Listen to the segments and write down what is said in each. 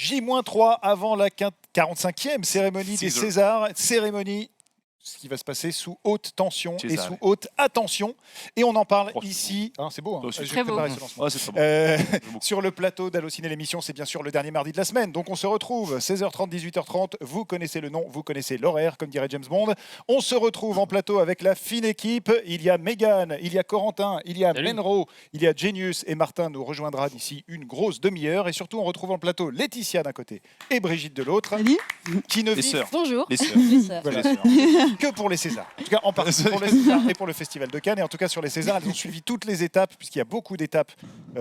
J-3 avant la 45e cérémonie des Césars. Cérémonie ce qui va se passer sous haute tension et sous haute attention. Et on en parle ici. Hein, c'est beau, hein, c'est très beau. Sur le plateau d'Allociné, l'émission, c'est bien sûr le dernier mardi de la semaine. Donc on se retrouve 16h30, 18h30. Vous connaissez le nom, vous connaissez l'horaire, comme dirait James Bond. On se retrouve en plateau avec la fine équipe. Il y a Mégane, il y a Corentin, il y a Menro, il y a Genius et Martin nous rejoindra d'ici une grosse demi-heure. Et surtout, on retrouve en plateau Laetitia d'un côté et Brigitte de l'autre. Qui ne vivent... Bonjour. Les sœurs. Voilà. Que pour les Césars. En tout cas, en partie pour les Césars et pour le Festival de Cannes. Et en tout cas, sur les Césars, elles ont suivi toutes les étapes, puisqu'il y a beaucoup d'étapes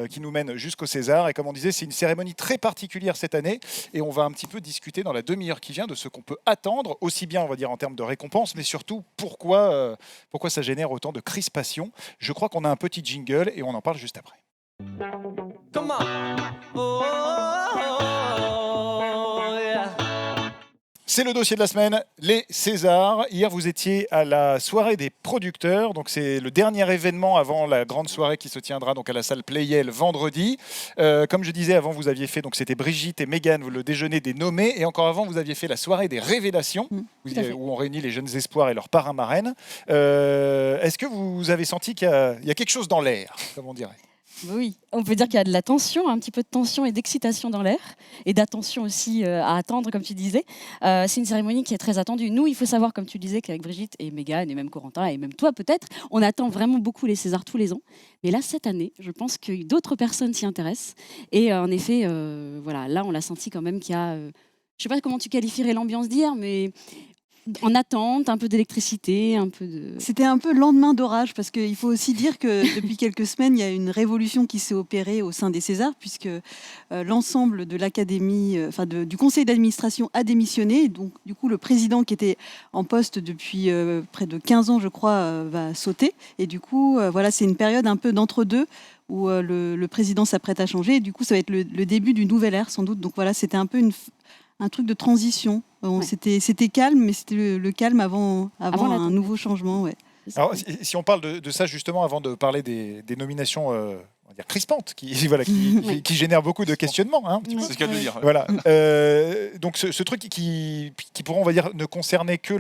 qui nous mènent jusqu'au César. Et comme on disait, c'est une cérémonie très particulière cette année. Et on va un petit peu discuter dans la demi-heure qui vient de ce qu'on peut attendre, aussi bien, on va dire, en termes de récompenses, mais surtout, pourquoi ça génère autant de crispation. Je crois qu'on a un petit jingle et on en parle juste après. Come on. C'est le dossier de la semaine, les Césars. Hier, vous étiez à la soirée des producteurs. Donc, c'est le dernier événement avant la grande soirée qui se tiendra donc à la salle Playel vendredi. Comme je disais avant, vous aviez fait, donc c'était Brigitte et Mégane, le déjeuner des nommés. Et encore avant, vous aviez fait la soirée des révélations, où on réunit les jeunes espoirs et leurs parrains marraines. Est-ce que vous avez senti qu'il y a quelque chose dans l'air, comme on dirait ? Oui, on peut dire qu'il y a de la tension, un petit peu de tension et d'excitation dans l'air, et d'attention aussi à attendre, comme tu disais. C'est une cérémonie qui est très attendue. Nous, il faut savoir, comme tu disais, qu'avec Brigitte et Mégane, et même Corentin, et même toi peut-être, on attend vraiment beaucoup les Césars tous les ans. Mais là, cette année, je pense que d'autres personnes s'y intéressent. Et en effet, voilà, là, on l'a senti quand même qu'il y a... je ne sais pas comment tu qualifierais l'ambiance d'hier, mais... en attente, un peu d'électricité, un peu de... C'était un peu lendemain d'orage, parce qu'il faut aussi dire que depuis quelques semaines, il y a une révolution qui s'est opérée au sein des Césars, puisque l'ensemble de l'académie, du conseil d'administration a démissionné. Donc, du coup, le président qui était en poste depuis près de 15 ans, je crois, va sauter. Et du coup, voilà, c'est une période un peu d'entre-deux, où le président s'apprête à changer. Et du coup, ça va être le début d'une nouvelle ère, sans doute. Donc voilà, c'était un peu un truc de transition. C'était calme, mais c'était le calme avant un nouveau changement. Ouais. Alors, si on parle de ça justement, avant de parler des nominations on va dire crispantes, qui génèrent beaucoup de questionnements. Hein, c'est ce qu'il y a de dire. Voilà. Donc ce truc qui pourrait, on va dire, ne concerner que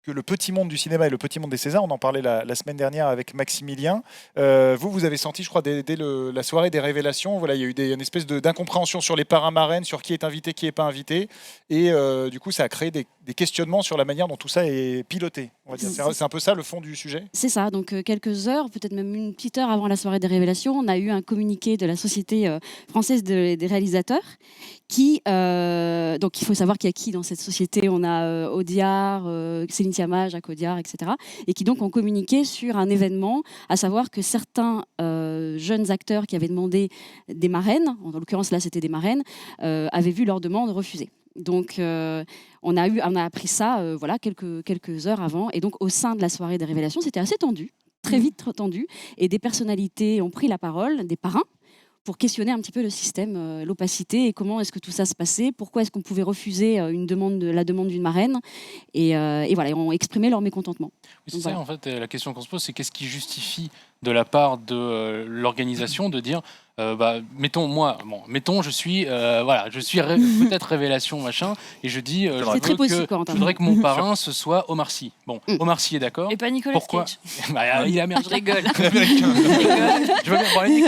le petit monde du cinéma et le petit monde des Césars. On en parlait la semaine dernière avec Maximilien. Vous avez senti, je crois, dès la soirée des révélations, voilà, il y a eu une espèce d'incompréhension sur les parrains marraines, sur qui est invité, qui n'est pas invité. Et du coup, ça a créé des questionnements sur la manière dont tout ça est piloté. On va dire. C'est un peu ça le fond du sujet. C'est ça. Donc quelques heures, peut-être même une petite heure avant la soirée des révélations, on a eu un communiqué de la Société française des réalisateurs donc il faut savoir qu'il y a qui dans cette société. On a Audiard, Céline Sciamma, Jacques Audiard, etc. Et qui donc ont communiqué sur un événement, à savoir que certains jeunes acteurs qui avaient demandé des marraines, en l'occurrence là c'était des marraines, avaient vu leur demande refusée. Donc on a appris ça quelques heures avant. Et donc au sein de la soirée des révélations, c'était assez tendu, très vite tendu. Et des personnalités ont pris la parole, des parrains, pour questionner un petit peu le système, l'opacité et comment est-ce que tout ça se passait, pourquoi est-ce qu'on pouvait refuser la demande d'une marraine et voilà, ils ont exprimé leur mécontentement. Oui, c'est ça, en fait, la question qu'on se pose, c'est qu'est-ce qui justifie de la part de l'organisation de dire mettons, je suis peut-être révélation machin, et je dis je voudrais que mon parrain ce soit Omar Sy. Bon, Omar Sy est d'accord. Et pas Nicolas Cage. Il est américain. Je rigole. Je veux bien parler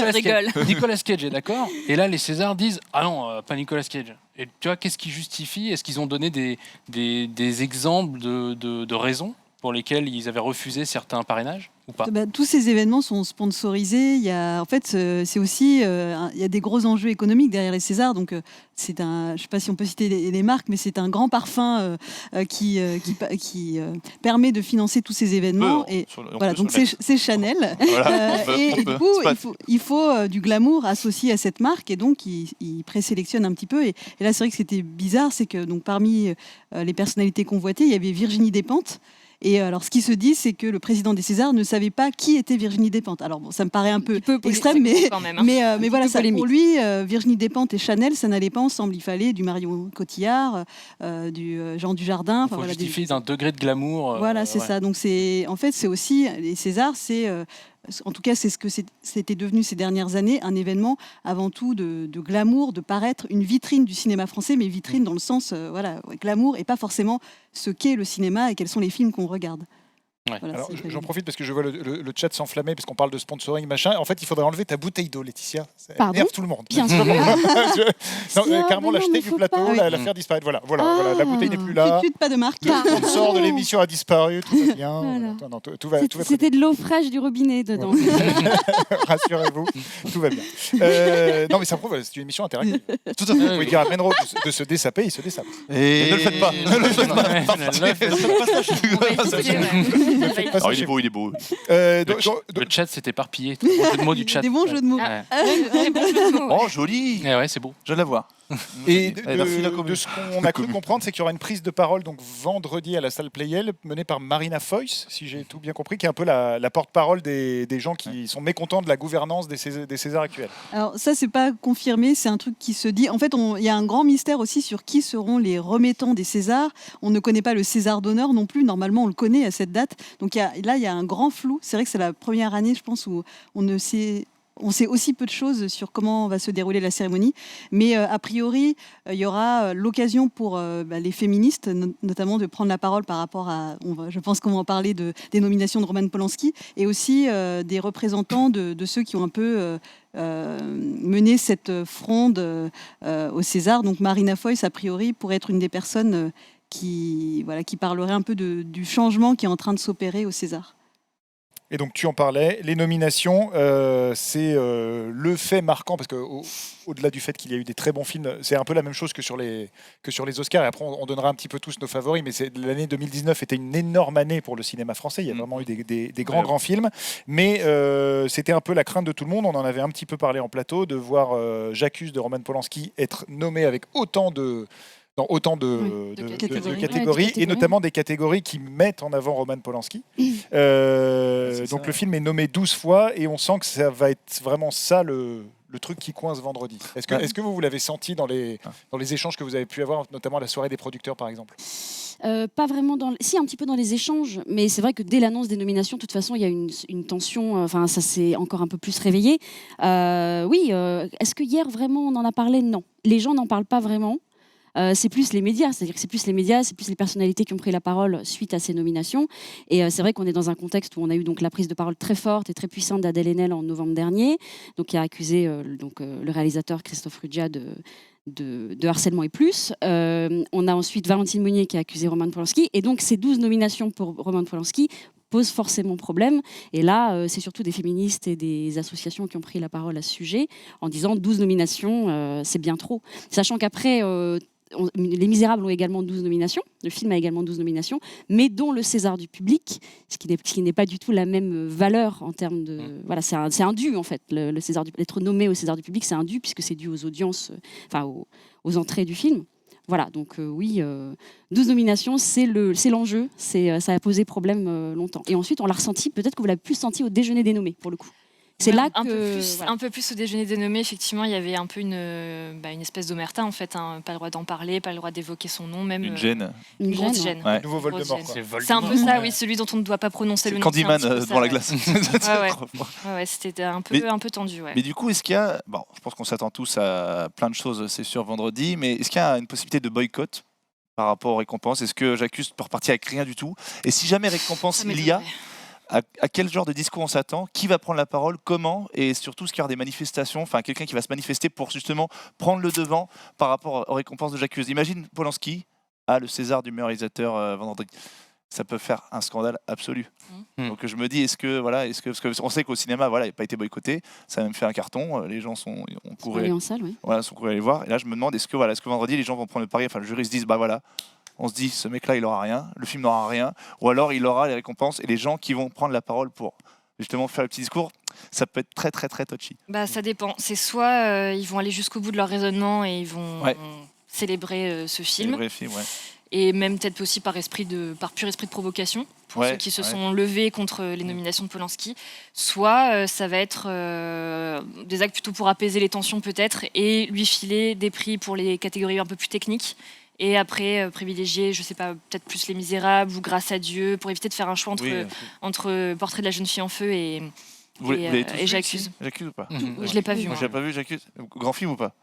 Nicolas Cage est d'accord. Et là, les Césars disent ah non, pas Nicolas Cage. Et tu vois, qu'est-ce qui justifie? Est-ce qu'ils ont donné des exemples de raisons pour lesquelles ils avaient refusé certains parrainages ou pas? Tous ces événements sont sponsorisés. En fait, c'est aussi il y a des gros enjeux économiques derrière les Césars. Donc, je ne sais pas si on peut citer les marques, mais c'est un grand parfum qui permet de financer tous ces événements. Donc c'est Chanel. Et du coup, il faut du glamour associé à cette marque, et donc il présélectionne un petit peu. Et là, c'est vrai que c'était bizarre, c'est que donc parmi les personnalités convoitées, il y avait Virginie Despentes. Et alors, ce qui se dit, c'est que le président des Césars ne savait pas qui était Virginie Despentes. Alors, bon, ça me paraît un peu extrême, mais voilà, ça, pour lui, Virginie Despentes et Chanel, ça n'allait pas ensemble. Il fallait du Marion Cotillard, du Jean Dujardin. Il faut justifier d'un degré de glamour. Voilà, c'est ça. Donc, c'est aussi, les Césars, c'est en tout cas c'est ce que c'était devenu ces dernières années, un événement avant tout de glamour, de paraître une vitrine du cinéma français, mais vitrine dans le sens glamour et pas forcément ce qu'est le cinéma et quels sont les films qu'on regarde. Ouais. Voilà, Alors, c'est j'en profite parce que je vois le chat s'enflammer parce qu'on parle de sponsoring machin. En fait, il faudrait enlever ta bouteille d'eau, Laetitia. Ça Pardon énerve tout le monde. Bien sûr. Carrément mais non, l'acheter mais du faut plateau, pas. la faire disparaître. Voilà, Ah. la bouteille n'est plus là. Pas de marque. Le sponsor de l'émission a disparu, tout va bien. Voilà. Non, tout va très bien. C'était de l'eau fraîche du robinet dedans. Rassurez-vous, tout va bien. Non, mais ça prouve, c'est une émission interactive. Tout à fait. Vous pouvez dire à Menro de se dessaper, il se dessape. Et ne le faites pas. Ne le faites pas. Ouais, Ne faites pas ça Alors, chez il est beau. Le chat s'est éparpillé. Trop bon jeu de mots du chat. Des bons jeux de mots. Ouais. Oh, joli. Ouais, c'est beau. Je la vois. Et Merci, la de ce qu'on a cru comprendre, c'est qu'il y aura une prise de parole donc vendredi à la salle Playel, menée par Marina Foïs, si j'ai tout bien compris, qui est un peu la porte-parole des gens qui sont mécontents de la gouvernance des Césars actuels. Alors ça, c'est pas confirmé, c'est un truc qui se dit. En fait, il y a un grand mystère aussi sur qui seront les remettants des Césars. On ne connaît pas le César d'honneur non plus. Normalement, on le connaît à cette date. Donc il y a un grand flou. C'est vrai que c'est la première année, je pense, où on sait aussi peu de choses sur comment va se dérouler la cérémonie, mais a priori, il y aura l'occasion pour les féministes, notamment de prendre la parole par rapport à, je pense qu'on va en parler des nominations de Roman Polanski, et aussi des représentants de ceux qui ont un peu mené cette fronde au César. Donc Marina Foïs, a priori, pourrait être une des personnes qui parlerait un peu du changement qui est en train de s'opérer au César. Et donc tu en parlais, les nominations, c'est le fait marquant, parce qu'au-delà du fait qu'il y a eu des très bons films, c'est un peu la même chose que sur les Oscars, et après on donnera un petit peu tous nos favoris, mais l'année 2019 était une énorme année pour le cinéma français, il y a vraiment eu des grands films, mais c'était un peu la crainte de tout le monde, on en avait un petit peu parlé en plateau, de voir J'accuse de Roman Polanski être nommé avec autant de catégories, et notamment des catégories qui mettent en avant Roman Polanski. Donc le film est nommé 12 fois et on sent que ça va être vraiment ça le truc qui coince vendredi. Est-ce que vous l'avez senti dans les échanges que vous avez pu avoir, notamment à la soirée des producteurs par exemple? Pas vraiment si, un petit peu dans les échanges, mais c'est vrai que dès l'annonce des nominations, de toute façon, il y a une tension, ça s'est encore un peu plus réveillé. Est-ce que hier, vraiment, on en a parlé? Non. Les gens n'en parlent pas vraiment. C'est plus les médias, c'est-à-dire que c'est plus les personnalités qui ont pris la parole suite à ces nominations. Et c'est vrai qu'on est dans un contexte où on a eu donc la prise de parole très forte et très puissante d'Adèle Haenel en novembre dernier, donc qui a accusé le réalisateur Christophe Ruggia de harcèlement et plus. On a ensuite Valentine Monnier qui a accusé Roman Polanski. Et donc ces 12 nominations pour Roman Polanski pose forcément problème. Et là, c'est surtout des féministes et des associations qui ont pris la parole à ce sujet en disant 12 nominations, c'est bien trop. Sachant qu'après, Les Misérables ont également 12 nominations, le film a également 12 nominations, mais dont le César du public, ce qui n'est pas du tout la même valeur en termes de... Voilà, c'est un dû en fait, le César être nommé au César du public, c'est un dû puisque c'est dû aux audiences, aux entrées du film. Voilà, donc 12 nominations, c'est l'enjeu, ça a posé problème longtemps. Et ensuite, on l'a ressenti, peut-être que vous l'avez plus senti au déjeuner des nommés, pour le coup. C'est là un peu plus au déjeuner des nommés, effectivement, il y avait un peu une espèce d'omerta, en fait, hein, pas le droit d'en parler, pas le droit d'évoquer son nom, même une gêne. Une grosse gêne. Ouais. Nouveau Voldemort. C'est un peu ça, oui, celui dont on ne doit pas prononcer le nom. Candyman devant la glace. Ouais, c'était un peu tendu. Ouais. Mais du coup, est-ce qu'il y a... Bon, je pense qu'on s'attend tous à plein de choses, c'est sûr, vendredi, mais est-ce qu'il y a une possibilité de boycott par rapport aux récompenses? Est-ce que J'accuse peut repartir avec rien du tout? Et si jamais récompense il y a, à quel genre de discours on s'attend? Qui va prendre la parole? Comment? Et surtout, est-ce qu'il y aura des manifestations? Enfin, quelqu'un qui va se manifester pour justement prendre le devant par rapport aux récompenses de J'accuse. Imagine Polanski a le César du meilleur réalisateur vendredi. Ça peut faire un scandale absolu. Donc je me dis, parce qu'on sait qu'au cinéma, il n'a pas été boycotté, ça a même fait un carton, les gens sont courus en salle, oui. sont courus aller voir. Et là, je me demande, est-ce que vendredi, les gens vont prendre le pari, enfin le jury se dit, on se dit, ce mec-là, il aura rien, le film n'aura rien, ou alors il aura les récompenses, et les gens qui vont prendre la parole pour justement faire le petit discours, ça peut être très très très touchy. Ça dépend. C'est soit ils vont aller jusqu'au bout de leur raisonnement et ils vont célébrer ce film. Célébrer le film, ouais. Et même peut-être aussi par pur esprit de provocation, pour ceux qui se sont levés contre les nominations de Polanski. Soit ça va être des actes plutôt pour apaiser les tensions peut-être, et lui filer des prix pour les catégories un peu plus techniques. Et après, privilégier, je sais pas, peut-être plus Les Misérables ou Grâce à Dieu, pour éviter de faire un choix entre Portrait de la jeune fille en feu et Vous l'avez tous et vu, j'accuse. ici J'accuse ou pas Je l'ai pas vu. Moi, Moi. je l'ai pas vu, j'accuse. Grand film ou pas?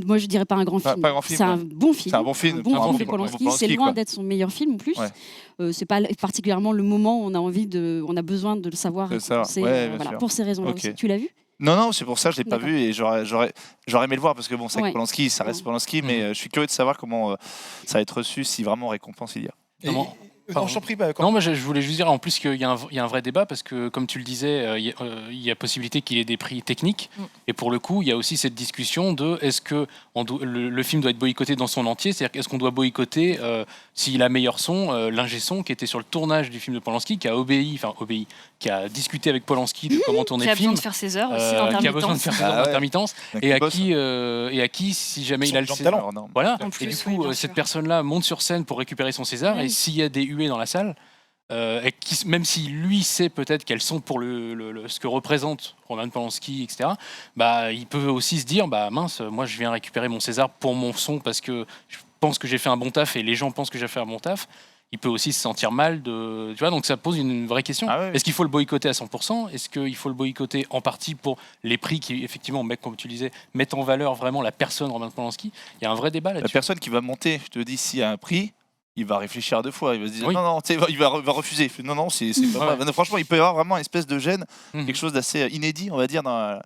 Moi, je dirais pas un grand Pas- film. pas un grand film, C'est un ouais. bon film. C'est un bon film, Un bon un bon film de film, Polanski. Polanski, C'est loin quoi. d'être son meilleur film en plus. Ouais. C'est pas particulièrement le moment où on a besoin de le savoir. De le savoir. récompenser, Ouais, bien voilà, sûr. pour ces raisons-là Ok. aussi. Tu l'as vu? Non, c'est pour ça que je l'ai pas D'accord. vu et j'aurais aimé le voir parce que bon, c'est Ouais. que Polanski, ça reste Polanski, mais je suis curieux de savoir comment ça va être reçu, si vraiment récompense il y a. Comment Non, je t'en prie, bah, Non, moi je voulais juste dire en plus qu'il y a un vrai débat parce que, comme tu le disais, il y a possibilité qu'il y ait des prix techniques. Et pour le coup, il y a aussi cette discussion de est-ce que le film doit être boycotté dans son entier, c'est-à-dire est-ce qu'on doit boycotter s'il a meilleur son, l'ingé son qui était sur le tournage du film de Polanski, qui a qui a discuté avec Polanski de comment tourner Qui a le film. besoin de faire ses heures aussi Qui a besoin de d'intermittence. faire ses heures d'intermittence Donc, et il à bosse. qui, si jamais il a le Son César, talent. Non. voilà. En Et plus, du oui, coup, bien cette sûr. personne-là monte sur scène pour récupérer son César, Oui. et s'il y a des huées dans la salle, et même si lui sait peut-être qu'elles sont pour ce que représente Roman Polanski, etc., bah, il peut aussi se dire, bah mince, moi je viens récupérer mon César pour mon son parce que je pense que j'ai fait un bon taf et les gens pensent que j'ai fait un bon taf. Il peut aussi se sentir mal tu vois, donc ça pose une vraie question. Ah ouais. Est-ce qu'il faut le boycotter à 100%? Est-ce qu'il faut le boycotter en partie pour les prix qui, effectivement, comme tu disais, mettent en valeur vraiment la personne Roman Polanski? Il y a un vrai débat La là-dessus. personne qui va monter, je te dis, s'il y a un prix, il va réfléchir à deux fois. Il va se dire Oui. non, tu sais, il va refuser. Il fait, non, c'est pas Ouais. vrai. Non, franchement, il peut y avoir vraiment une espèce de gêne, Mhm. quelque chose d'assez inédit, on va dire, dans la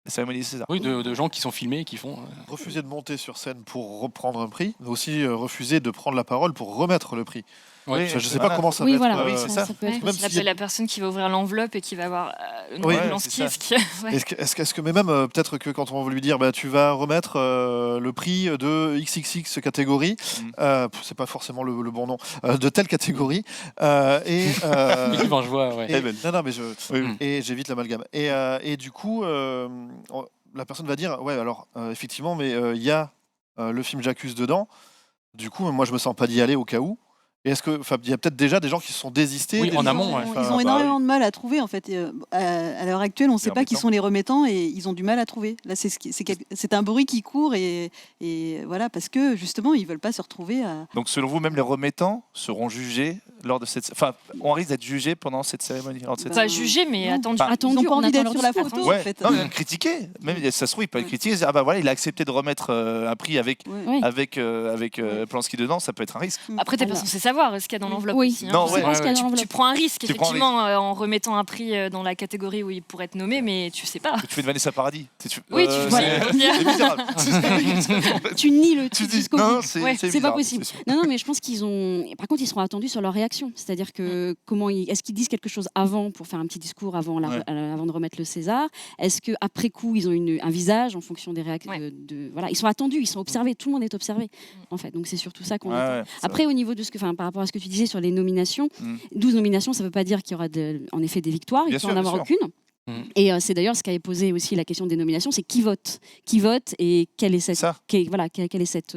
cérémonie des Césars. Oui, de gens qui sont filmés et qui font. Refuser de monter sur scène pour reprendre un prix, mais aussi refuser de prendre la parole pour remettre le prix. Ouais. Oui, Je ne sais voilà. pas comment ça Oui, va voilà. être. oui, c'est ça. peut être Ouais, Même il si- appelle la personne qui va ouvrir l'enveloppe et qui va avoir le nom Oui, de c'est Polanski. ça. Ouais. Est-ce que mais même peut-être que quand on va lui dire bah, tu vas remettre le prix de XXX catégorie, c'est pas forcément le bon nom, de telle catégorie, Effectivement, je vois. Ouais. non mais Oui. et j'évite l'amalgame. Et du coup, la personne va dire ouais alors effectivement mais il y a le film J'accuse dedans. Du coup moi je me sens pas d'y aller au cas où. Et est-ce que il y a peut-être déjà des gens qui se sont désistés Oui, des en gens- amont, ouais. Ils Enfin, ont bah énormément de mal à trouver en fait. À l'heure actuelle, on ne sait Les pas qui remettants. sont les remettants et ils ont du mal à trouver. Là, c'est un bruit qui court et voilà parce que justement ils veulent pas se retrouver à. Donc, selon vous, même les remettants seront jugés lors de cette. Enfin, on risque d'être jugés pendant cette cérémonie. lors de cette Pas jugé, mais Non. attendu. Bah, Attendu, Ils n'ont pas on envie attend d'être leur sur la discours. photo Ouais. en fait. Non, mais même critiqué. Même ça se trouve, il peut être critiqué. Ah bah voilà, il a accepté de remettre un prix avec Oui. Polanski dedans, ça peut être un risque. Après, t'es pas Voilà. censé savoir ce qu'il y a dans l'enveloppe Oui. aussi. hein. Non, Je ouais. pense qu'il y a dans Tu l'enveloppe. prends un risque, Tu prends un effectivement, en remettant un prix dans la catégorie où il pourrait être nommé, mais tu sais pas. Tu fais de Vanessa Paradis. Oui, tu c'est- voilà. c'est misérable. Tu nies le Tu truc dis jusqu'au non, bout. c'est Ouais, C'est pas bizarre, possible. c'est sûr. Non, mais je pense qu'ils ont. Par contre, ils seront attendus sur leur réaction. C'est-à-dire que est-ce qu'ils disent quelque chose avant pour faire un petit discours avant, Ouais. avant de remettre le César? Est-ce que après coup, ils ont un visage en fonction des réactions Ouais. voilà, ils sont attendus, ils sont observés. Tout le monde est observé en fait. Donc c'est surtout ça qu'on Ouais, attend. ouais, c'est Après, au niveau de par rapport à ce que tu disais sur les nominations, 12 nominations, ça ne veut pas dire qu'il y aura en effet des victoires. Il Bien peut sûr, en bien avoir sûr. aucune. Mm. Et c'est d'ailleurs ce qui avait posé aussi la question des nominations, c'est qui vote et quelle est cette, ça. quelle est cette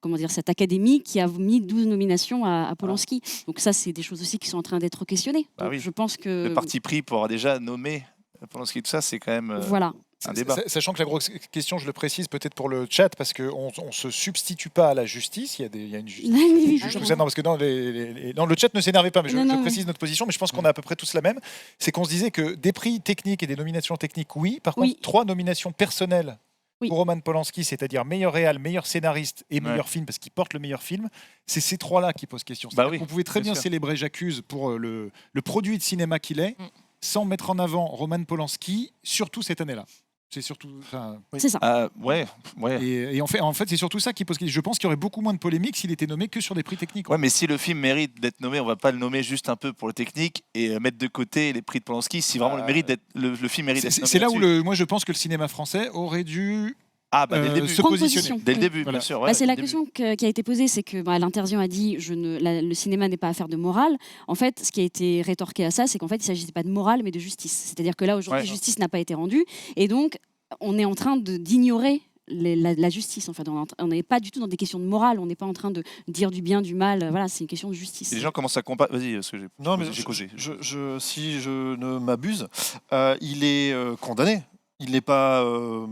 comment dire, cette académie qui a mis 12 nominations à Polanski. Donc ça, c'est des choses aussi qui sont en train d'être questionnées. Bah Donc, oui. je pense que Le parti pris pour avoir déjà nommé Polanski, tout ça, c'est quand même voilà. un débat. Sachant que la grosse question, je le précise peut-être pour le chat, parce qu'on ne se substitue pas à la justice, il y a une justice. Oui, oui, Je oui. trouve ça- non, parce que non, le chat ne s'énervez pas, mais je Non, non, précise notre position, mais je pense qu'on a à peu près tous la même. C'est qu'on se disait que des prix techniques et des nominations techniques, oui. Par contre, Oui. 3 nominations personnelles Oui. pour Roman Polanski, c'est-à-dire meilleur réal, meilleur scénariste et meilleur film, parce qu'il porte le meilleur film, c'est ces 3-là qui posent question. Bah oui, On pouvait très bien bien sûr. célébrer J'accuse pour le produit de cinéma qu'il est, sans mettre en avant Roman Polanski, surtout cette année-là. C'est surtout. C'est ça. Ouais. Et en fait, c'est surtout ça qui pose. Je pense qu'il y aurait beaucoup moins de polémiques s'il était nommé que sur des prix techniques. Ouais, mais si le film mérite d'être nommé, on va pas le nommer juste un peu pour le technique et mettre de côté les prix de Polanski. Si vraiment le film mérite d'être nommé. C'est là où là-dessus. moi je pense que le cinéma français aurait dû Ah bah dès le début. se Prendre positionner. position. Dès le Oui. début, Voilà. bien sûr. Bah, ouais, c'est la dès le question qui a été posée, c'est que l'Interdit a dit le cinéma n'est pas affaire de morale. En fait, ce qui a été rétorqué à ça, c'est qu'en fait, il ne s'agissait pas de morale, mais de justice. C'est-à-dire que là, aujourd'hui, Ouais. justice n'a pas été rendue. Et donc, on est en train d'ignorer la justice. En fait. On n'est pas du tout dans des questions de morale. On n'est pas en train de dire du bien, du mal. Voilà, c'est une question de justice. début. Les gens commencent à comparer. Vas-y, parce que Non, mais j'ai causé. si je ne m'abuse, il est condamné. Il n'est pas Aux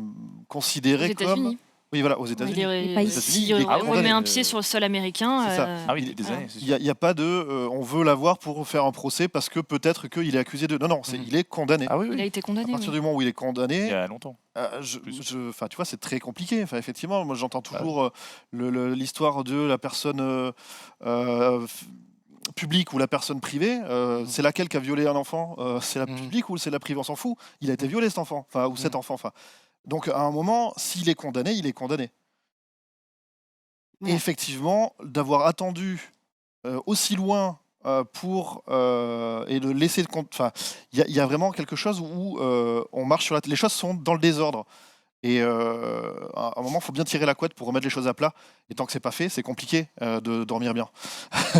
considéré comme. États-Unis. Oui, voilà, aux États-Unis. S'il remet un pied sur le sol américain. C'est ça. Ah oui, des années. Il n'y a pas de on veut l'avoir pour faire un procès parce que peut-être qu'il est accusé de. Non, il est condamné. Ah oui, Il a été condamné. À partir du moment où il est condamné. Il y a longtemps. Tu vois, c'est très compliqué. Enfin, effectivement, moi j'entends toujours l'histoire de la personne publique ou la personne privée. C'est laquelle qui a violé un enfant c'est la publique ou c'est la privée? On s'en fout. Il a été violé cet enfant, ou cet enfant. Donc à un moment, s'il est condamné, il est condamné. Ouais. Et effectivement, d'avoir attendu aussi loin pour et de laisser le compte. Enfin, il y a vraiment quelque chose où on marche sur les choses sont dans le désordre. Et à un moment, il faut bien tirer la couette pour remettre les choses à plat. Et tant que c'est pas fait, c'est compliqué de dormir bien.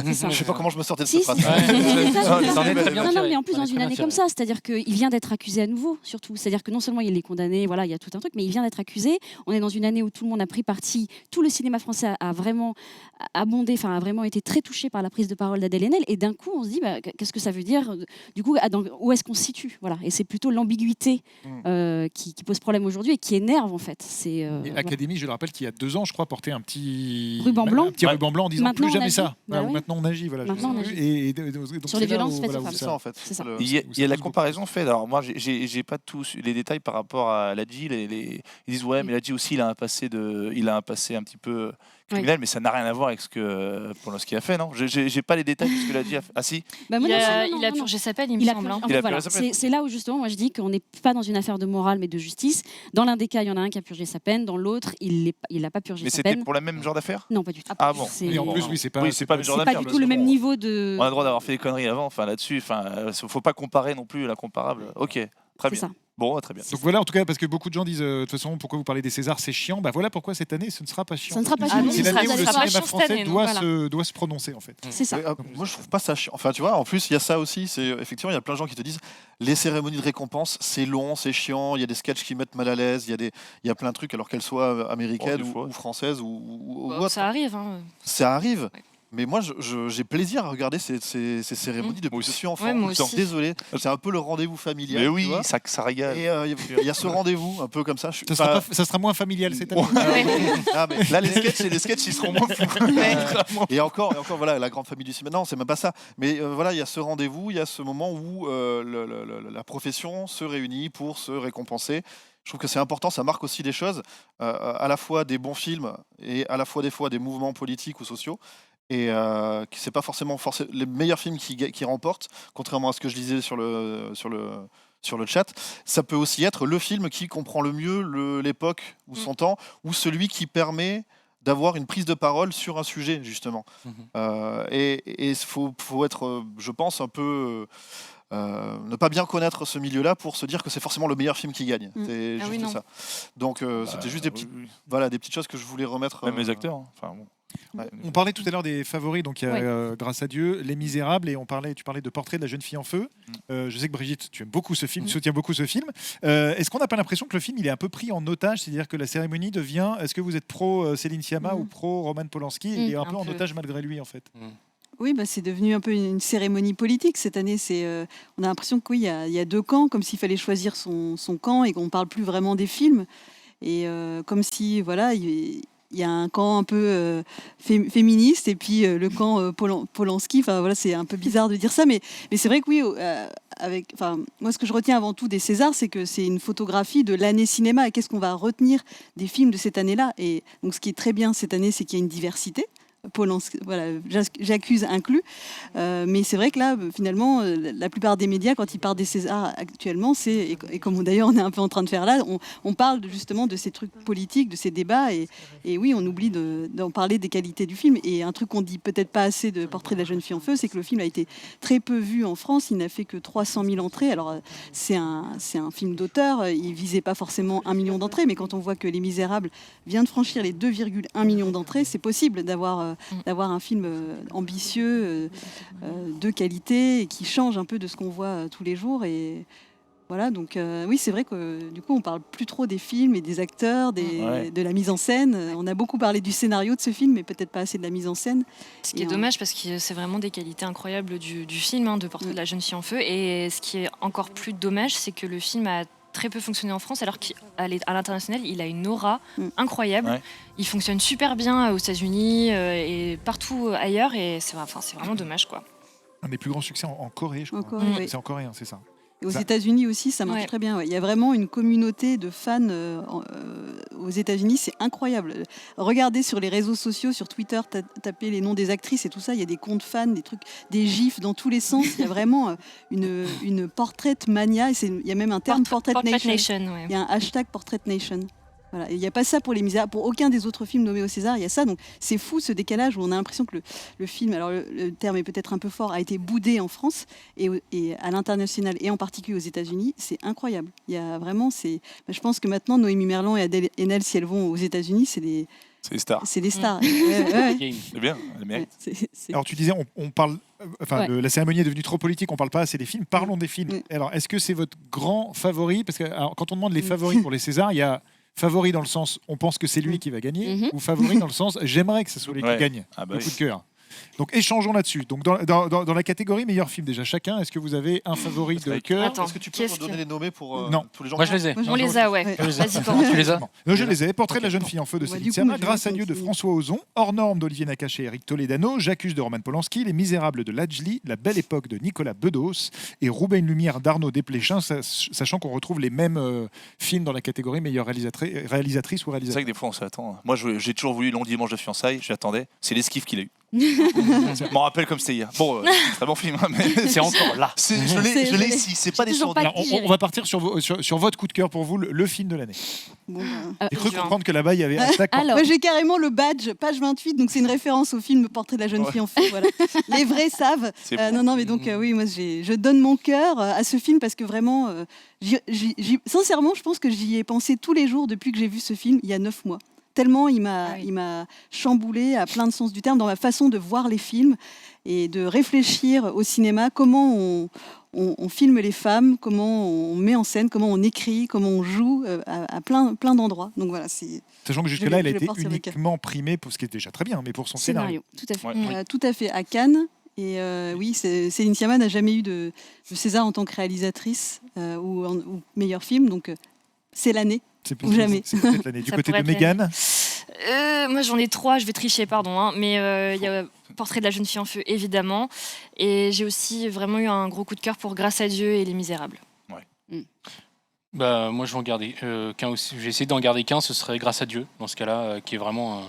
Je sais pas comment je me sortais de cette phrase. Non, mais en plus dans une année comme ça, c'est-à-dire qu'il vient d'être accusé à nouveau, surtout. C'est-à-dire que non seulement il est condamné, voilà, il y a tout un truc, mais il vient d'être accusé. On est dans une année où tout le monde a pris parti, tout le cinéma français a vraiment abondé, enfin a vraiment été très touché par la prise de parole d'Adèle Haenel. Et d'un coup, on se dit, qu'est-ce que ça veut dire? Du coup, où est-ce qu'on se situe? Voilà. Et c'est plutôt l'ambiguïté qui pose problème aujourd'hui et qui énerve en fait. Et Académie, je le rappelle, qui il y a 2 ans, je crois, portait un petit ruban blanc, en disant maintenant plus jamais ça. Maintenant on agit. Voilà. Maintenant, on agit. Donc sur les violences faites aux C'est ça en fait. C'est ça. Il y a la comparaison faite. Alors moi, j'ai pas tous les détails par rapport à Ladji. Ils disent ouais, mais Ladji aussi, il a un passé un petit peu criminel, mais ça n'a rien à voir avec ce que Polanski a fait, non? J'ai pas les détails de ce que Ladji a fait. Ah si. Il a purgé sa peine, il me semble. C'est là où justement, moi je dis qu'on n'est pas dans une affaire de morale, mais de justice. Dans l'un des cas, il y en a un qui a purgé sa peine. Dans l'autre, il n'a pas purgé mais sa peine. Mais c'était pour le même genre d'affaire? Non, pas du tout. Ah bon. Et en plus, oui, c'est pas le genre d'affaire. C'est pas du tout le même niveau de. On a le droit d'avoir fait des conneries avant. Enfin là-dessus, faut pas comparer non plus l'incomparable. Ok, très bien. Ça. Bon, très bien. Donc voilà, en tout cas, parce que beaucoup de gens disent, de toute façon, pourquoi vous parlez des Césars, c'est chiant. Bah voilà pourquoi cette année, ce ne sera pas chiant. Ça ne sera pas chiant. chiant. C'est l'année où le sera pas cinéma chiant français cette année, doit se prononcer, en fait. C'est ça. Moi, je trouve pas ça chiant. Enfin, tu vois, en plus, il y a ça aussi. C'est effectivement, il y a plein de gens qui te disent les cérémonies de récompense, c'est long, c'est chiant. Il y a des sketchs qui mettent mal à l'aise. Il y a plein de trucs, alors qu'elles soient américaines ou françaises ou autres. Ça arrive. Ça arrive. Ouais. Mais moi, j'ai plaisir à regarder ces cérémonies depuis que je suis enfant. Ouais, moi aussi. Désolé, c'est un peu le rendez-vous familial. Mais oui, tu vois. ça régale. Et il y a ce rendez-vous un peu comme ça. Ça sera moins familial cette année. Là, les sketchs, ils seront moins fous. Et encore, voilà, la grande famille du cinéma. Non, c'est même pas ça. Mais voilà, il y a ce rendez-vous, il y a ce moment où la profession se réunit pour se récompenser. Je trouve que c'est important, ça marque aussi des choses, à la fois des bons films et à la fois des fois des mouvements politiques ou sociaux. Et c'est pas forcément les meilleurs films qui remportent, contrairement à ce que je disais sur le chat. Ça peut aussi être le film qui comprend le mieux l'époque ou son temps, ou celui qui permet d'avoir une prise de parole sur un sujet, justement. Et il faut être, je pense, un peu... ne pas bien connaître ce milieu-là pour se dire que c'est forcément le meilleur film qui gagne. C'est juste ça. Donc c'était juste des petites choses que je voulais remettre. Même les acteurs. Enfin, bon. On parlait tout à l'heure des favoris, donc il y a Grâce à Dieu, Les Misérables, et tu parlais de Portrait de la jeune fille en feu. Je sais que Brigitte, tu aimes beaucoup ce film, tu soutiens beaucoup ce film. Est-ce qu'on n'a pas l'impression que le film il est un peu pris en otage, c'est-à-dire que la cérémonie devient, est-ce que vous êtes pro Céline Sciamma ou pro Roman Polanski? Il est un peu en otage malgré lui en fait. Oui, c'est devenu un peu une cérémonie politique cette année. On a l'impression qu'il y a 2 camps, comme s'il fallait choisir son camp et qu'on ne parle plus vraiment des films. Et comme si, voilà, il y a un camp un peu féministe et puis le camp Polanski. Enfin, voilà, c'est un peu bizarre de dire ça, mais c'est vrai que oui, moi, ce que je retiens avant tout des Césars, c'est que c'est une photographie de l'année cinéma et qu'est-ce qu'on va retenir des films de cette année-là. Et donc, ce qui est très bien cette année, c'est qu'il y a une diversité. Voilà, j'accuse inclus, mais c'est vrai que là, finalement, la plupart des médias, quand ils parlent des Césars actuellement, et comme d'ailleurs on est un peu en train de faire là, on parle justement de ces trucs politiques, de ces débats, et oui, on oublie d'en parler des qualités du film. Et un truc qu'on dit peut-être pas assez de Portrait de la jeune fille en feu, c'est que le film a été très peu vu en France. Il n'a fait que 300 000 entrées. Alors c'est un film d'auteur, il visait pas forcément 1 million d'entrées, mais quand on voit que Les Misérables vient de franchir les 2,1 millions d'entrées, c'est possible d'avoir un film ambitieux, de qualité, et qui change un peu de ce qu'on voit tous les jours. Et voilà, donc oui, c'est vrai que du coup, on parle plus trop des films et des acteurs, de la mise en scène. On a beaucoup parlé du scénario de ce film, mais peut-être pas assez de la mise en scène. Ce qui est dommage, parce que c'est vraiment des qualités incroyables du film, de Portrait de la jeune fille en feu. Et ce qui est encore plus dommage, c'est que le film a très peu fonctionné en France, alors qu'à l'international, il a une aura incroyable. Ouais. Il fonctionne super bien aux États-Unis et partout ailleurs, et c'est vraiment dommage, quoi. Un des plus grands succès en Corée, je crois. En Corée, oui. C'est en coréen, c'est ça. Et aux États-Unis aussi, ça marche très bien. Ouais. Il y a vraiment une communauté de fans aux États-Unis, c'est incroyable. Regardez sur les réseaux sociaux, sur Twitter, tapez les noms des actrices et tout ça, il y a des comptes fans, des trucs, des gifs dans tous les sens. Il y a vraiment une portrait mania. Il y a même un terme Portrait Nation. Ouais. Il y a un hashtag Portrait Nation. Voilà. Il n'y a pas ça pour Les Misérables, pour aucun des autres films nommés au César, il y a ça. Donc c'est fou ce décalage où on a l'impression que le film, alors le terme est peut-être un peu fort, a été boudé en France et à l'international et en particulier aux États-Unis. C'est incroyable. Il y a vraiment, je pense que maintenant Noémie Merlan et Adèle Haenel, si elles vont aux États-Unis, c'est des stars. C'est des stars. C'est bien, elles méritent. Alors tu disais, on parle, la cérémonie est devenue trop politique, on parle pas assez des films. Parlons des films. Alors est-ce que c'est votre grand favori? Parce que quand on demande les favoris pour les Césars, il y a favori dans le sens on pense que c'est lui qui va gagner, ou favori dans le sens j'aimerais que ce soit lui qui gagne. Le coup de cœur. Donc échangeons là-dessus. Donc dans la catégorie meilleur film déjà, chacun, est-ce que vous avez un favori de cœur? Est-ce que tu peux me donner les nommés pour tous les gens? Moi je les ai. On les a, ouais. Vas-y, Corentin. Tu les as? Je les ai. Portrait de la jeune fille en feu de Céline Sciamma, Grâce à Dieu de François Ozon, Hors norme d'Olivier Nakache et Eric Toledano, J'accuse de Roman Polanski, Les Misérables de Lajli, La Belle Époque de Nicolas Bedos et Roubaix une lumière d'Arnaud Desplechin, sachant qu'on retrouve les mêmes films dans la catégorie meilleure réalisatrice ou C'est vrai réalisateur. que des fois on s'attend. Moi j'ai toujours voulu Long Dimanche de fiançailles, j'attendais. C'est l'esquive qu'il a eu. Je m'en rappelle comme c'était hier. Bon, très bon film, hein, mais c'est encore là. Je l'ai ici, c'est pas des sourdis. On va partir sur votre coup de cœur pour vous, le film de l'année. J'ai cru comprendre que là-bas il y avait un stack. Moi j'ai carrément le badge, page 28, donc c'est une référence au film Portrait de la jeune fille en feu. Voilà. Les vrais savent. Non, mais donc oui, moi je donne mon cœur à ce film parce que vraiment, sincèrement, je pense que j'y ai pensé tous les jours depuis que j'ai vu ce film il y a 9 mois. Tellement il m'a chamboulé à plein de sens du terme dans ma façon de voir les films et de réfléchir au cinéma, comment on filme les femmes, comment on met en scène, comment on écrit, comment on joue à plein d'endroits. Donc voilà, sachant que jusque-là, elle a été uniquement primée pour ce qui est déjà très bien, mais pour son scénario. Tout à fait. Tout à fait, à Cannes. Et oui, Céline Sciamma n'a jamais eu de César en tant que réalisatrice ou meilleur film, donc c'est l'année. Ou jamais. C'est peut-être l'année. Du côté de Mégane, moi j'en ai 3, je vais tricher, pardon, hein, mais il y a Portrait de la jeune fille en feu, évidemment, et j'ai aussi vraiment eu un gros coup de cœur pour Grâce à Dieu et Les Misérables. Bah, moi je vais en garder qu'un aussi. J'ai essayé d'en garder qu'un, ce serait Grâce à Dieu, dans ce cas-là, qui est vraiment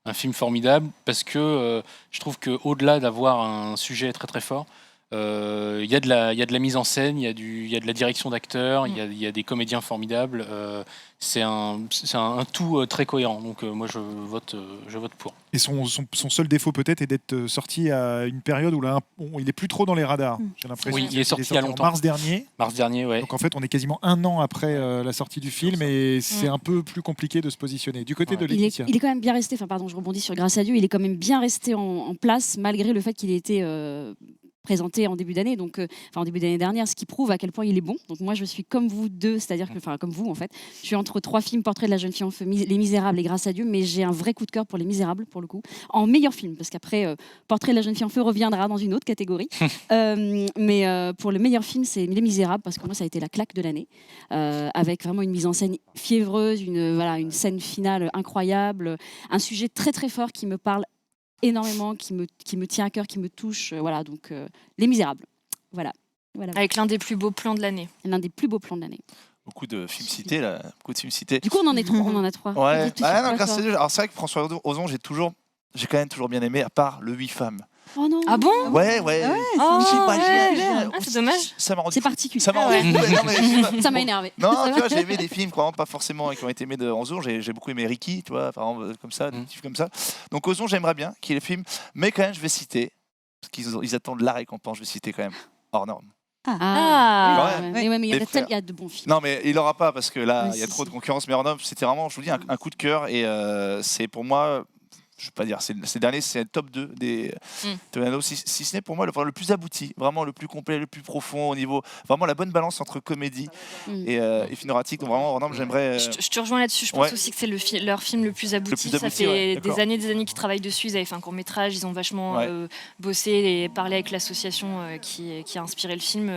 un film formidable, parce que je trouve qu'au-delà d'avoir un sujet très très fort, il y a de la mise en scène, il y a de la direction d'acteurs, il y a des comédiens formidables. C'est un tout très cohérent. Donc moi je vote pour. Et son seul défaut peut-être est d'être sorti à une période où là, il est plus trop dans les radars. J'ai l'impression. Oui, il est sorti il y a longtemps. En mars dernier. Ouais. Donc en fait, on est quasiment 1 an après la sortie du film et c'est un peu plus compliqué de se positionner. Du côté de Laetitia. Il est quand même bien resté. Enfin pardon, je rebondis sur Grâce à Dieu. Il est quand même bien resté en place malgré le fait qu'il ait été présenté en début d'année, donc en début d'année dernière, ce qui prouve à quel point il est bon. Donc moi je suis comme vous deux, c'est-à-dire que, comme vous en fait, je suis entre 3 films, Portrait de la jeune fille en feu, Les Misérables et Grâce à Dieu, mais j'ai un vrai coup de cœur pour Les Misérables pour le coup, en meilleur film, parce qu'après Portrait de la jeune fille en feu reviendra dans une autre catégorie. Mais pour le meilleur film, c'est Les Misérables, parce que moi ça a été la claque de l'année, avec vraiment une mise en scène fiévreuse, une scène finale incroyable, un sujet très très fort qui me parle énormément, qui me tient à cœur, qui me touche. Voilà, donc Les Misérables. Voilà. Avec l'un des plus beaux plans de l'année. L'un des plus beaux plans de l'année. Beaucoup de films cités, là. Beaucoup de films cités. Du coup, on en a 3. Ouais. Grâce à Dieu. Alors c'est vrai que François Ozon, j'ai quand même toujours bien aimé, à part Le 8 femmes. Oh non. Ah bon? Ouais. C'est dommage. C'est particulier. Ça m'a Ça m'a énervé. Non, tu vois, j'ai aimé des films pas forcément qui ont été aimés de Ozon. J'ai beaucoup aimé Ricky, tu vois, par exemple, comme ça, des films comme ça. Donc Ozon, j'aimerais bien qu'il y ait le film, mais quand même, je vais citer, parce qu'ils attendent la récompense, je vais citer quand même Hors norme. Mais il y a de bons films. Non, mais il n'aura pas parce que là, il y a trop de concurrence. Mais Hors norme, c'était vraiment, je vous dis, un coup de cœur et c'est pour moi. Je ne vais pas dire, ces derniers, c'est le top 2 des Toledano, si ce n'est pour moi le plus abouti, vraiment le plus complet, le plus profond au niveau, vraiment la bonne balance entre comédie et film erratique. Donc vraiment, non, j'aimerais. Je te rejoins là-dessus. Je pense aussi que c'est leur film le plus abouti. Ça fait des années qu'ils travaillent dessus. Ils avaient fait un court-métrage, ils ont vachement bossé et parlé avec l'association qui a inspiré le film.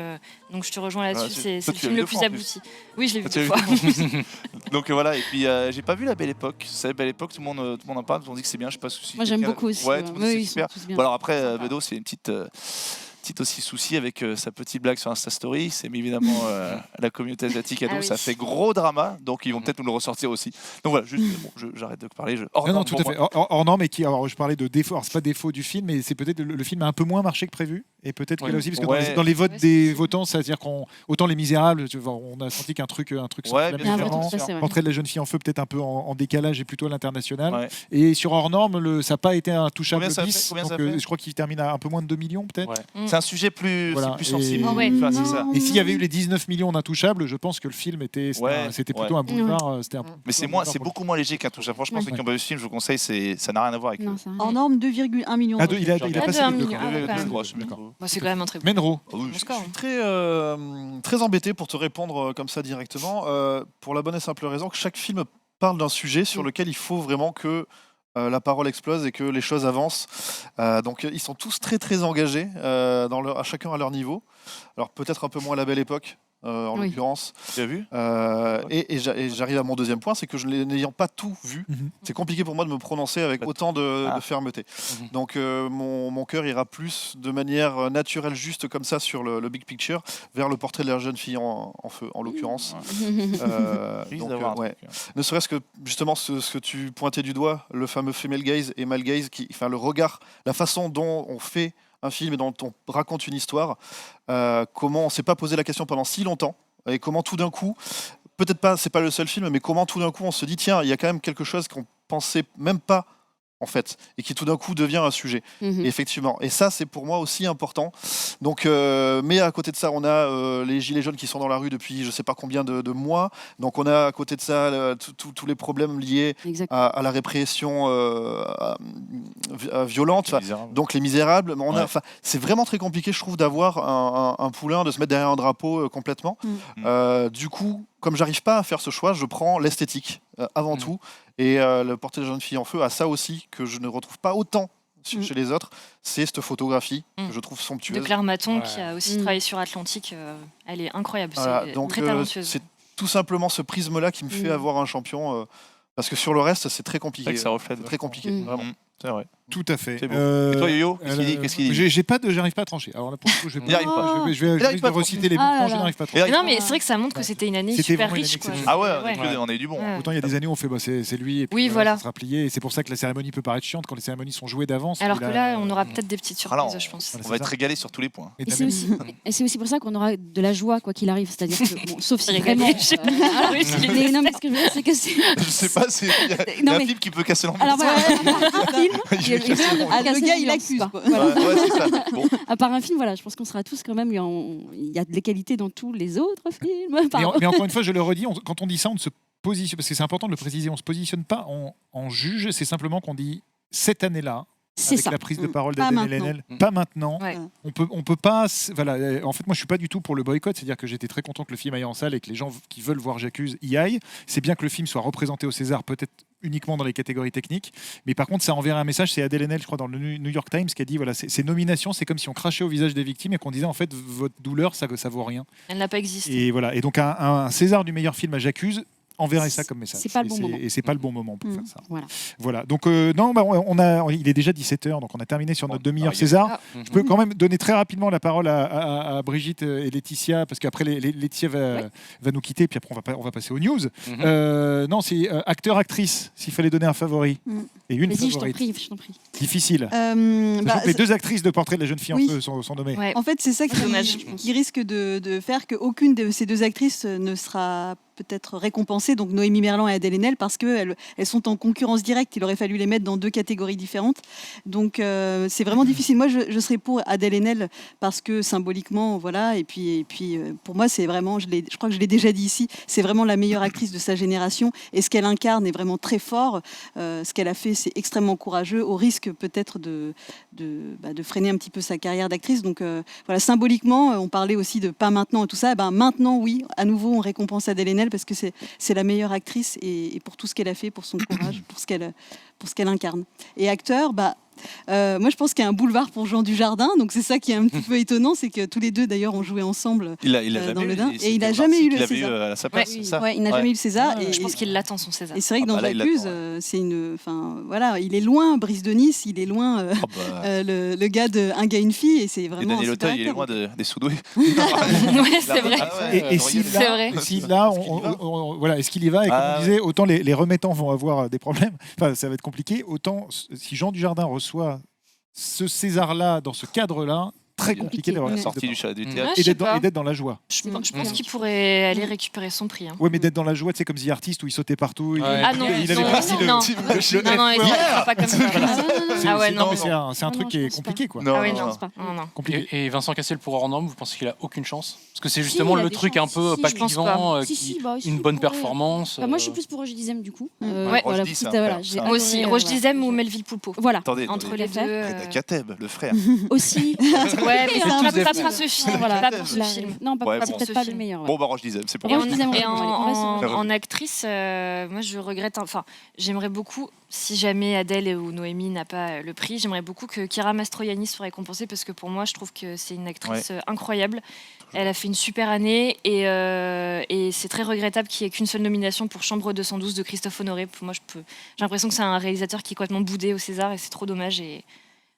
Donc je te rejoins là-dessus, c'est toi, le tu l'as film vu le deux plus fois, en abouti. Oui, je l'ai vu Tu l'as deux vu fois. Donc voilà, et puis j'ai pas vu La Belle Époque. C'est La Belle Époque, tout le monde en parle, on dit que c'est bien. Je sais pas si Moi, j'aime quelqu'un- beaucoup aussi. Ouais, tout le monde dit Oui, que ils c'est sont super. tous bien. Bon, alors après, Sympa. Bedo, c'est une petite aussi souci avec sa petite blague sur Insta Story. C'est évidemment la communauté asiatique ado, Ah oui. ça fait gros drama, donc ils vont peut-être nous le ressortir aussi. Donc voilà, juste, j'arrête de parler. Non, tout à fait. Hors norme, et alors je parlais de défaut. Alors c'est pas défaut du film, mais c'est peut-être le film a un peu moins marché que prévu. Et peut-être que là aussi, parce que dans les votes Ouais, des c'est votants, c'est-à-dire qu'on autant Les Misérables, on a senti qu'un truc Ouais, sortait bien sûr. différent. Ça, c'est vrai. Portrait de la jeune fille en feu, peut-être un peu en décalage et plutôt à l'international. Ouais. Et sur hors norme, ça n'a pas été intouchable Combien ça bis. fait Combien ça Donc, fait je crois qu'il termine à un peu moins de 2 millions, peut-être. Ouais. C'est un sujet plus, Voilà. c'est plus sensible. Et- Ah ouais. Enfin, c'est ça. Et s'il y avait eu les 19 millions d'intouchables, je pense que le film c'était Ouais, plutôt un boulevard. C'était un- Mais c'est plutôt un c'est boulevard beaucoup moins léger qu'un touche. Franchement, Ouais. ceux qui ont pas vu ce film, je vous conseille, ça n'a rien à voir avec. Non, c'est vrai. En norme, 2,1 millions Ah, d'euros. il a Ah, passé de un les deux, million. quand même. Ah, ouais, quand même. D'accord. Bah, c'est quand même un très bon Menro. Ah oui, score. Très embêté pour te répondre comme ça directement, pour la bonne et simple raison que chaque film parle d'un sujet sur lequel il faut vraiment que la parole explose et que les choses avancent. Donc ils sont tous très très engagés, à chacun à leur niveau. Alors peut-être un peu moins à La Belle Époque, en Oui. l'occurrence. Tu as vu Et j'arrive à mon deuxième point, c'est que n'ayant pas tout vu, Mhm. c'est compliqué pour moi de me prononcer avec autant de fermeté. Mhm. Donc mon cœur ira plus de manière naturelle, juste comme ça, sur le big picture, vers le portrait de la jeune fille en feu, en l'occurrence. Risque Donc, d'avoir un ouais. truc. Ne serait-ce que justement ce que tu pointais du doigt, le fameux female gaze et male gaze, le regard, la façon dont on fait un film et dont on raconte une histoire, comment on s'est pas posé la question pendant si longtemps, et comment tout d'un coup, peut-être pas, c'est pas le seul film, mais comment tout d'un coup on se dit tiens, il y a quand même quelque chose qu'on pensait même pas en fait, et qui tout d'un coup devient un sujet. Mhm. Effectivement. Et ça, c'est pour moi aussi important. Donc, mais à côté de ça, on a les gilets jaunes qui sont dans la rue depuis je sais pas combien de mois. Donc, on a à côté de ça tous les problèmes liés Exactement. à la répression violente. C'est misérable. Donc, les misérables. Mais Ouais. c'est vraiment très compliqué, je trouve, d'avoir un poulain, de se mettre derrière un drapeau complètement. Du coup, comme j'arrive pas à faire ce choix, je prends l'esthétique avant tout. Et le portrait de la jeune fille en feu a ça aussi que je ne retrouve pas autant chez les autres, c'est cette photographie que je trouve De somptueuse. Claire Maton, Ouais. qui a aussi travaillé sur Atlantique. Elle est incroyable. Voilà, C'est donc très talentueuse. c'est tout simplement ce prisme-là qui me fait avoir un champion. Parce que sur le reste, c'est très C'est compliqué. vrai que ça reflète. C'est très compliqué, Mm. vraiment. C'est vrai. Tout à fait. C'est beau. Et toi, Yo-Yo, qu'est-ce qu'il dit J'arrive pas à trancher. Alors là, pour le coup, je vais Il arrive pas. Je vais Il arrive pas à reciter les trancher. Ah bouts. là Je là. n'arrive pas à Et trancher. arrive Non, mais c'est vrai que ça montre que c'était une année C'était super vraiment une riche. année Quoi. exceptionnelle. Ah ouais, Ouais. on a eu du bon. Ouais. Autant il y a des années où on fait c'est lui et puis Oui, voilà. ça sera plié. Et c'est pour ça que la cérémonie peut paraître chiante quand les cérémonies sont jouées d'avance. Alors Et que là, on aura peut-être des petites Ah là, surprises, je pense. Voilà, On c'est va être ça. régalé sur tous les points. Et Et c'est aussi pour ça qu'on aura de la joie quoi qu'il arrive. C'est-à-dire que, bon, sauf si Régalé, vraiment. je sais pas. alors, Oui, je l'ai mais non, mais ce que je veux dire, c'est que c'est. Je sais pas, il y a Non, un mais- film qui peut casser l'ambiance. Alors voilà, un film. Il est cassé, bon. Ah, le casser gars, il l'ambiance, accuse, quoi. quoi. Voilà. Ouais, c'est ça. Bon. À part un film, voilà, je pense qu'on sera tous quand même. Il y a des qualités dans tous les autres films. Pardon. Mais encore une fois, je le redis, quand on dit ça, on ne se positionne, parce que c'est important de le préciser, on ne se positionne pas en juge, c'est simplement qu'on dit cette année-là, C'est avec ça. la prise de parole Pas d'Adèle maintenant. Haenel, pas maintenant. Ouais. On peut pas. Voilà. En fait, moi, je suis pas du tout pour le boycott. C'est-à-dire que j'étais très content que le film aille en salle et que les gens qui veulent voir J'accuse y aillent. C'est bien que le film soit représenté au César, peut-être uniquement dans les catégories techniques. Mais par contre, ça enverrait un message. C'est Adèle Haenel, je crois, dans le New York Times, qui a dit voilà, ces nominations, c'est comme si on crachait au visage des victimes et qu'on disait en fait, votre douleur, ça vaut rien. Elle n'a pas existé. Et voilà. Et donc, un César du meilleur film à J'accuse enverrait ça comme message. C'est pas le Et bon moment. Et c'est pas le bon moment pour faire ça. Voilà. Voilà. Donc, non, il est déjà 17h, donc on a terminé sur notre demi-heure Ah, César. Ah. Je peux quand même donner très rapidement la parole à Brigitte et Laetitia, parce qu'après, Laetitia va nous quitter, puis après, on va passer aux news. Non, c'est acteur-actrice, s'il fallait donner un favori. Et une Vas-y, favorite. je t'en prie. Difficile. Bah, Sachant que les deux actrices de Portrait de la jeune fille Oui. en feu sont nommées. Ouais. En fait, c'est ça Dommage. qui risque de faire qu'aucune de ces deux actrices ne sera peut-être récompensée, donc Noémie Merlan et Adèle Haenel, parce qu'elles sont en concurrence directe. Il aurait fallu les mettre dans deux catégories différentes. Donc, c'est vraiment difficile. Moi, je serais pour Adèle Haenel parce que symboliquement, voilà. Et puis pour moi, c'est vraiment, je crois que je l'ai déjà dit ici, c'est vraiment la meilleure actrice de sa génération. Et ce qu'elle incarne est vraiment très fort. Ce qu'elle a fait, c'est extrêmement courageux, au risque peut-être de freiner un petit peu sa carrière d'actrice. Donc voilà, symboliquement, on parlait aussi de pas maintenant et tout ça. Maintenant, oui, à nouveau, on récompense Adèle Haenel parce que c'est la meilleure actrice et pour tout ce qu'elle a fait, pour son courage, pour ce qu'elle incarne. Et acteur, Moi, je pense qu'il y a un boulevard pour Jean Dujardin, donc c'est ça qui est un petit peu étonnant, c'est que tous les deux, d'ailleurs, ont joué ensemble Il a dans jamais le eu, Dain, et et il n'a c'était jamais eu Marcy le qui l'avait César. à sa place, Ouais. c'est ça. Ouais, il n'a jamais eu le César. Ah, et, Je pense qu'il l'attend son César. et c'est vrai que Ah dans bah là, il J'accuse, l'attend, c'est une. Enfin, voilà, il est loin, Brice de Nice, il est loin, Ah bah, le gars de Un gars, une fille, et c'est et vraiment. Daniel un super Auteuil, il est acteur. loin des soudoués. Ouais, c'est vrai. Ah ouais, Et j'aurais si dit- C'est vrai. là, Est-ce qu'il y va voilà, est-ce qu'il y va? Et comme Ah on disait, autant les remettants vont avoir des problèmes, enfin, ça va être compliqué, autant si Jean Dujardin reçoit ce César-là, dans ce cadre-là, très compliqué d'avoir Ouais. la Sorti du théâtre. Ouais, je sais pas. et d'être dans la joie. Je pense qu'il pourrait aller récupérer son prix. Hein. Ouais, mais d'être dans la joie, tu sais, comme The Artist où il sautait partout. Ouais. Ah non, il avait non, pas si le- non. le Non, non, il F-word. sera pas comme ça. Ah ouais, non. mais c'est un Non, truc non, qui je est pense compliqué, quoi. Non, Ah oui, non, non. non. pense pas. Non, non. Compliqué. Et Vincent Cassel pour hors norme, vous pensez qu'il a aucune chance? Parce que c'est Si, justement il a le des truc chances. un peu Si, pas je pense clivant, pas. une bonne performance. Moi, je suis plus pour Roger Dizem, du coup. Ouais. Voilà, Roche Dizem, petite, voilà, frère, j'ai ça. Moi aussi, adoré, Roche voilà. Dizem ou Melville Poupeau. Voilà, Attendez, Entre les Tout à deux. fait. Reda Kateb, le frère. aussi. Ouais, mais C'est pas tous pas des pour frères. ce film. Voilà, Pas pour ce la- film. Non, Ouais, c'est bon. peut-être pas le meilleur. Bon, bah Roche Dizem, c'est pour Et Roche en, Dizem, et on reste sur- en actrice, moi je regrette, enfin j'aimerais beaucoup, si jamais Adèle ou Noémie n'a pas le prix, j'aimerais beaucoup que Chiara Mastroianni soit récompensée parce que pour moi je trouve que c'est une actrice incroyable. Elle a fait une super année et c'est très regrettable qu'il n'y ait qu'une seule nomination pour Chambre 212 de Christophe Honoré. Pour moi, j'ai l'impression que c'est un réalisateur qui est complètement boudé au César et c'est trop dommage. Et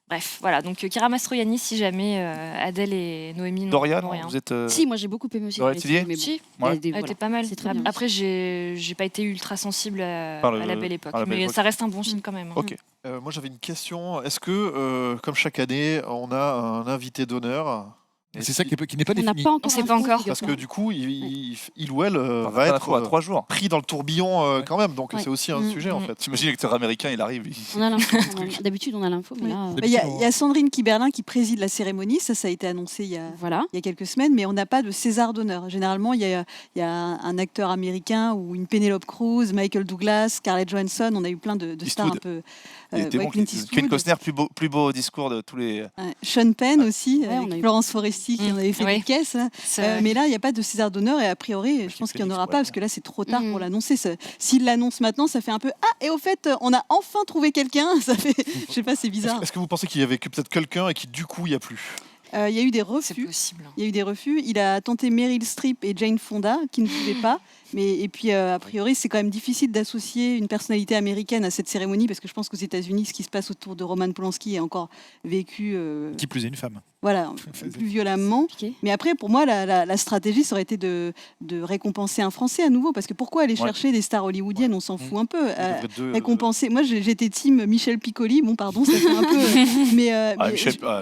bref, voilà. Donc Chiara Mastroianni, si jamais Adèle et Noémie n'ont Dorian, rien. vous êtes. Si, moi j'ai beaucoup aimé aussi. Dorian les Tillier films, mais bon, Si, il y a Ouais. des- elle voilà. était pas mal. C'est très bien. Après, j'ai pas été ultra sensible à Par le- La Belle Époque, à La Belle mais Époque. ça reste un bon film quand même. hein. Ok. Moi j'avais une question. Est-ce que, comme chaque année, on a un invité d'honneur et C'est ça si- qui n'est pas On n'a défini. pas encore. On sait pas l'info, encore. Parce que figure-toi. du coup, il ou elle va à être 3 jours. pris dans le tourbillon quand même. Donc Ouais. c'est aussi un Mm, sujet en mm. fait. T'imagines l'acteur américain, il arrive. On a l'info. D'habitude, on a l'info, mais Oui. là, Il y a Sandrine Kiberlin qui préside la cérémonie, ça a été annoncé voilà. il y a quelques semaines, mais on n'a pas de César d'honneur. Généralement, il y a un acteur américain ou une Penelope Cruz, Michael Douglas, Scarlett Johansson, on a eu plein de stars Eastwood. un peu. Il était ouais, bon. Clint Kevin Eastwood. Costner, plus beau discours de tous les. Ouais, Sean Penn aussi, Ouais, on avec a eu- Florence Foresti qui en avait fait Oui. des caisses. hein. C'est vrai. Mais là, il n'y a pas de César d'honneur et a priori, je pense qu'il n'y en aura pas parce que là, c'est trop tard pour l'annoncer. S'il l'annonce maintenant, ça fait un peu ah, et au fait, on a enfin trouvé quelqu'un. Ça fait, je sais pas, c'est bizarre. Est-ce que vous pensez qu'il y avait peut-être quelqu'un et qui du coup il n'y a plus? Il y a eu des C'est refus. possible. Il y a eu des refus. Il a tenté Meryl Streep et Jane Fonda, qui ne pouvaient pas. Et puis, a priori, c'est quand même difficile d'associer une personnalité américaine à cette cérémonie, parce que je pense qu'aux États-Unis, ce qui se passe autour de Roman Polanski est encore vécu Qui plus est une femme. voilà, plus violemment. Compliqué. Mais après, pour moi, la stratégie, ça aurait été de récompenser un Français à nouveau, parce que pourquoi aller chercher des stars hollywoodiennes, on s'en fout un peu. Récompenser. Moi, j'étais team Michel Piccoli. Bon, pardon, ça fait un peu. Mais,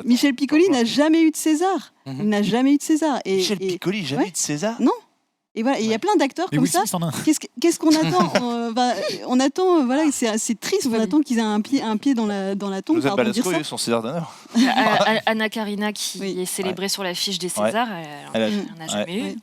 Michel Piccoli n'a jamais eu de César. Il n'a jamais eu de César. Michel Piccoli, jamais ouais. de César. Et voilà, il y a plein d'acteurs Mais comme Will ça. Smith en a un. Qu'est-ce qu'on attend on attend, voilà, c'est triste. On attend qu'ils aient un pied dans la tombe. Joseph Pardon de dire Balasco, il ça. a eu son César d'honneur. Anna Karina, qui Oui. est célébrée sur l'affiche des Césars, Elle a- elle n'en a jamais eu. Ouais.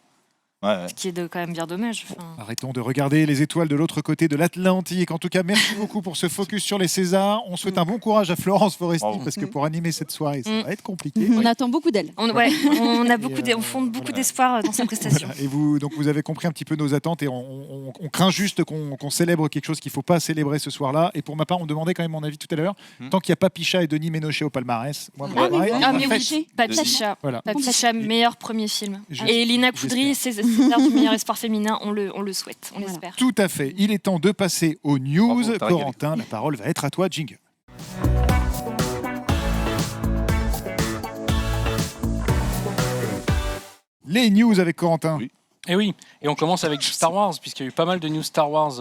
Ouais. Ce qui est quand même bien dommage. Enfin, Arrêtons de regarder les étoiles de l'autre côté de l'Atlantique. En tout cas, merci beaucoup pour ce focus sur les Césars. On souhaite un bon courage à Florence Foresti Bravo. parce que pour animer cette soirée, ça va être compliqué. On attend beaucoup d'elle. on a beaucoup, on fonde beaucoup voilà. d'espoir dans sa prestation. Voilà. Et vous avez compris un petit peu nos attentes et on craint juste qu'on célèbre quelque chose qu'il ne faut pas célébrer ce soir-là. Et pour ma part, on demandait quand même mon avis tout à l'heure. Tant qu'il n'y a pas Picha et Denis Ménochet au palmarès, moi, mon Ah oui, pareil, oui. Ah mais faites. oui, Papicha. Voilà. Papicha, meilleur premier film. Je- Et Lina Coudry, César du meilleur espoir féminin, on le souhaite, on Voilà. l'espère. Tout à fait. Il est temps de passer aux news. Bravo, t'as régalé. Corentin, la parole va être à toi. Jingle. Les news avec Corentin. Oui. Et oui, et on commence avec Star Wars, puisqu'il y a eu pas mal de news Star Wars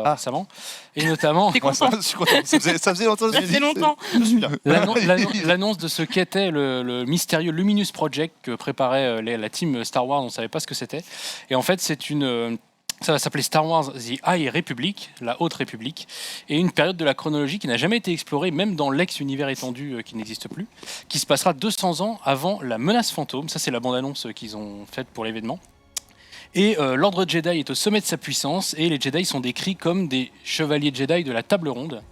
récemment. Et notamment Ouais, je suis content. Ça faisait longtemps. Ça fait longtemps. Je suis bien. l'annonce de ce qu'était le mystérieux Luminous Project que préparait la team Star Wars. On ne savait pas ce que c'était. Et en fait, ça va s'appeler Star Wars The High Republic, la Haute République, et une période de la chronologie qui n'a jamais été explorée, même dans l'ex-univers étendu qui n'existe plus, qui se passera 200 ans avant la menace fantôme. Ça, c'est la bande-annonce qu'ils ont faite pour l'événement. Et l'ordre Jedi est au sommet de sa puissance, et les Jedi sont décrits comme des chevaliers Jedi de la table ronde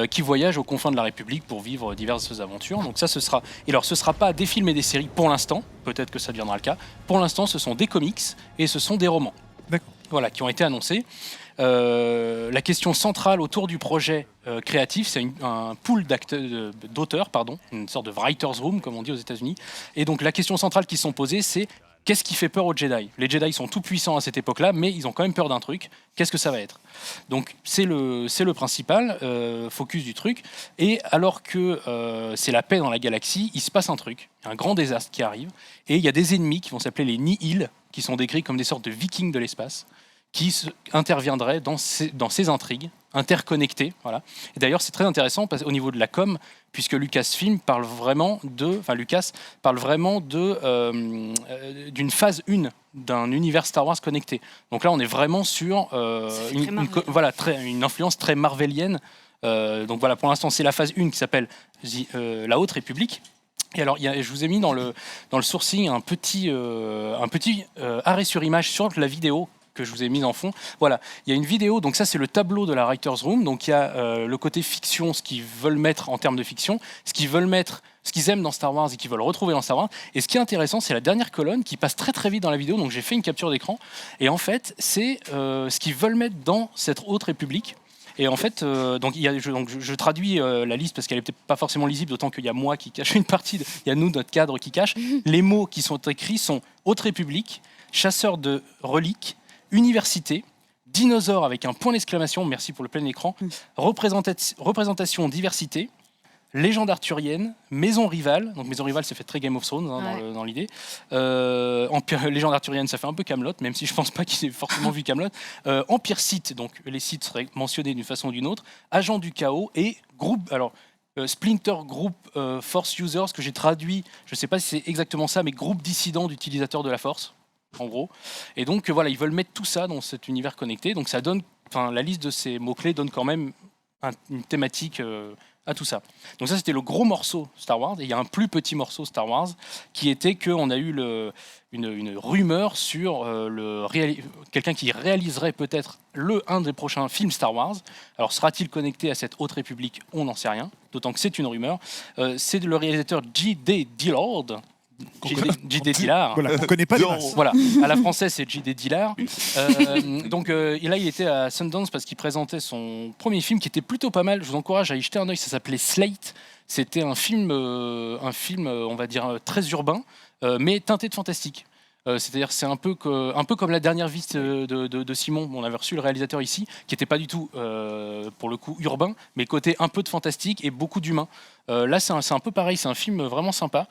qui voyagent aux confins de la République pour vivre diverses aventures. Donc ça, ce sera... Et alors, ce ne sera pas des films et des séries pour l'instant, peut-être que ça deviendra le cas. Pour l'instant, ce sont des comics et ce sont des romans. D'accord. Voilà, qui ont été annoncés. la question centrale autour du projet créatif, c'est un pool d'auteurs, une sorte de writer's room, comme on dit aux États-Unis. Et donc la question centrale qui sont posées, c'est qu'est-ce qui fait peur aux Jedi ? Les Jedi sont tout puissants à cette époque-là, mais ils ont quand même peur d'un truc. Qu'est-ce que ça va être ? Donc c'est le principal focus du truc. Et alors que c'est la paix dans la galaxie, il se passe un truc, un grand désastre qui arrive, et il y a des ennemis qui vont s'appeler les Nihil, qui sont décrits comme des sortes de vikings de l'espace, qui interviendraient dans ces intrigues interconnectées. Voilà. Et d'ailleurs, c'est très intéressant au niveau de la com, puisque Lucas parle vraiment d'une phase 1 d'un univers Star Wars connecté. Donc là, on est vraiment sur une influence très marvelienne. Donc voilà, pour l'instant, c'est la phase 1 qui s'appelle La Haute République. Et alors, je vous ai mis dans le sourcing un petit arrêt sur image sur la vidéo que je vous ai mise en fond. Voilà, il y a une vidéo, donc ça c'est le tableau de la Writer's Room, donc il y a le côté fiction, ce qu'ils veulent mettre en termes de fiction, ce qu'ils aiment dans Star Wars et qu'ils veulent retrouver dans Star Wars. Et ce qui est intéressant, c'est la dernière colonne qui passe très très vite dans la vidéo, donc j'ai fait une capture d'écran, et en fait c'est ce qu'ils veulent mettre dans cette Haute République. Et en fait, je traduis la liste parce qu'elle n'est peut-être pas forcément lisible, d'autant qu'il y a moi qui cache une partie, il y a nous, notre cadre qui cache. Les mots qui sont écrits sont Haute République, chasseur de reliques, université, dinosaure avec un point d'exclamation, merci pour le plein écran, représentation diversité, légende arthurienne, maison rivale, donc maison rivale ça fait très Game of Thrones dans l'idée, légende arthurienne ça fait un peu Camelot, même si je pense pas qu'il ait forcément vu Camelot, empire Sith, donc les Sith seraient mentionnés d'une façon ou d'une autre, agent du chaos et groupe, Splinter Group Force Users, que j'ai traduit, je sais pas si c'est exactement ça, mais groupe dissident d'utilisateurs de la Force, en gros. Et donc voilà, ils veulent mettre tout ça dans cet univers connecté. Donc ça donne, la liste de ces mots-clés donne quand même une thématique à tout ça. Donc ça, c'était le gros morceau Star Wars. Et il y a un plus petit morceau Star Wars qui était qu'on a eu une rumeur sur quelqu'un qui réaliserait peut-être un des prochains films Star Wars. Alors sera-t-il connecté à cette Haute République ? On n'en sait rien, d'autant que c'est une rumeur. C'est le réalisateur J.D. Dillard. J.D. Dillard. Voilà, on connaît pas les masses. Voilà, à la française c'est J.D. Dillard. Donc là il était à Sundance parce qu'il présentait son premier film qui était plutôt pas mal. Je vous encourage à y jeter un œil. Ça s'appelait Slate. C'était un film, on va dire très urbain, mais teinté de fantastique. C'est-à-dire c'est un peu comme la dernière vie de Simon. On avait reçu le réalisateur ici, qui n'était pas du tout pour le coup urbain, mais côté un peu de fantastique et beaucoup d'humain. Là c'est un peu pareil, c'est un film vraiment sympa.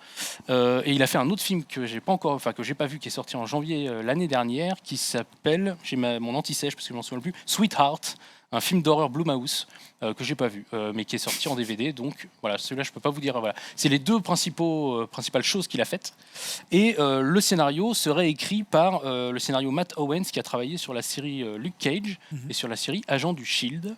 Et il a fait un autre film que j'ai pas vu, qui est sorti en janvier l'année dernière, qui s'appelle, j'ai mon anti-sèche parce que je m'en souviens plus, Sweetheart. Un film d'horreur Blumhouse que j'ai pas vu, mais qui est sorti en DVD. Donc voilà, celui-là je peux pas vous dire. Voilà, c'est les deux principales choses qu'il a faites. Et le scénario serait écrit par le scénario Matt Owens, qui a travaillé sur la série Luke Cage et sur la série Agent du Shield.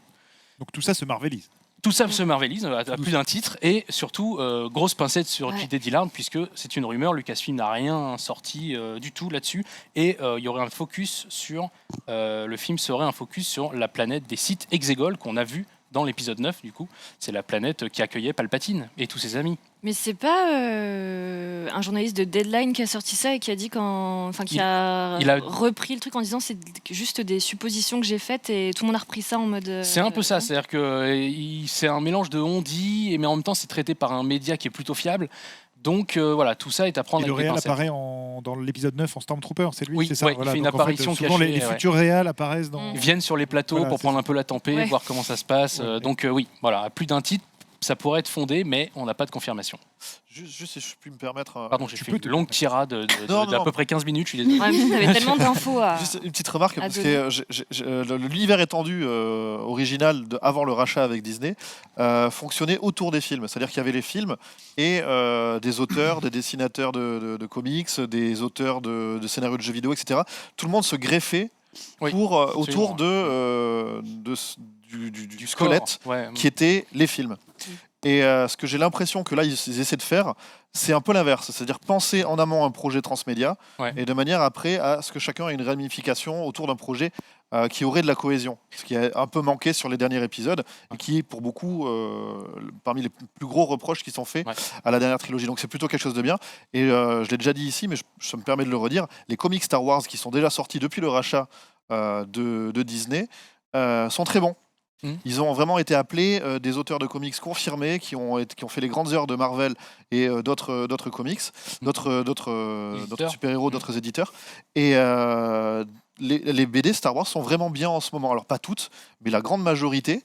Donc tout ça se marvelise. Tout ça se marvelise à plus d'un titre, et surtout grosse pincette sur J.D. Dillard, puisque c'est une rumeur, Lucasfilm n'a rien sorti du tout là-dessus, et il y aurait un focus sur le film serait un focus sur la planète des Sith Exegol qu'on a vu dans l'épisode 9, du coup, c'est la planète qui accueillait Palpatine et tous ses amis. Mais c'est pas un journaliste de Deadline qui a sorti ça et qui a dit qui a repris le truc en disant c'est juste des suppositions que j'ai faites et tout le monde a repris ça en mode. C'est un peu ça, c'est-à-dire que c'est un mélange de on-dit, mais en même temps c'est traité par un média qui est plutôt fiable. Donc voilà, tout ça est à prendre et avec des pincettes. Le réal apparaît dans l'épisode 9 en Stormtrooper, c'est lui, oui, c'est ça. Ouais, il fait une apparition souvent cachée. Les futurs réals apparaissent dans. Ils viennent sur les plateaux pour prendre un peu la tempée, voir comment ça se passe. Donc oui, voilà, à plus d'un titre, ça pourrait être fondé, mais on n'a pas de confirmation. Juste si je puis me permettre. Pardon, j'ai fait une longue tirade d'à peu près 15 minutes. Je suis désolé. Ouais, vous avez tellement d'infos à. Juste une petite remarque, parce que l'univers étendu original avant le rachat avec Disney fonctionnait autour des films. C'est-à-dire qu'il y avait les films et des auteurs, des dessinateurs de comics, des auteurs de scénarios de jeux vidéo, etc. Tout le monde se greffait autour du squelette qui était les films. Et ce que j'ai l'impression que là ils essaient de faire, c'est un peu l'inverse, c'est-à-dire penser en amont un projet transmédia et de manière après à ce que chacun ait une ramification autour d'un projet qui aurait de la cohésion, ce qui a un peu manqué sur les derniers épisodes et qui est pour beaucoup parmi les plus gros reproches qui sont faits à la dernière trilogie. Donc c'est plutôt quelque chose de bien. Et je l'ai déjà dit ici, mais ça me permet de le redire, les comics Star Wars qui sont déjà sortis depuis le rachat de Disney sont très bons. Mmh. Ils ont vraiment été appelés des auteurs de comics confirmés qui ont fait les grandes heures de Marvel et d'autres comics, d'autres super-héros, d'autres éditeurs. Et les BD Star Wars sont vraiment bien en ce moment. Alors pas toutes, mais la grande majorité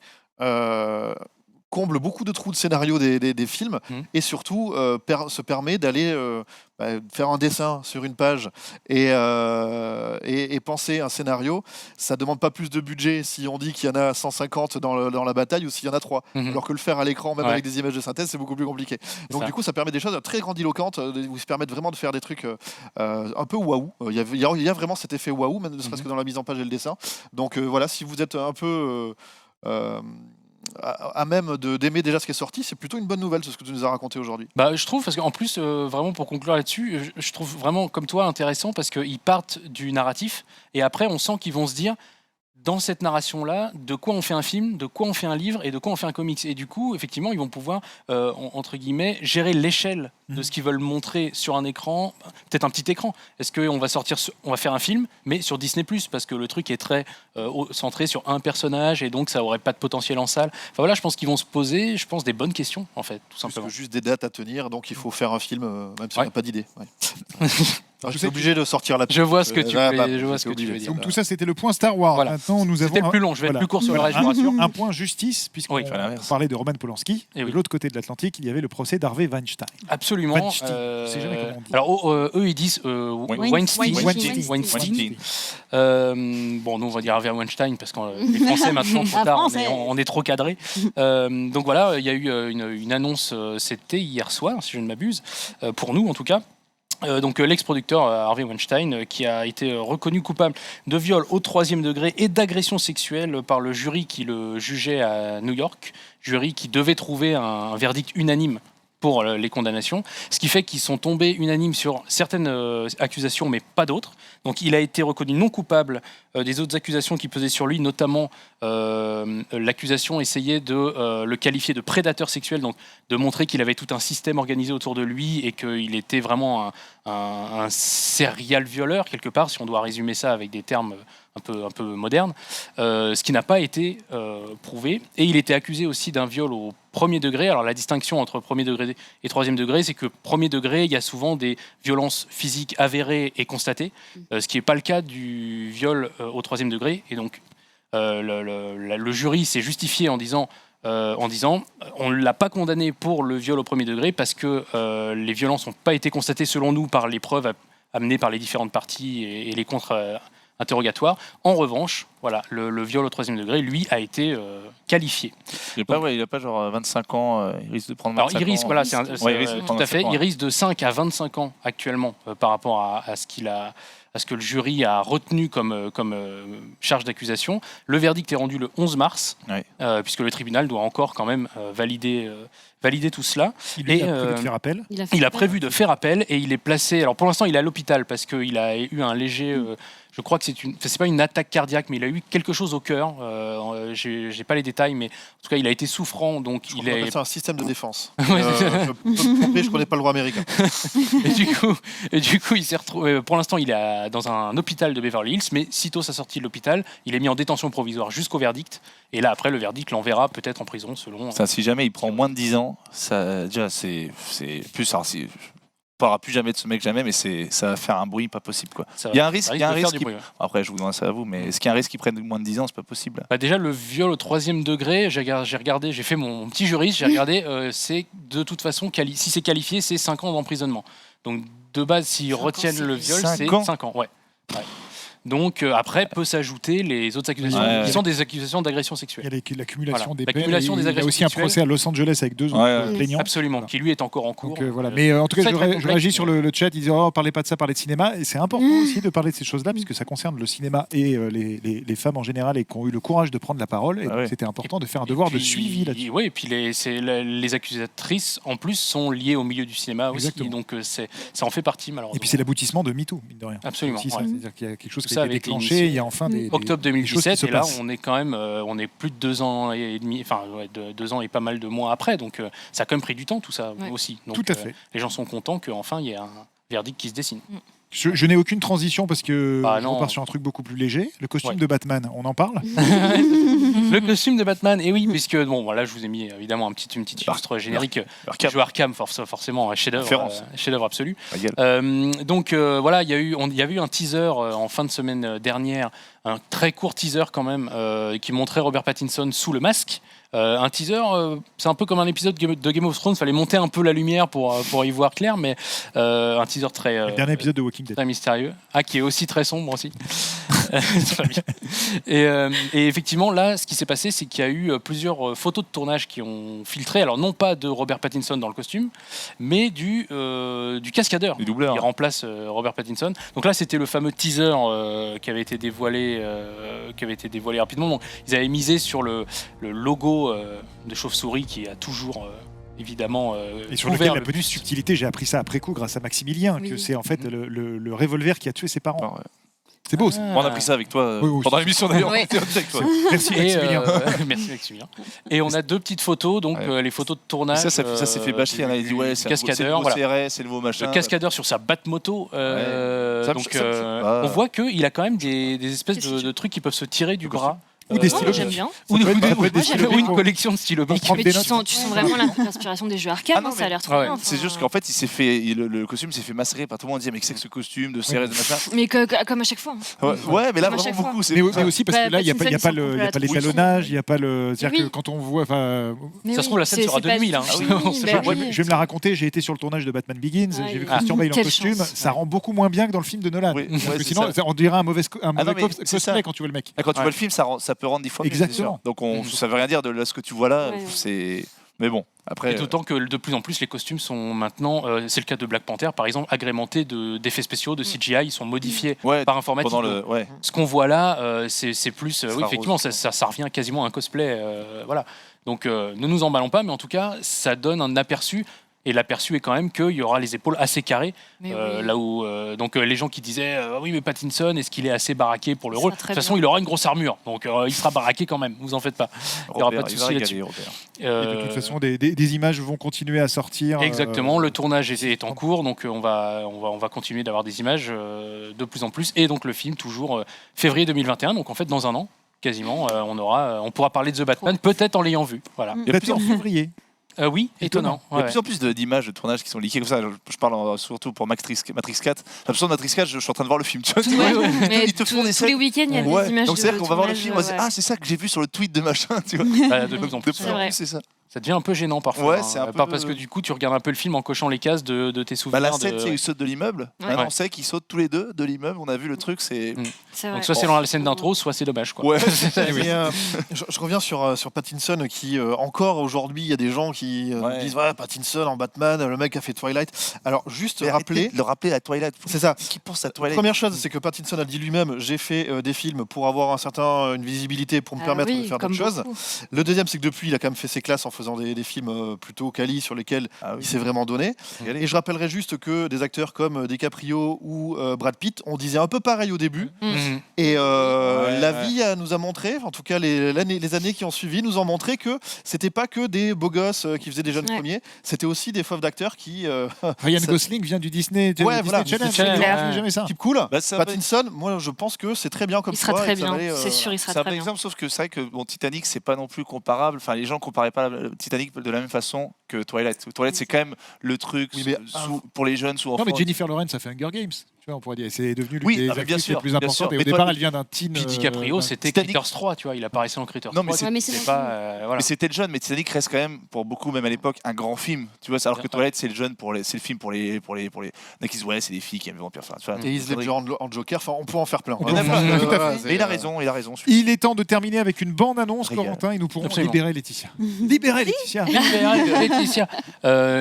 comble beaucoup de trous de scénario des films et surtout se permet d'aller faire un dessin sur une page et penser un scénario. Ça demande pas plus de budget si on dit qu'il y en a 150 dans la bataille ou s'il y en a 3. Alors que le faire à l'écran, même avec des images de synthèse, c'est beaucoup plus compliqué. Donc du coup, ça permet des choses très grandiloquentes où ils se permettent vraiment de faire des trucs un peu waouh. Il y a vraiment cet effet waouh, même ne serait-ce que dans la mise en page et le dessin. Donc voilà, si vous êtes un peu à même d'aimer déjà ce qui est sorti, c'est plutôt une bonne nouvelle, ce que tu nous as raconté aujourd'hui. Bah, je trouve, parce qu'en plus, vraiment pour conclure là-dessus, je trouve vraiment comme toi intéressant parce qu'ils partent du narratif et après on sent qu'ils vont se dire dans cette narration-là, de quoi on fait un film, de quoi on fait un livre et de quoi on fait un comics. Et du coup, effectivement, ils vont pouvoir, entre guillemets, gérer l'échelle de ce qu'ils veulent montrer sur un écran, peut-être un petit écran. Est-ce qu'on va on va faire un film, mais sur Disney+, parce que le truc est très centré sur un personnage et donc ça aurait pas de potentiel en salle. Enfin voilà, je pense qu'ils vont se poser, des bonnes questions, en fait, tout simplement. Juste des dates à tenir, donc il faut faire un film, même si on n'a pas d'idée. Je suis obligé de sortir la. Je vois ce que tu veux dire. Donc tout ça, c'était le point Star Wars. Voilà. Maintenant, nous avons. C'était le plus long. Je vais être plus court sur le reste, je vous rassure. Un point justice, puisqu'on parlait de Roman Polanski. De l'autre côté de l'Atlantique, il y avait le procès d'Harvey Weinstein. Absolument. C'est jamais comment on dit. Alors eux, ils disent Weinstein. Bon, nous on va dire Harvey Weinstein parce que les Français maintenant trop tard, on est trop cadré. Donc voilà, il y a eu une annonce. C'était hier soir, si je ne m'abuse, pour nous en tout cas. Donc l'ex-producteur Harvey Weinstein qui a été reconnu coupable de viol au 3e degré et d'agression sexuelle par le jury qui le jugeait à New York, jury qui devait trouver un verdict unanime pour les condamnations, ce qui fait qu'ils sont tombés unanimes sur certaines accusations mais pas d'autres. Donc il a été reconnu non coupable des autres accusations qui pesaient sur lui, notamment l'accusation essayait de le qualifier de prédateur sexuel, donc de montrer qu'il avait tout un système organisé autour de lui et qu'il était vraiment un serial violeur quelque part, si on doit résumer ça avec des termes un peu modernes, ce qui n'a pas été prouvé. Et il était accusé aussi d'un viol au 1er degré. Alors la distinction entre 1er degré et 3e degré, c'est que 1er degré, il y a souvent des violences physiques avérées et constatées, ce qui n'est pas le cas du viol au 3e degré. Et donc le jury s'est justifié en disant on ne l'a pas condamné pour le viol au 1er degré parce que les violences n'ont pas été constatées selon nous par les preuves amenées par les différentes parties et les contre-interrogatoires. En revanche, voilà, le viol au 3e degré, lui, a été qualifié. Il n'a pas genre 25 ans, il risque de prendre 25 ans. Il risque, voilà, tout à fait. Il risque de 5 à 25 ans actuellement par rapport à ce que le jury a retenu comme charge d'accusation. Le verdict est rendu le 11 mars, puisque le tribunal doit encore quand même valider tout cela. Il a prévu de faire appel. Il a prévu de faire appel et il est placé. Alors pour l'instant, il est à l'hôpital parce qu'il a eu un léger. Je crois que c'est pas une attaque cardiaque, mais il a eu quelque chose au cœur. J'ai pas les détails, mais en tout cas, il a été souffrant. Donc c'est un système de défense. Je connais pas le droit américain. et du coup, il s'est retrouvé. Pour l'instant, il est dans un hôpital de Beverly Hills, mais sitôt sa sortie de l'hôpital, il est mis en détention provisoire jusqu'au verdict. Et là, après, le verdict l'enverra peut-être en prison, selon. Ça, si jamais il prend moins de 10 ans, ça déjà c'est plus. Alors, on ne parlera plus jamais de ce mec jamais, mais ça va faire un bruit pas possible quoi. Il y a un risque. Après, je vous demande ça à vous, mais est-ce qu'il y a un risque qu'il prenne moins de 10 ans, c'est pas possible. Bah déjà, le viol au 3e degré, j'ai regardé, j'ai fait mon petit juriste, j'ai regardé, c'est de toute façon si c'est qualifié, c'est 5 ans d'emprisonnement. Donc de base, s'ils retiennent le viol, c'est 5 ans. Ouais. Donc après peut s'ajouter les autres accusations qui sont des accusations d'agression sexuelle. Il y a l'accumulation des peines. L'accumulation des agressions. Il y a aussi un procès à Los Angeles avec 2 autres plaignants. Absolument, qui lui est encore en cours. Donc, voilà. Mais en tout cas, je réagis sur le chat. Ils disent parlez pas de ça, parlez de cinéma. Et c'est important aussi de parler de ces choses-là, puisque ça concerne le cinéma et les femmes en général et qui ont eu le courage de prendre la parole. Et donc, c'était important de faire un devoir de suivi là-dessus. Oui, et puis les accusatrices en plus sont liées au milieu du cinéma aussi. Donc ça en fait partie malheureusement. Et puis c'est l'aboutiment de MeToo, mine de rien. Absolument. C'est-à-dire qu'il y a quelque chose qui a été déclenché. Il y a enfin octobre 2017 et là on est quand même on est plus de 2 ans et demi, enfin 2 ans et pas mal de mois après, donc ça a quand même pris du temps tout ça aussi. Donc, tout à fait. Les gens sont contents qu'enfin il y ait un verdict qui se dessine. Je n'ai aucune transition parce que non. on part sur un truc beaucoup plus léger. Le costume de Batman, on en parle? Le costume de Batman, et oui, puisque bon, voilà, je vous ai mis évidemment une petite illustre générique. Jeu Arkham, forcément, un chef-d'œuvre absolu. Donc voilà, il y avait eu un teaser en fin de semaine dernière, un très court teaser quand même, qui montrait Robert Pattinson sous le masque. Un teaser, c'est un peu comme un épisode de Game of Thrones, il fallait monter un peu la lumière pour y voir clair, mais un teaser très... Le dernier épisode de Walking Dead. Très mystérieux. Qui est aussi très sombre aussi. Très bien. Et effectivement, là, ce qui s'est passé, c'est qu'il y a eu plusieurs photos de tournage qui ont filtré, alors non pas de Robert Pattinson dans le costume, mais du cascadeur du doubleur, qui remplace Robert Pattinson. Donc là, c'était le fameux teaser qui avait été dévoilé rapidement. Donc, ils avaient misé sur le logo de chauve-souris qui a toujours... évidemment et sur lequel la petite subtilité, j'ai appris ça après coup grâce à Maximilien, que c'est en fait le revolver qui a tué ses parents. C'est beau ça. On a appris ça avec toi pendant l'émission d'ailleurs. Oui. Merci Maximilien. Merci Maximilien. Et on a 2 petites photos, donc les photos de tournage. Ça s'est fait bâcher. Il a dit c'est cascadeur, le CRS, c'est le nouveau machin. Le cascadeur sur sa Batmoto. Donc on voit qu'il a quand même des espèces de trucs qui peuvent se tirer du bras. Ou des stylos. J'aime bien. Ou une collection de stylos. Mais tu sens vraiment l'inspiration des jeux Arkham, ça a l'air trop bien. C'est juste qu'en fait, il s'est fait le costume s'est fait massacrer par tout le monde. On disait mais qu'est-ce que ce costume de CRS de machin. Mais comme à chaque fois. Ouais, mais là vraiment beaucoup. Mais aussi parce que là, il n'y a pas l'étalonnage, il n'y a pas le. C'est-à-dire que quand on voit. Ça se trouve, la scène sera de 2000. Je vais me la raconter. J'ai été sur le tournage de Batman Begins. J'ai vu Christian Bale en costume. Ça rend beaucoup moins bien que dans le film de Nolan. Sinon, on dirait un mauvais cosplay quand tu vois le mec. Quand tu vois le film, ça peut rendre 10 fois mieux. Exactement. Donc ça veut rien dire de là, ce que tu vois là. Mais bon, après. Et d'autant que de plus en plus les costumes sont maintenant, c'est le cas de Black Panther par exemple, agrémentés d'effets spéciaux, de CGI, ils sont modifiés par informatique. Ce qu'on voit là, c'est plus, effectivement, ça revient quasiment à un cosplay, voilà. Donc ne nous emballons pas, mais en tout cas, ça donne un aperçu. Et l'aperçu est quand même qu'il y aura les épaules assez carrées, là où donc les gens qui disaient oui mais Pattinson, est-ce qu'il est assez baraqué pour le rôle? De toute façon il aura une grosse armure, donc il sera baraqué quand même, vous en faites pas. Il n'y aura pas de souci là-dessus. Et de toute façon des images vont continuer à sortir. Exactement, le tournage est en cours, donc on va continuer d'avoir des images de plus en plus, et donc le film toujours février 2021, donc en fait dans un an quasiment, on pourra parler de The Batman, peut-être en l'ayant vu. Voilà. Peut-être en février. Oui, étonnant. Il y a de plus en plus d'images de tournage qui sont leakées comme ça. Je parle surtout pour Matrix 4. L'absence de Matrix 4, je suis en train de voir le film. Tu vois, ils te font tous les week-ends, il y a des images. Donc c'est-à-dire qu'on va voir le film, on va dire c'est ça que j'ai vu sur le tweet de machin. Tu vois. De plus en plus, c'est ça. Ça devient un peu gênant parfois. C'est un peu... Parce que du coup, tu regardes un peu le film en cochant les cases de tes souvenirs. La scène, il saute de l'immeuble. On sait qu'ils sautent tous les deux de l'immeuble. On a vu le truc. Donc soit c'est dans la scène d'intro, soit c'est dommage. Je reviens sur Pattinson qui encore aujourd'hui, il y a des gens qui disent Pattinson en Batman, le mec a fait Twilight. Alors juste rappeler à Twilight. C'est ça. Qui pense à Twilight? Première chose, c'est que Pattinson a dit lui-même j'ai fait des films pour avoir une visibilité, pour me permettre de faire d'autres choses. Le deuxième, c'est que depuis, il a quand même fait ses classes en faisant des films plutôt quali sur lesquels il s'est vraiment donné. Et je rappellerai juste que des acteurs comme DiCaprio ou Brad Pitt, on disait un peu pareil au début. Et la vie nous a montré, en tout cas les années qui ont suivi, nous ont montré que c'était pas que des beaux gosses qui faisaient des jeunes premiers, c'était aussi des fauves d'acteurs qui... Ryan Gosling vient du Disney Channel. Jamais ça. Type cool. Pattinson, moi je pense que c'est très bien comme ça. Il sera très bien, c'est sûr, il sera très bien. C'est un bon exemple, sauf que c'est vrai que Titanic, c'est pas non plus comparable. Enfin, les gens comparaient pas Titanic de la même façon que Twilight. Twilight, c'est quand même le truc pour les jeunes, enfants. Non, mais Jennifer Lawrence, ça fait Hunger Games. Tu vois, on pourrait dire, c'est devenu l'une des actrices les plus importantes. Et au départ, elle vient d'un teen. Puis DiCaprio, c'était Critters 3, tu vois, il apparaissait dans Critters 3. Non, mais c'était le jeune, mais Titanic reste quand même, pour beaucoup, même à l'époque, un grand film. Tu vois, alors que Twilight, c'est le jeune, c'est le film pour les. Donc ils disent, c'est des filles qui aiment les vampires. Et Heath Ledger en Joker, on peut en faire plein. Et il a raison. Il est temps de terminer avec une bande-annonce, Corentin, et nous pourrons libérer Laetitia. Libérer Laetitia.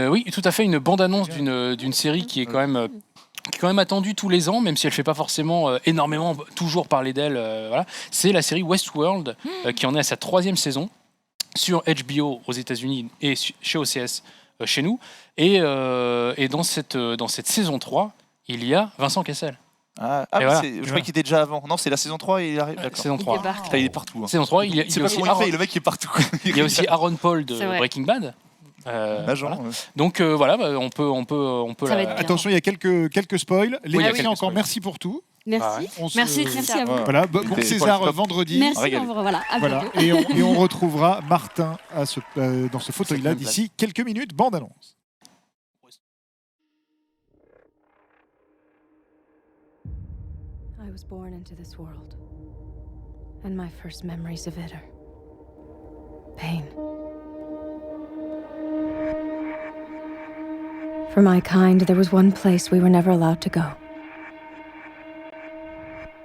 Oui, tout à fait, une bande-annonce d'une série qui est quand même attendue tous les ans, même si elle ne fait pas forcément énormément toujours parler d'elle. Voilà. C'est la série Westworld, qui en est à sa 3e saison sur HBO aux États-Unis et chez OCS chez nous. Et dans cette saison 3, il y a Vincent Cassel. Je croyais qu'il était déjà avant. Non, c'est la saison 3 et il arrive. Saison 3. Il est partout. Saison 3, il y a aussi le mec qui est partout. Il y a aussi Aaron Paul de Breaking Bad. Agent, voilà. Donc voilà, on peut Ça va être bien. Attention, il y a quelques spoils. Les Oui, il y a garçons, quelques encore spoils. merci pour tout. Merci. Merci, Merci à vous. Voilà, bon C'était César top. vendredi. Merci. régalé. Voilà, à Voilà. bientôt. Et on retrouvera Martin dans ce fauteuil-là même d'ici quelques minutes. Bande annonce. I was born into this world, and my first memories of it are pain. For my kind, there was one place we were never allowed to go.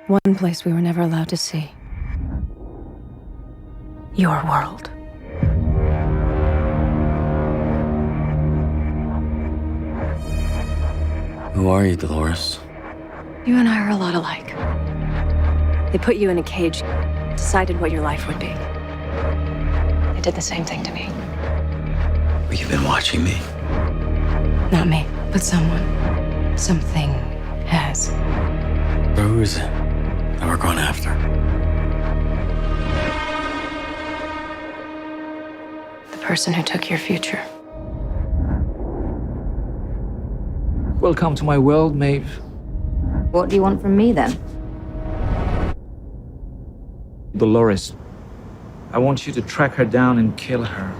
One place we were never allowed to see. Your world. Who are you, Dolores? You and I are a lot alike. They put you in a cage, decided what your life would be. They did the same thing to me. But you've been watching me. Not me, but someone. Something has. So who is it that we're going after? The person who took your future. Welcome to my world, Maeve. What do you want from me, then? Dolores. I want you to track her down and kill her.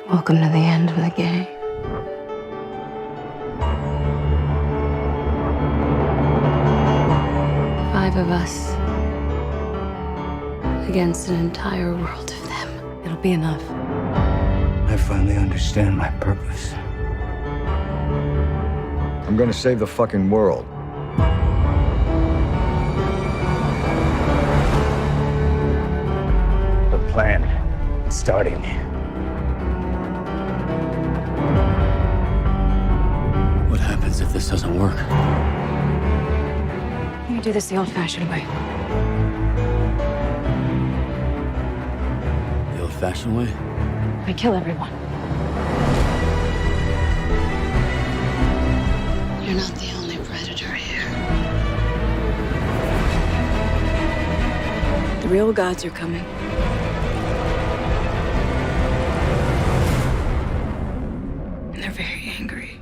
Welcome to the end of the game. Five of us against an entire world of them. It'll be enough. I finally understand my purpose. I'm gonna save the fucking world. The plan is starting. What happens if this doesn't work? You do this the old-fashioned way. The old-fashioned way? I kill everyone. You're not the only predator here. The real gods are coming. And they're very angry.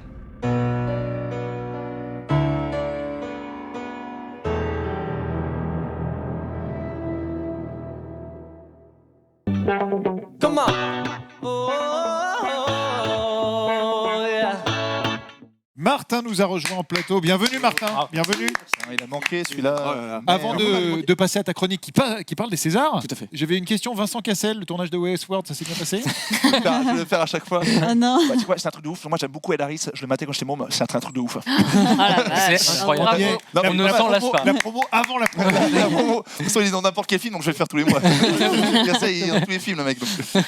Come on! Oh, yeah. Martin nous a rejoint en plateau. Bienvenue Martin, bienvenue. Il a manqué celui-là. Avant de passer à ta chronique qui parle des Césars, Tout à fait. j'avais une question. Vincent Cassel, le tournage de Westworld, ça s'est bien passé? Je vais le faire à chaque fois. Ah non. Bah, tu vois, c'est un truc de ouf. Moi, j'aime beaucoup Ed Harris. Je le matais quand j'étais môme. C'est un truc de ouf. C'est incroyable. Bien. On ne s'en lasse pas. La promo avant la promo. De toute façon, il est dans n'importe quel film, donc je vais le faire tous les mois. Il y a ça, il est dans tous les films, le mec.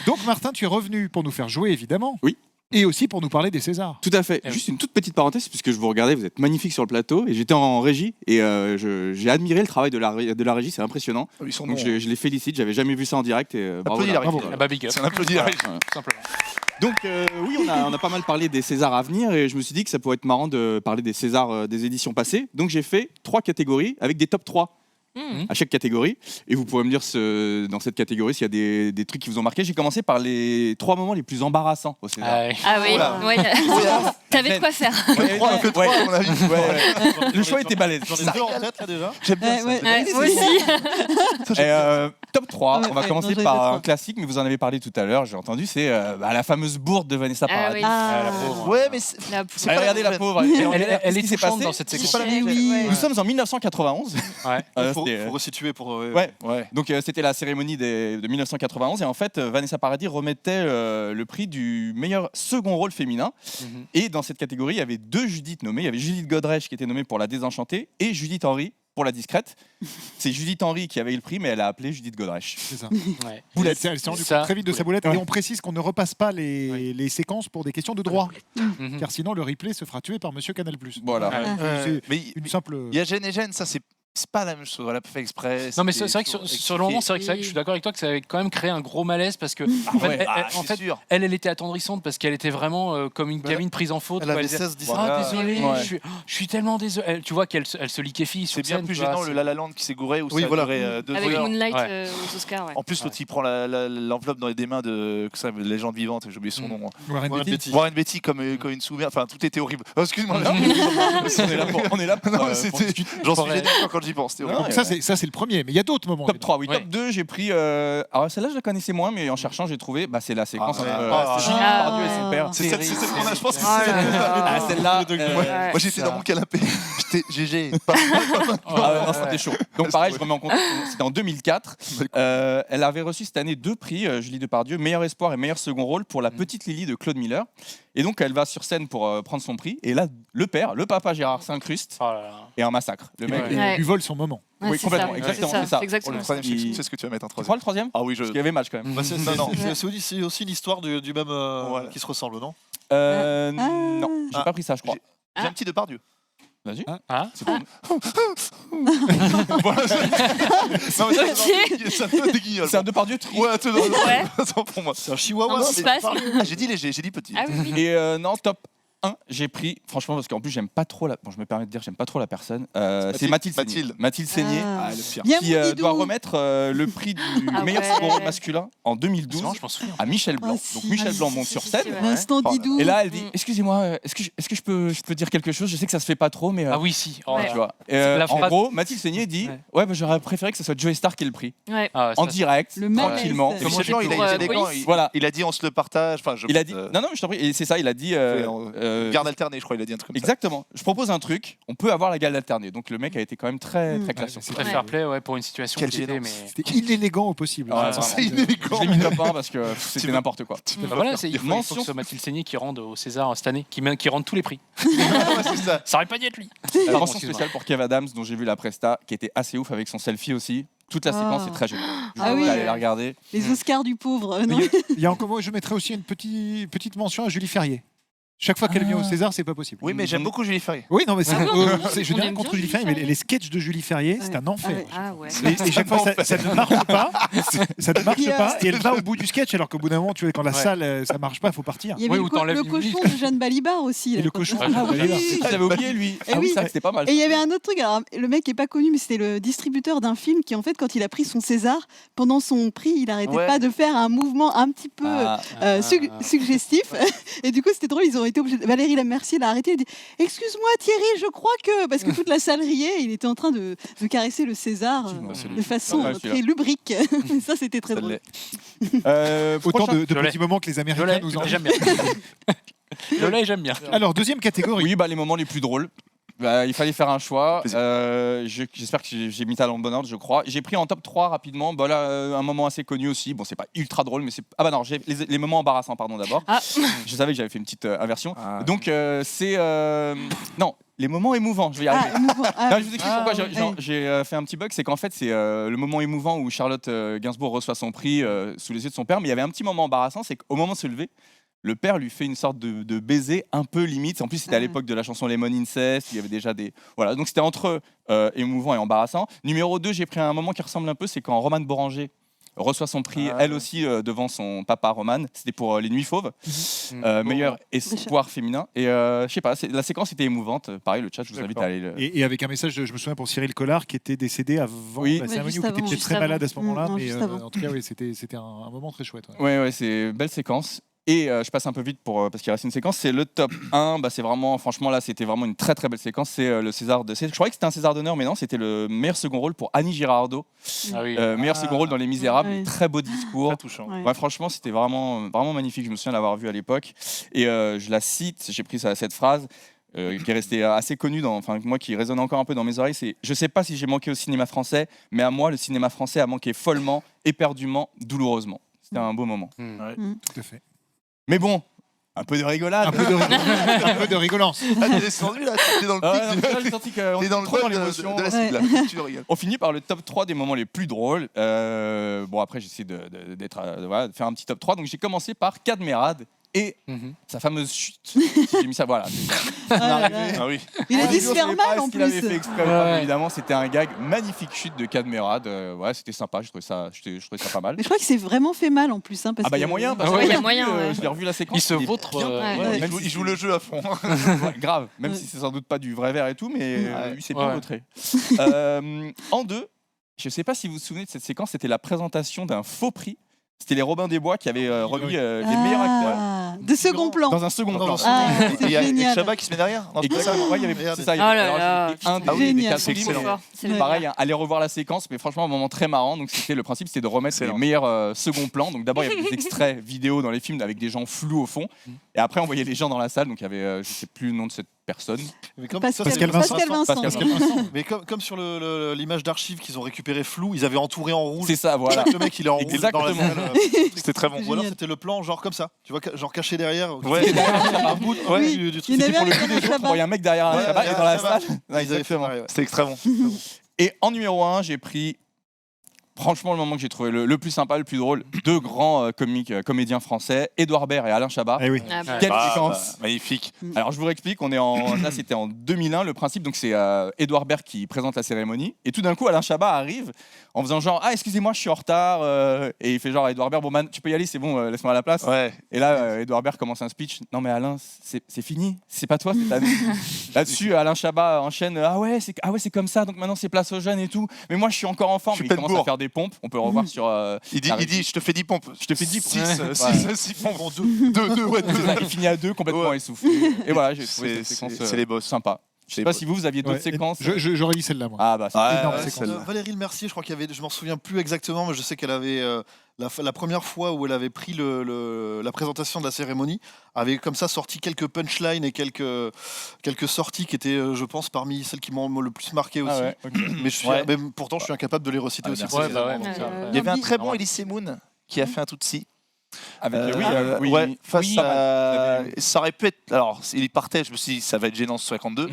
Donc Martin, tu es revenu pour nous faire jouer évidemment. Oui. Et aussi pour nous parler des Césars. Tout à fait. Juste une toute petite parenthèse, puisque je vous regardais, vous êtes magnifique sur le plateau, et j'étais en régie, et j'ai admiré le travail de la régie, c'est impressionnant. Ils sont Donc bons. je les félicite, j'avais jamais vu ça en direct, et bravo. Applaudis la régie. Ah bah big up. C'est un applaudit la Voilà, régie. tout simplement. Donc oui, on a pas mal parlé des Césars à venir, et je me suis dit que ça pourrait être marrant de parler des Césars des éditions passées. Donc j'ai fait 3 catégories avec des top 3. À chaque catégorie, et vous pourrez me dire dans cette catégorie s'il y a des trucs qui vous ont marqué. J'ai commencé par les 3 moments les plus embarrassants au César. Ah oui, Voilà. ouais. T'avais de quoi faire. Le choix était balèze. J'en ai deux en tête là déjà. J'aime bien ça. Ouais, moi aussi. Top 3, on va Ouais, commencer non, par j'avais un trois. classique, mais vous en avez parlé tout à l'heure, j'ai entendu, c'est la fameuse bourde de Vanessa Ah Paradis. oui. La pauvre. Ouais, mais c'est La c'est Allez, pas regardez la même. pauvre. Elle est Qu'est-ce qui s'est touchante passé dans cette C'est séquence. pas la Eh même. oui. Nous sommes en 1991. Ouais. Faut c'était, resituer pour. ouais. Ouais. Donc c'était la cérémonie de 1991 et en fait Vanessa Paradis remettait le prix du meilleur second rôle féminin Mhm. et dans cette catégorie il y avait 2 Judith nommées, il y avait Judith Godrèche qui était nommée pour La Désenchantée et Judith Henry pour La Discrète. C'est Judith Henry qui avait eu le prix mais elle a appelé Judith Godrèche. C'est ça. Ouais. Boulette. Elle s'est rendue Ça, compte très vite de sa boulette. Ouais. Et on précise qu'on ne repasse pas les séquences pour des questions de droit. Mhm. Car sinon, le replay se fera tuer par Monsieur Canal+. Voilà. Ouais. C'est Mais une simple. il y a Gêne et Gêne, ça c'est c'est pas la même chose. Elle a pas fait exprès. Non, mais c'est vrai que sur le moment, c'est vrai que je suis d'accord avec toi que ça avait quand même créé un gros malaise parce que en fait, elle était attendrissante parce qu'elle était vraiment comme une gamine prise en faute. Elle avait 16-17 ans. Désolé, je suis tellement désolé. Tu vois qu'elle se liquéfie sur scène. C'est bien plus gênant le La La Land qui s'est gouré ou ça avec Moonlight aux Oscars. En plus, l'autre il prend l'enveloppe dans les mains de Légende vivante, j'ai oublié son nom. Warren Beatty comme une souvenir. Enfin, tout était horrible. Excuse-moi. On est là pour j'en suis gêné quand j'y pense. Ça, c'est le premier, mais il y a d'autres moments. Top 3, oui. Top 2, j'ai pris. Alors, celle-là, je la connaissais moins, mais en cherchant, j'ai trouvé. C'est la séquence entre Gilles Depardieu et son père. C'est celle qu'on a, je pense que c'est celle-là. Moi, j'étais dans mon canapé. J'étais GG. Non, c'était chaud. Donc, pareil, je remets en compte. C'était en 2004. Elle avait reçu cette année 2 prix, Julie Depardieu, meilleur espoir et meilleur second rôle pour La Petite Lily de Claude Miller. Et donc, elle va sur scène pour prendre son prix. Et là, le papa Gérard s'incruste et un massacre. Le mec lui vole son moment. Oui, complètement, exactement, c'est ça. Pour le troisième, tu sais ce que tu vas mettre en troisième. Tu crois le troisième? Ah oui, Parce qu'il y avait match quand même. C'est aussi l'histoire du même qui se ressemble, non? Non, j'ai pas pris ça, je crois. J'ai un petit Depardieu. Vas-y. C'est bon. C'est un Depardieu tri. Ouais, pour moi. C'est un chihuahua. J'ai dit léger, j'ai dit petit. Et non, top 1, j'ai pris, franchement, parce qu'en plus, j'aime pas trop je me permets de dire, j'aime pas trop la personne. C'est Mathilde Seigné, qui doit remettre le prix du meilleur second rôle masculin en 2012 à Michel Blanc. Donc Michel Blanc monte sur scène. L'instant Didou. Et là, elle dit excusez-moi, est-ce que je peux dire quelque chose? Je sais que ça se fait pas trop, mais. Ah oui, si. Tu vois. En gros, Mathilde Seigné dit j'aurais préféré que ce soit Joey Star qui ait le prix. En direct, tranquillement. Michel Blanc, il a dit on se le partage. Il a dit non, je t'en prie. Et c'est ça, il a dit. Garde alternée, je crois, il a dit un truc comme ça. Exactement. Je propose un truc, on peut avoir la garde alternée. Donc le mec a été quand même très classe. C'est très fair play pour une situation qui était. C'était inélégant au possible. C'est inélégant. Je l'ai mis top 1 parce que c'était n'importe quoi. Voilà, il faut que ce soit Mathilde Seigné qui rende au César cette année, qui rende tous les prix. Ça aurait pas dû être lui. Mention spéciale pour Kev Adams, dont j'ai vu la presta, qui était assez ouf avec son selfie aussi. Toute la séquence est très jolie. Je vous allez la regarder. Les Oscars du pauvre. Il y a encore moi, je mettrais aussi une petite mention à Julie Ferrier. Chaque fois qu'elle vient au César, c'est pas possible. Oui, mais j'aime beaucoup Julie Ferrier. Oui, non, mais je n'ai rien contre Julie Ferrier, mais les sketchs de Julie Ferrier, c'est un enfer. Et chaque fois, ça ne marche pas. Ça ne marche pas. Et elle va au bout du sketch, alors qu'au bout d'un moment, tu vois, quand la salle, ça marche pas, il faut partir. Il y avait le cochon de Jeanne Balibar aussi. Et le cochon de Jeanne Balibar. J'avais oublié lui. Ah oui, ça c'était pas mal. Et il y avait un autre truc. Alors, le mec est pas connu, mais c'était le distributeur d'un film qui, en fait, quand il a pris son César, pendant son prix, il arrêtait pas de faire un mouvement un petit peu suggestif. Et du coup, c'était drôle. Ils ont été obligés. Valérie Mercier l'a arrêté. Elle dit excuse-moi Thierry, je crois que parce que toute la salle riait, il était en train de caresser le César de façon très lubrique. Ça c'était très drôle. Autant de petits moments que les Américains nous en j'aime bien. J'aime bien. Alors deuxième catégorie. Oui, les moments les plus drôles. Il fallait faire un choix. J'espère que j'ai mis ça dans le bon ordre, je crois. J'ai pris en top 3 rapidement. Un moment assez connu aussi. Bon, c'est pas ultra drôle, mais c'est. Ah bah non, j'ai les moments embarrassants, pardon, d'abord. Je savais que j'avais fait une petite inversion. Donc, c'est. Non, les moments émouvants, je vais y arriver. Je vous explique pourquoi j'ai fait un petit bug. C'est qu'en fait, c'est le moment émouvant où Charlotte Gainsbourg reçoit son prix sous les yeux de son père. Mais il y avait un petit moment embarrassant, c'est qu'au moment de se lever, le père lui fait une sorte de baiser un peu limite. En plus, c'était à l'époque de la chanson Lemon Incest. Il y avait déjà des. Voilà, donc c'était entre émouvant et embarrassant. Numéro 2, j'ai pris un moment qui ressemble un peu, c'est quand Romane Boranger reçoit son prix, elle aussi, devant son papa Romane. C'était pour Les Nuits Fauves, meilleur espoir féminin. Et je sais pas, la séquence était émouvante. Pareil, le chat, je vous invite à aller le. Et avec un message, je me souviens pour Cyril Collard, qui était décédé avant la cérémonie, ou qui était peut-être très malade à ce moment-là. Mais en tout cas, oui, c'était un moment très chouette. Ouais, c'est une belle séquence. Et je passe un peu vite parce qu'il reste une séquence. C'est le top 1. C'est vraiment, franchement, là, c'était vraiment une très très belle séquence. C'est le César de. Je croyais que c'était un César d'honneur, mais non, c'était le meilleur second rôle pour Annie Girardot. Meilleur second rôle dans Les Misérables. Très beau discours. Très touchant. Franchement, c'était vraiment, vraiment magnifique. Je me souviens l'avoir vu à l'époque. Et je la cite, j'ai pris cette phrase. Qui est resté assez connu, moi qui résonne encore un peu dans mes oreilles, c'est « Je sais pas si j'ai manqué au cinéma français, mais à moi, le cinéma français a manqué follement, éperdument, douloureusement. » C'était un beau moment. Tout à fait. Mais bon, un peu de rigolade. Un peu de rigolance. T'es descendu là, t'es dans le pic. T'es dans le trop dans bug l'émotion. de la cible. On finit par le top 3 des moments les plus drôles. Après, j'essaie de faire un petit top 3. Donc j'ai commencé par Cadmerade, et sa fameuse chute. J'ai mis ça, voilà. Ah oui. Il a dû se faire mal en Il plus. avait fait exprès, évidemment, c'était un gag. Magnifique chute de Cadmerade. Ouais, c'était sympa, je trouvais ça pas mal. Mais je crois qu'il s'est vraiment fait mal en plus. Hein, parce Ah bah il y a que- moyen, il y a moyen, ouais. je l'ai revu la séquence. Il se est vautre, bien. ouais. Même Il joue le jeu à fond. Ouais, grave, même si c'est sans doute pas du vrai verre et tout, mais lui c'est bien Ouais. vautré. En deux, je sais pas si vous vous souvenez de cette séquence, c'était la présentation d'un faux prix. C'était les Robin des Bois qui avaient remis les meilleurs acteurs Ah, de second plan. dans un second plan. Ah, Et il y a génial. Chabat qui se met derrière. Non, c'est pas ça. Exactement, ouais, il y avait c'est ça. il y Oh avait- là alors, là, j'étais un putain. des Génial. quatre C'est films. trop fort. C'est le Pareil, hein, allez revoir la séquence, mais franchement, un moment très marrant. Donc, c'était le principe, c'était de remettre les meilleurs second plans. Donc, d'abord, il y avait des extraits vidéo dans les films avec des gens flous au fond, et après, on voyait les gens dans la salle. Donc, il y avait, je sais plus le nom de cette personne. Mais comme, Pascal Vincent. Mais comme sur l'image d'archive qu'ils ont récupéré flou, ils avaient entouré en rouge. C'est ça, voilà. Chaque mec il est en rouge dans la Exactement. salle. C'était très bon. Ou alors c'était le plan genre comme ça, tu vois, genre caché derrière. Ouais. Un bout Ouais. du truc. Il y en C'était pour avait le un coup qui des avait jours, un on voyait un mec derrière un Ouais, Chabat et dans la Chabat. salle. Ouais, Ils avaient fait exactement. pareil, ouais. C'était extrêmement. Et en numéro 1, j'ai pris, franchement, le moment que j'ai trouvé le plus sympa, le plus drôle, deux grands comédiens français, Édouard Baird et Alain Chabat. Eh oui. Ah bah. Quelle Ah, séquence magnifique. Alors je vous réexplique, là c'était en 2001, le principe, donc c'est Édouard Baird qui présente la cérémonie, et tout d'un coup Alain Chabat arrive en faisant genre ah excusez-moi je suis en retard, et il fait genre à Édouard Baird bon man tu peux y aller c'est bon laisse-moi la place. Ouais. Et là Édouard Baird commence un speech, non mais Alain c'est fini, c'est pas toi cette année. Là-dessus Alain Chabat enchaîne ah ouais c'est comme ça donc maintenant c'est place aux jeunes et tout, mais moi je suis encore en forme, Je suis il plein de commence à bourre. faire des pompes, on peut le revoir sur Il dit je te fais 10 pompes. je te fais 10 6 pompes. 2, ouais, 2. Il finit à 2 complètement Ouais. essoufflé. Et voilà, j'ai trouvé cette C'est séquence c'est les boss. sympa. Je sais pas si vous aviez d'autres Ouais. séquences. J'aurais dit celle-là, moi. Ah bah c'est Ouais, énorme ouais, séquence. celle-là. Valérie Le Mercier, je crois qu'il y avait, je m'en souviens plus exactement, mais je sais qu'elle avait la première fois où elle avait pris la présentation de la cérémonie, avait comme ça sorti quelques punchlines et quelques sorties qui étaient, je pense, parmi celles qui m'ont le plus marqué aussi. Ah ouais, ok. Mais, Ouais. mais pourtant, je suis incapable de les reciter Ah, aussi. merci. Ouais, bah ouais, précisément. donc ça- Il y avait un très bon Ah ouais. Elise Moon qui a fait un Tutsi. Avec Ouais, face oui, à. Ça aurait pu être. Alors, il partait, je me suis dit, ça va être gênant ce 52.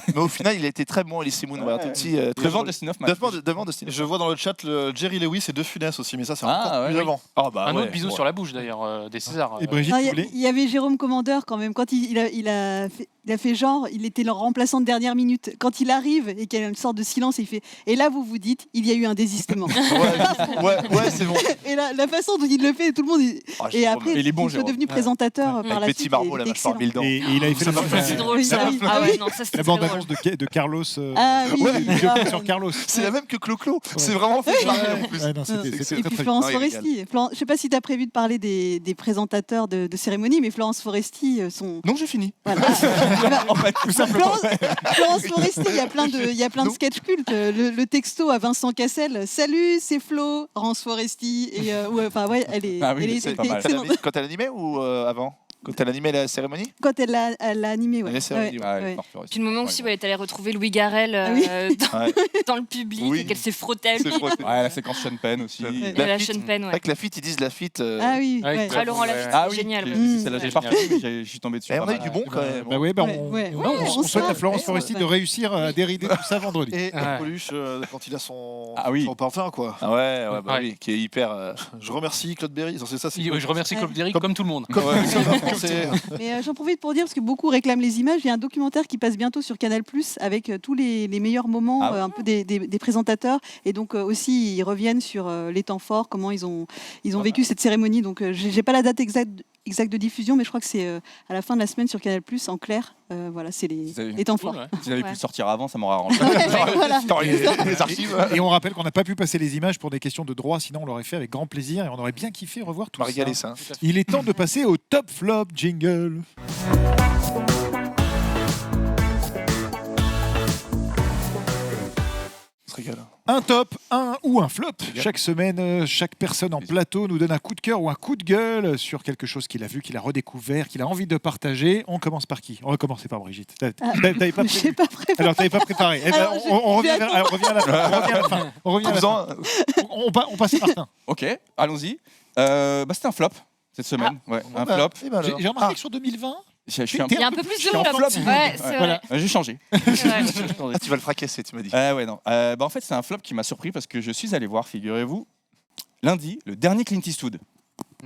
Mais au final, il a été très bon, Elise Moon. Ouais, un Tutsi, très devant bon. Dustin Hoffman. Devant Dustin. Je vois dans le chat le Jerry Lewis et De Funès aussi, mais ça, c'est Ah, encore ouais, plus oui. avant. Ah, bah, Un ouais, autre bisou ouais. sur la bouche d'ailleurs des Césars. Et Brigitte, Non, vous voulez il y avait Jérôme Commandeur quand même. Quand il a fait genre, il était le remplaçant de dernière minute. Quand il arrive et qu'il y a une sorte de silence, il fait et là vous vous dites, il y a eu un désistement. Ouais, c'est bon. Et la façon dont il le fait, tout le monde. Ah, Et Jérôme. après, il est bon, il soit Jérôme. devenu présentateur par la Avec Petit suite. Marmot, il la était vache par excellent. 1000 dents. Et il avait fait la C'est drôle ça. Oui. Ah ouais, non, ça c'était la très bande-annonce de Carlos. Ah oui, Ouais, le grave. biopic sur Carlos. C'est la même que Clo-Clo. C'est vraiment fait marrer en plus. Ouais, non, c'était Et très, puis très Florence Ah, il Foresti. Je sais pas si tu as prévu de parler des présentateurs de cérémonie, mais Florence Foresti sont. Non, j'ai fini. Voilà. En fait, tout simplement. Florence Foresti, il y a plein de sketchs cultes. Le texto à Vincent Cassel, salut, c'est Flo, Florence Foresti. Et enfin ouais, elle est, Ah oui, elle est c'est pas mal. excellente. Quand elle animait ou avant? Quand elle animait la cérémonie? Quand elle l'a animé, ouais. La cérémonie, Ouais, Ah, ouais. Puis le moment aussi où elle est allée retrouver Louis Garrel oui. Ouais. dans le public Oui. et qu'elle s'est frottée à lui. C'est frotté. Ouais, la séquence Sean Penn aussi. Et La la fite. Sean Penn, ouais. Avec la fite, ils disent la fite. Ah oui, Ouais, ouais. Ah, Laurent Ouais. Lafitte, Ah c'est oui, génial. celle-là, j'ai Ouais. pas retenu, mais je suis tombé dessus. Et pas on a eu mal. du bon quand même. Bah ouais, bah Ouais, ouais, on, ouais, on on souhaite sent. à Florence Ouais, Foresti ouais. de réussir à dérider tout ça vendredi. Et Ouais. Coluche, quand il a son Ah oui. parfum, quoi. Ah ouais, bah Ouais. oui, qui est hyper. Je remercie Claude Berry. C'est ça, c'est Je remercie Ouais. Claude Berry comme tout le monde. comme un Français. Mais j'en profite pour dire, parce que beaucoup réclament les images, il y a un documentaire qui passe bientôt sur Canal+, avec tous les meilleurs moments Ah ouais. un peu des présentateurs. Et donc aussi, ils reviennent sur les temps forts, comment ils ont vécu cette cérémonie. Donc j'ai pas la date exacte de diffusion, mais je crois que c'est à la fin de la semaine sur Canal+, en clair. Voilà, c'est les temps forts. Cool, ouais. Si j'avais pu Ouais. le sortir avant, ça m'aurait arrangé. Voilà. Les archives. Et on rappelle qu'on n'a pas pu passer les images pour des questions de droit, sinon on l'aurait fait avec grand plaisir et on aurait bien kiffé revoir tout m'a régalé ça. ça. Il est temps de passer au top flop jingle. On se régale. Un top, un ou un flop. Chaque semaine, chaque personne en plateau nous donne un coup de cœur ou un coup de gueule sur quelque chose qu'il a vu, qu'il a redécouvert, qu'il a envie de partager. On commence par qui? On va commencer par Brigitte. T'avais pas J'ai prévu. pas préparé. Alors, t'avais pas préparé. Eh ben, Alors, on je revient vais on revient à la fin. On revient à la fin. On revient à la fin. On passe à Martin. Ok, allons-y. C'était un flop cette semaine. Ouais, un flop. Et ben alors. J'ai remarqué que sur 2020, Je suis un Il y a un peu plus de Je suis en flop. flop. Ouais, c'est vrai. voilà. J'ai changé. C'est vrai. J'ai changé. Ah, tu vas le fracasser, tu m'as dit. Ouais, non. En fait, c'est un flop qui m'a surpris parce que je suis allé voir, figurez-vous, lundi, le dernier Clint Eastwood.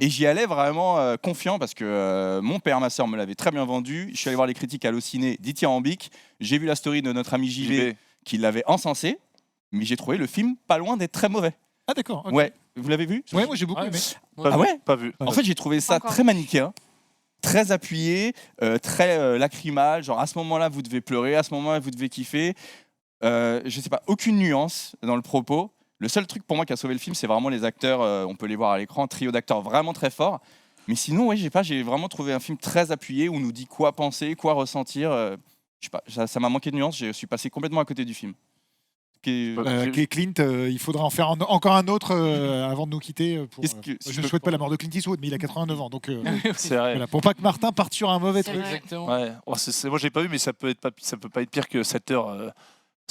Et j'y allais vraiment confiant parce que mon père, ma soeur me l'avaient très bien vendu. Je suis allé voir les critiques Allociné dithyrambique. J'ai vu la story de notre ami JV qui l'avait encensé, mais j'ai trouvé le film pas loin d'être très mauvais. Ah d'accord. Okay. Ouais, vous l'avez vu? Ouais, moi j'ai beaucoup aimé. Ah ouais? Pas vu. En fait, j'ai trouvé ça très manichéen, très appuyé, très lacrymal. Genre à ce moment-là, vous devez pleurer, à ce moment-là, vous devez kiffer. Je sais pas, aucune nuance dans le propos. Le seul truc pour moi qui a sauvé le film, c'est vraiment les acteurs. On peut les voir à l'écran, trio d'acteurs vraiment très forts. Mais sinon, ouais, j'ai vraiment trouvé un film très appuyé où on nous dit quoi penser, quoi ressentir. Je sais pas, ça m'a manqué de nuance. Je suis passé complètement à côté du film. Clint, il faudra en faire encore un autre avant de nous quitter. Je ne souhaite pas la mort de Clint Eastwood, mais il a 89 ans. Donc, c'est vrai. Voilà, pour pas que Martin parte sur un mauvais truc. Exactement. Ouais. Oh, moi, j'ai pas vu, mais ça peut pas être pire que 7 heures.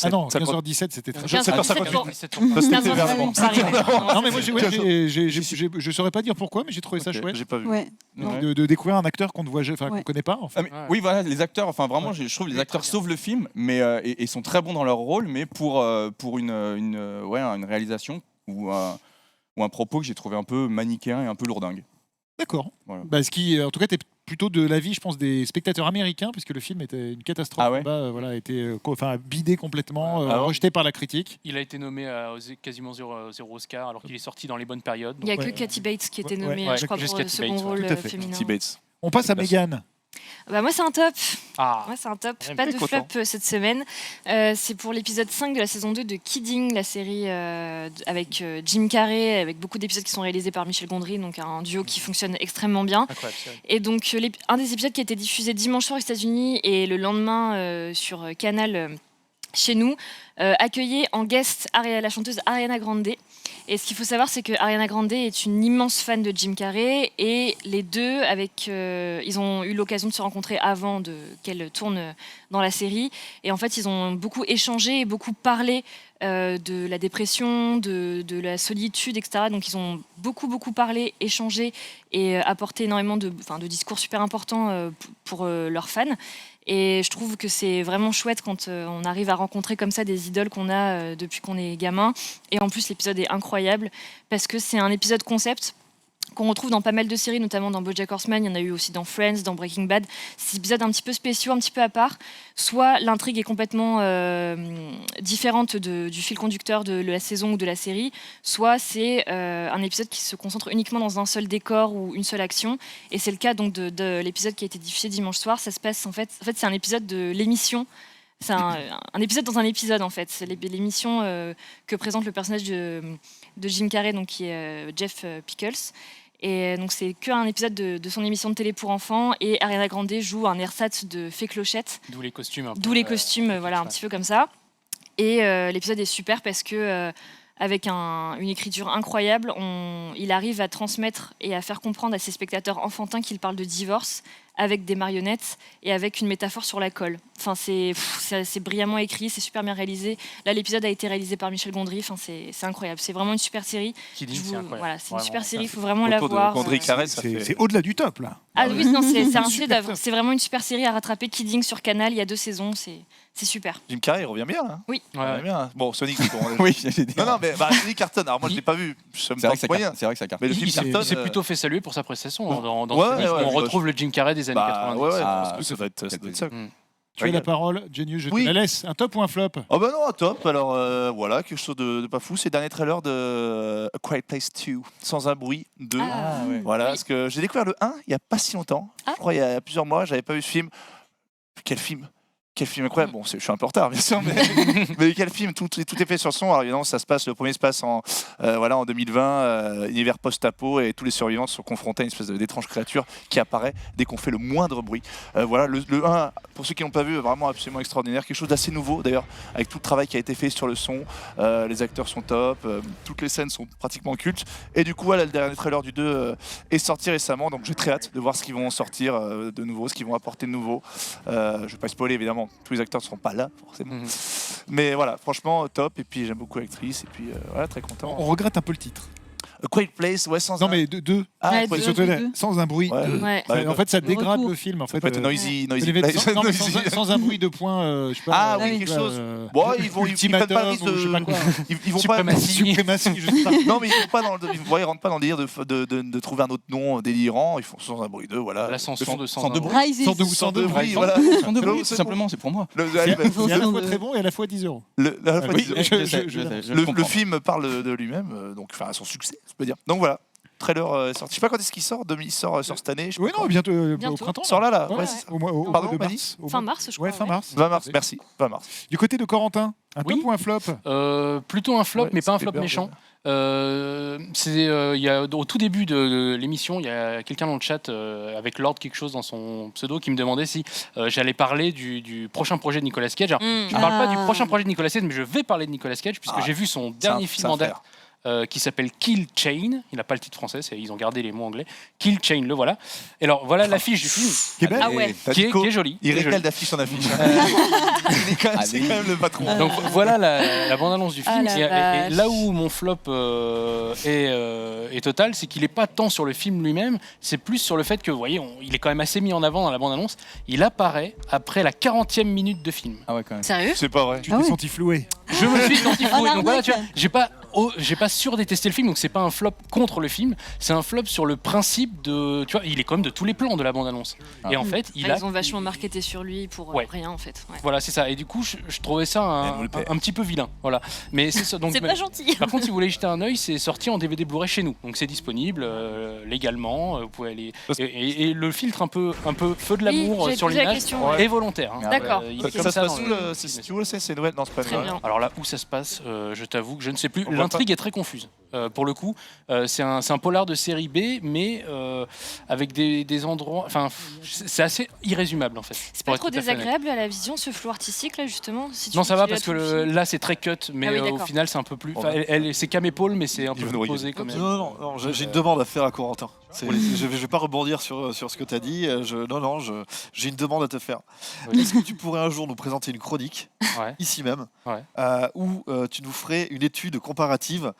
Ah non, 15h17, c'était très 7h58. Non, mais moi, je saurais pas dire pourquoi, mais j'ai trouvé ça chouette. J'ai pas vu. De découvrir un acteur qu'on ne connaît pas. En fait. Oui, voilà, les acteurs, enfin vraiment, je trouve les acteurs sauvent le film, mais et sont très bons dans leur rôle, mais pour une réalisation ou un propos que j'ai trouvé un peu manichéen et un peu lourdingue. D'accord. Voilà. Bah, ce qui, en tout cas, t'es plutôt de l'avis, je pense, des spectateurs américains, puisque le film était une catastrophe. Ah ouais. Voilà, a été bidé complètement, rejeté par la critique. Il a été nommé à quasiment 0 Oscar, alors qu'il est sorti dans les bonnes périodes. Il n'y a que Kathy Bates qui était nommée, je crois, pour le second rôle féminin. Kathy Bates. On passe à Megan. Bah moi c'est un top. Ah. Moi c'est un top. Pas de flop cette semaine. C'est pour l'épisode 5 de la saison 2 de Kidding, la série avec Jim Carrey, avec beaucoup d'épisodes qui sont réalisés par Michel Gondry, donc un duo qui fonctionne extrêmement bien. Et donc un des épisodes qui a été diffusé dimanche soir aux États-Unis et le lendemain sur Canal chez nous, accueillait en guest la chanteuse Ariana Grande. Et ce qu'il faut savoir, c'est que Ariana Grande est une immense fan de Jim Carrey et les deux, ils ont eu l'occasion de se rencontrer avant qu'elle tourne dans la série. Et en fait, ils ont beaucoup échangé et beaucoup parlé de la dépression, de la solitude, etc. Donc, ils ont beaucoup parlé, échangé et apporté énormément de discours super importants pour leurs fans. Et je trouve que c'est vraiment chouette quand on arrive à rencontrer comme ça des idoles qu'on a depuis qu'on est gamin. Et en plus, l'épisode est incroyable parce que c'est un épisode concept qu'on retrouve dans pas mal de séries, notamment dans BoJack Horseman, il y en a eu aussi dans Friends, dans Breaking Bad. C'est des épisodes un petit peu spéciaux, un petit peu à part. Soit l'intrigue est complètement différente du fil conducteur de la saison ou de la série, soit c'est un épisode qui se concentre uniquement dans un seul décor ou une seule action. Et c'est le cas donc de l'épisode qui a été diffusé dimanche soir. Ça se passe en fait c'est un épisode de l'émission. C'est un épisode dans un épisode en fait. C'est l'émission que présente le personnage de Jim Carrey, donc qui est Jeff Pickles. Et donc c'est qu'un épisode de son émission de télé pour enfants et Ariana Grande joue un ersatz de Fée Clochette. D'où les costumes. Voilà, un petit peu comme ça. Et l'épisode est super parce que avec une écriture incroyable, il arrive à transmettre et à faire comprendre à ses spectateurs enfantins qu'il parle de divorce avec des marionnettes et avec une métaphore sur la colle. Enfin, c'est brillamment écrit, c'est super bien réalisé. Là, l'épisode a été réalisé par Michel Gondry. Enfin, c'est incroyable. C'est vraiment une super série. C'est incroyable. Voilà, c'est une super série. Il faut vraiment la voir. C'est au-delà du top là. Ah oui, non, c'est un chef-d'œuvre. C'est vraiment une super série à rattraper. Kidding sur Canal, il y a 2 saisons. C'est super. Jim Carrey revient bien. Hein. Oui. Il revient bien. Bon, Sonic. Oui, j'allais dire. Non, mais Sonic cartonne. Alors moi, je l'ai pas vu. C'est vrai que ça cartonne. Mais le film cartonne. Il s'est plutôt fait saluer pour sa prestation. Dans Sonic, on retrouve le Jim Carrey des années 90. Ça doit être ça. Tu as la parole, Genius, je te la laisse. Un top ou un flop? Oh bah non, un top. Alors voilà, quelque chose de pas fou. C'est le dernier trailer de A Quiet Place 2, Sans un bruit 2. Voilà, parce que j'ai découvert le 1 il y a pas si longtemps. Je crois il y a plusieurs mois, j'avais pas vu ce film. Quel film incroyable. Bon, je suis un peu en retard, bien sûr, mais quel film, tout est fait sur le son. Alors évidemment, le premier se passe en 2020, univers post-apo, et tous les survivants sont confrontés à une espèce d'étrange créature qui apparaît dès qu'on fait le moindre bruit. Voilà, le 1, pour ceux qui l'ont pas vu, vraiment absolument extraordinaire, quelque chose d'assez nouveau d'ailleurs, avec tout le travail qui a été fait sur le son. Les acteurs sont top, toutes les scènes sont pratiquement cultes, et du coup, voilà, le dernier trailer du 2 est sorti récemment, donc j'ai très hâte de voir ce qu'ils vont sortir de nouveau, ce qu'ils vont apporter de nouveau. Je vais pas spoiler évidemment. Tous les acteurs ne seront pas là, forcément. Mais voilà, franchement, top. Et puis, j'aime beaucoup l'actrice. Et puis, voilà, très content. On regrette un peu le titre. A Quiet Place, ouais, sans Non, un... mais deux. Ah, Ouais, Quiet deux. Surtout Place. sans un bruit. Ouais. Ouais. Bah, En fait, ça le dégrade retour. le film. En Ça fait, peut être noisy Place. place. Non, mais sans un bruit de point, je sais pas. Ah oui, quelque chose. Bon, Bon, ils vont pas de Ultimatum, ou je sais pas quoi. ils vont pas Suprématie, je sais pas. non mais ils vont pas dans ils rentrent pas dans le délire de trouver un autre nom délirant, ils font sans un bruit d'eux, voilà. L'ascension de Sans de bruit. Rises. Sans de bruit, Sans voilà. de bruit, C'est tout simplement, c'est pour moi. C'est à la fois très bon et à la fois 10 €. Oui, le Le film parle de lui-même, donc enfin son succès, je peux dire. Donc voilà, trailer est sorti. Je sais pas quand est-ce qu'il sort. Il sort cette année. Je sais Oui, pas non, quand. bientôt, au Bientôt. printemps. Il sort là. Ouais, Ouais, c'est ça. au mois Pardon, de Mani mars. Fin mars, je crois. Ouais, fin mars. 20 mars, merci. 20 mars. Du côté de Corentin, un Oui. top ou un flop? Plutôt un flop, Ouais, mais pas un c'était flop bien, méchant. Il y a, au tout début de l'émission, il y a quelqu'un dans le chat avec Lord quelque chose dans son pseudo qui me demandait si j'allais parler du prochain projet de Nicolas Cage. Alors, je ne parle pas du prochain projet de Nicolas Cage, mais je vais parler de Nicolas Cage puisque j'ai vu son dernier film en date. Qui s'appelle Kill Chain. Il n'a pas le titre français, ils ont gardé les mots anglais. Kill Chain, le voilà. Et alors voilà l'affiche du film. Qui est belle. Ah ouais. Qui est jolie. Il qui est régale jolie. d'affiche en affiche. C'est quand même le patron. Donc voilà la bande-annonce du film. Ah, Et la et là où mon flop est total, c'est qu'il n'est pas tant sur le film lui-même, c'est plus sur le fait que, vous voyez, il est quand même assez mis en avant dans la bande-annonce. Il apparaît après la 40e minute de film. Ah ouais, quand même. Sérieux? C'est pas vrai. Tu t'es senti floué. Je me suis senti floué. Oh, Donc voilà, tu vois, l'arnaque. j'ai pas surdétesté le film, donc c'est pas un flop contre le film, c'est un flop sur le principe de, tu vois, il est quand même de tous les plans de la bande-annonce. Et en fait, Ils ont vachement marketé sur lui pour Ouais. rien en fait. Ouais. voilà, c'est ça. Et du coup, je trouvais ça un petit peu vilain. Voilà. Mais c'est ça. Donc, C'est pas gentil. par contre, si vous voulez y jeter un œil, c'est sorti en DVD Blu-ray chez nous, donc c'est disponible légalement. Vous pouvez aller. Et le filtre un peu feu de l'amour j'allais sur poser la l'image question, ouais. est volontaire. hein. D'accord. Il Ok. est comme Ça se ça passe dans où le- si vous le savez, c'est Noël. Non, c'est pas Très Noël. bien. Alors là où ça se passe, je t'avoue que je ne sais plus. On voit L'intrigue est très confuse. Pour le coup, c'est un polar de série B, mais avec des endroits. Enfin, c'est assez irrésumable en fait. C'est pour pas être trop tout à fait honnête. désagréable à la vision ce flou artistique là justement si tu Non, ça va continues parce que à tout le film. là c'est très cut, mais Ah oui, au d'accord. final c'est un peu plus. Bon, enfin, c'est cam-épaule, mais c'est un Il peu veut plus noyer. posé quand même. Non, j'ai une demande à faire à Corentin. Je vais pas rebondir sur ce que tu as dit. J'ai une demande à te faire. Oui. Est-ce que tu pourrais un jour nous présenter une chronique, Ouais. ici même, Ouais. où tu nous ferais une étude comparative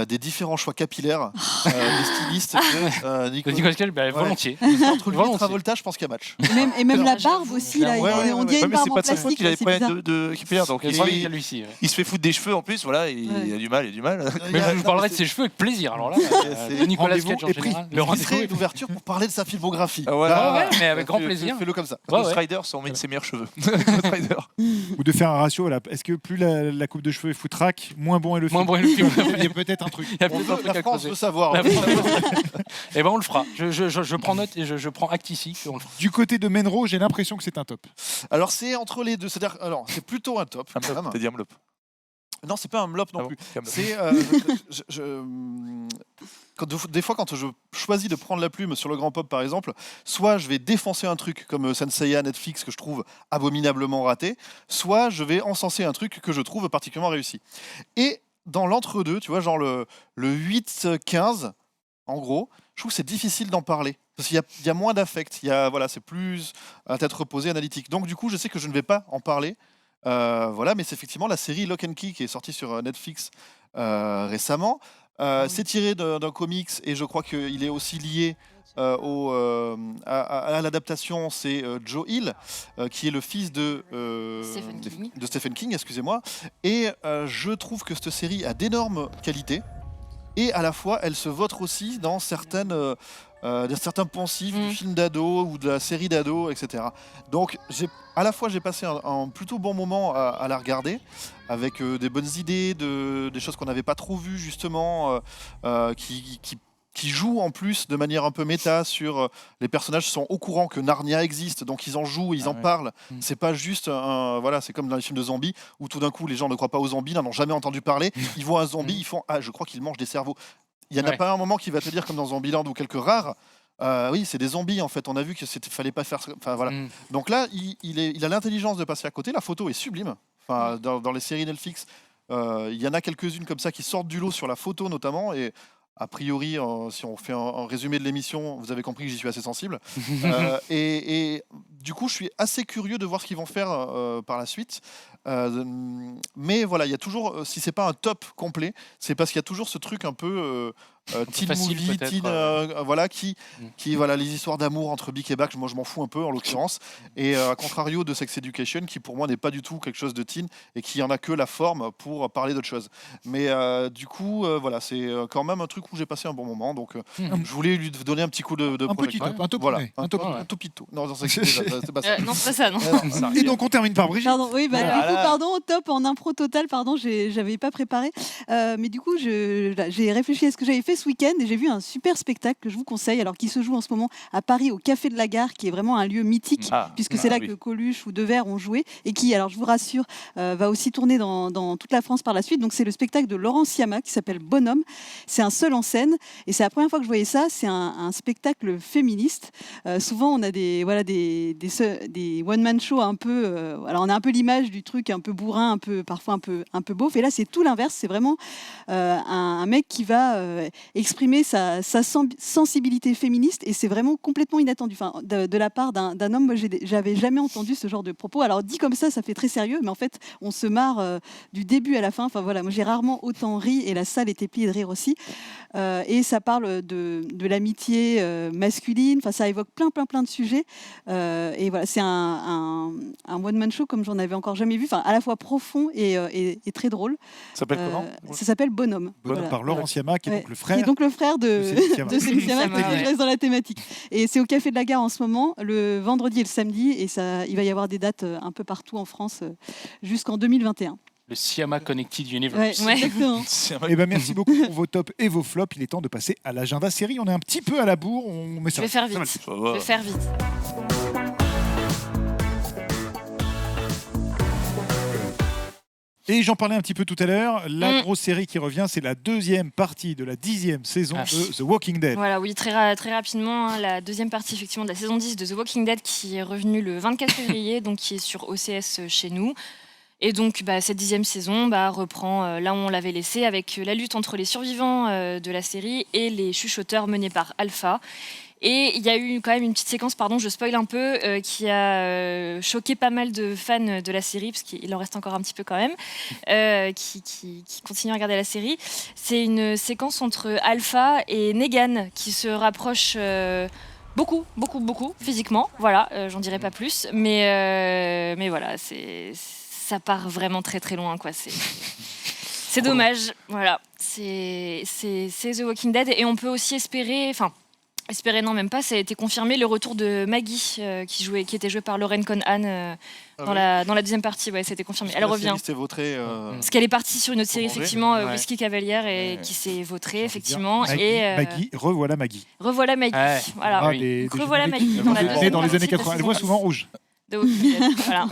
des différents choix capillaires des stylistes de De Nicolas. Nicolas Cage, bah, volontiers. Entre lui et Volontiers. Travolta, je pense qu'il y a match. Et même la J'avoue. barbe aussi, là. Ouais, ouais, on ouais, dirait Ouais, une mais barbe c'est en pas de sa faute plastique. qu'il avait c'est pas bizarre. de capillaire, donc Il y a celui-ci. Ouais. il se fait foutre des cheveux en plus, voilà, il a du mal. Mais je vous parlerai de ses cheveux avec plaisir. Alors là, de Nicolas rendez-vous Cage en est pris. général. Le serait une ouverture pour parler de sa filmographie. Ah, voilà. Là, Ouais, mais avec grand plaisir. Fais-le comme ça. Ouais, Ghost ouais. Rider, c'est ses meilleurs cheveux. Ghost Rider. Ou de faire un ratio. Là. Est-ce que plus la coupe de cheveux est foutraque, moins bon est le film? Moins bon est le film. Il y a peut-être un truc. Il y a peut-être un truc La à France creuser. veut savoir. Et ben on le fera. Je prends note et je prends acte ici. On le fera. Du côté de Menro, j'ai l'impression que c'est un top. Alors c'est entre les deux, c'est-à-dire alors c'est plutôt un top. Un quand mlop, même. t'as dit un mlop. Non, c'est pas un mlop non Ah bon, plus. un mlop. C'est des fois quand je choisis de prendre la plume sur le grand pop par exemple, soit je vais défoncer un truc comme Senseiya Netflix que je trouve abominablement raté, soit je vais encenser un truc que je trouve particulièrement réussi. Et dans l'entre-deux, tu vois, genre le 8-15, en gros, je trouve que c'est difficile d'en parler. Parce qu'il y a moins d'affect, voilà, c'est plus à tête reposée, analytique. Donc du coup, je sais que je ne vais pas en parler. Voilà, mais c'est effectivement la série Lock and Key qui est sortie sur Netflix récemment. C'est tiré d'un comics et je crois qu'il est aussi lié à l'adaptation. C'est Joe Hill qui est le fils de Stephen King, excusez-moi. Et je trouve que cette série a d'énormes qualités et à la fois elle se vautre aussi dans certains poncifs du film d'ado ou de la série d'ado, etc. Donc à la fois j'ai passé un plutôt bon moment à la regarder avec des bonnes idées, des choses qu'on n'avait pas trop vues justement, qui jouent en plus de manière un peu méta sur les personnages sont au courant que Narnia existe, donc ils en jouent, ils en parlent. C'est pas juste voilà, c'est comme dans les films de zombies où tout d'un coup les gens ne croient pas aux zombies, n'en ont jamais entendu parler, ils voient un zombie, ils font je crois qu'il mange des cerveaux. Il y en a pas un moment qui va te dire comme dans Zombieland ou quelques rares. Oui, c'est des zombies en fait. On a vu que fallait pas faire. Enfin voilà. Donc là, il a l'intelligence de passer à côté. La photo est sublime. Enfin, dans les séries Netflix, il y en a quelques-unes comme ça qui sortent du lot sur la photo notamment. Et a priori, si on fait un résumé de l'émission, vous avez compris que j'y suis assez sensible. Et du coup, je suis assez curieux de voir ce qu'ils vont faire par la suite. Mais voilà, il y a toujours, si c'est pas un top complet, c'est parce qu'il y a toujours ce truc un peu teen facile, movie, peut-être, teen, voilà, qui voilà, les histoires d'amour entre Bic et Bac, moi je m'en fous un peu en l'occurrence. Et à contrario de Sex Education, qui pour moi n'est pas du tout quelque chose de teen et qui en a que la forme pour parler d'autre chose. Mais du coup, voilà, c'est quand même un truc où j'ai passé un bon moment. Donc je voulais lui donner un petit coup de un petit top, un top voilà, poney, un top tout. Non, c'est pas ça. Non, c'est pas ça, non. Et donc on termine par Brigitte. Pardon, oui, bah, Voilà. du coup, pardon, top en impro total, pardon, j'avais pas préparé. Mais du coup, j'ai réfléchi à ce que j'avais fait ce week-end et j'ai vu un super spectacle que je vous conseille, alors qui se joue en ce moment à Paris au Café de la Gare, qui est vraiment un lieu mythique, puisque c'est là que Coluche ou Devers ont joué, et qui, alors je vous rassure, va aussi tourner dans toute la France par la suite. Donc c'est le spectacle de Laurent Siama qui s'appelle Bonhomme. C'est un seul en scène, et c'est la première fois que je voyais ça. C'est un spectacle féministe. Souvent, on a des one-man shows un peu... alors on a un peu l'image du truc un peu bourrin, parfois un peu beauf. Et là, c'est tout l'inverse. C'est vraiment un mec qui va exprimer sa sensibilité féministe, et c'est vraiment complètement inattendu. Enfin, de la part d'un homme, moi, j'avais jamais entendu ce genre de propos. Alors dit comme ça fait très sérieux, mais en fait, on se marre du début à la fin. Enfin voilà, moi j'ai rarement autant ri, et la salle était pliée de rire aussi. Et ça parle de l'amitié masculine. Enfin, ça évoque plein de sujets. Et voilà, c'est un one-man show comme j'en avais encore jamais vu. Enfin, à la fois profond et très drôle. Ça s'appelle comment Ça s'appelle Bonhomme. Bonhomme par Laurent Siama, qui est donc le frère. Qui est donc le frère de Céline Sciamma, qui ouais. reste dans la thématique. Et c'est au Café de la Gare en ce moment, le vendredi et le samedi. Et il va y avoir des dates un peu partout en France jusqu'en 2021. Le Siama Connected Universe. Ouais, exactement. Eh ben, merci beaucoup pour vos tops et vos flops. Il est temps de passer à l'agenda série. On est un petit peu à la bourre. Mais Je vais faire vite. Je vais faire vite. Et j'en parlais un petit peu tout à l'heure. La grosse série qui revient, c'est la deuxième partie de la 10e saison de The Walking Dead. Voilà, oui, très rapidement, hein, la deuxième partie effectivement de la saison 10 de The Walking Dead qui est revenue le 24 février, donc qui est sur OCS chez nous. Et donc cette 10e saison reprend là où on l'avait laissé, avec la lutte entre les survivants de la série et les chuchoteurs menés par Alpha. Et il y a eu quand même une petite séquence, pardon, je spoil un peu, qui a choqué pas mal de fans de la série, parce qu'il en reste encore un petit peu quand même, qui continuent à regarder la série. C'est une séquence entre Alpha et Negan qui se rapprochent beaucoup physiquement. Voilà, j'en dirai pas plus, mais voilà, ça part vraiment très loin, quoi. C'est dommage, voilà. C'est The Walking Dead, et on peut aussi espérer non, même pas, ça a été confirmé, le retour de Maggie, qui était jouée par Lauren Conhan dans la deuxième partie. Ouais, c'était confirmé. Elle revient. Parce qu'elle est partie sur une autre série, effectivement, Whiskey Cavalier, et qui s'est vautrée, effectivement. Maggie, revoilà Maggie. Revoilà Maggie. Voilà. Revoilà Maggie dans les années 80. Elle voit souvent rouge. Voilà.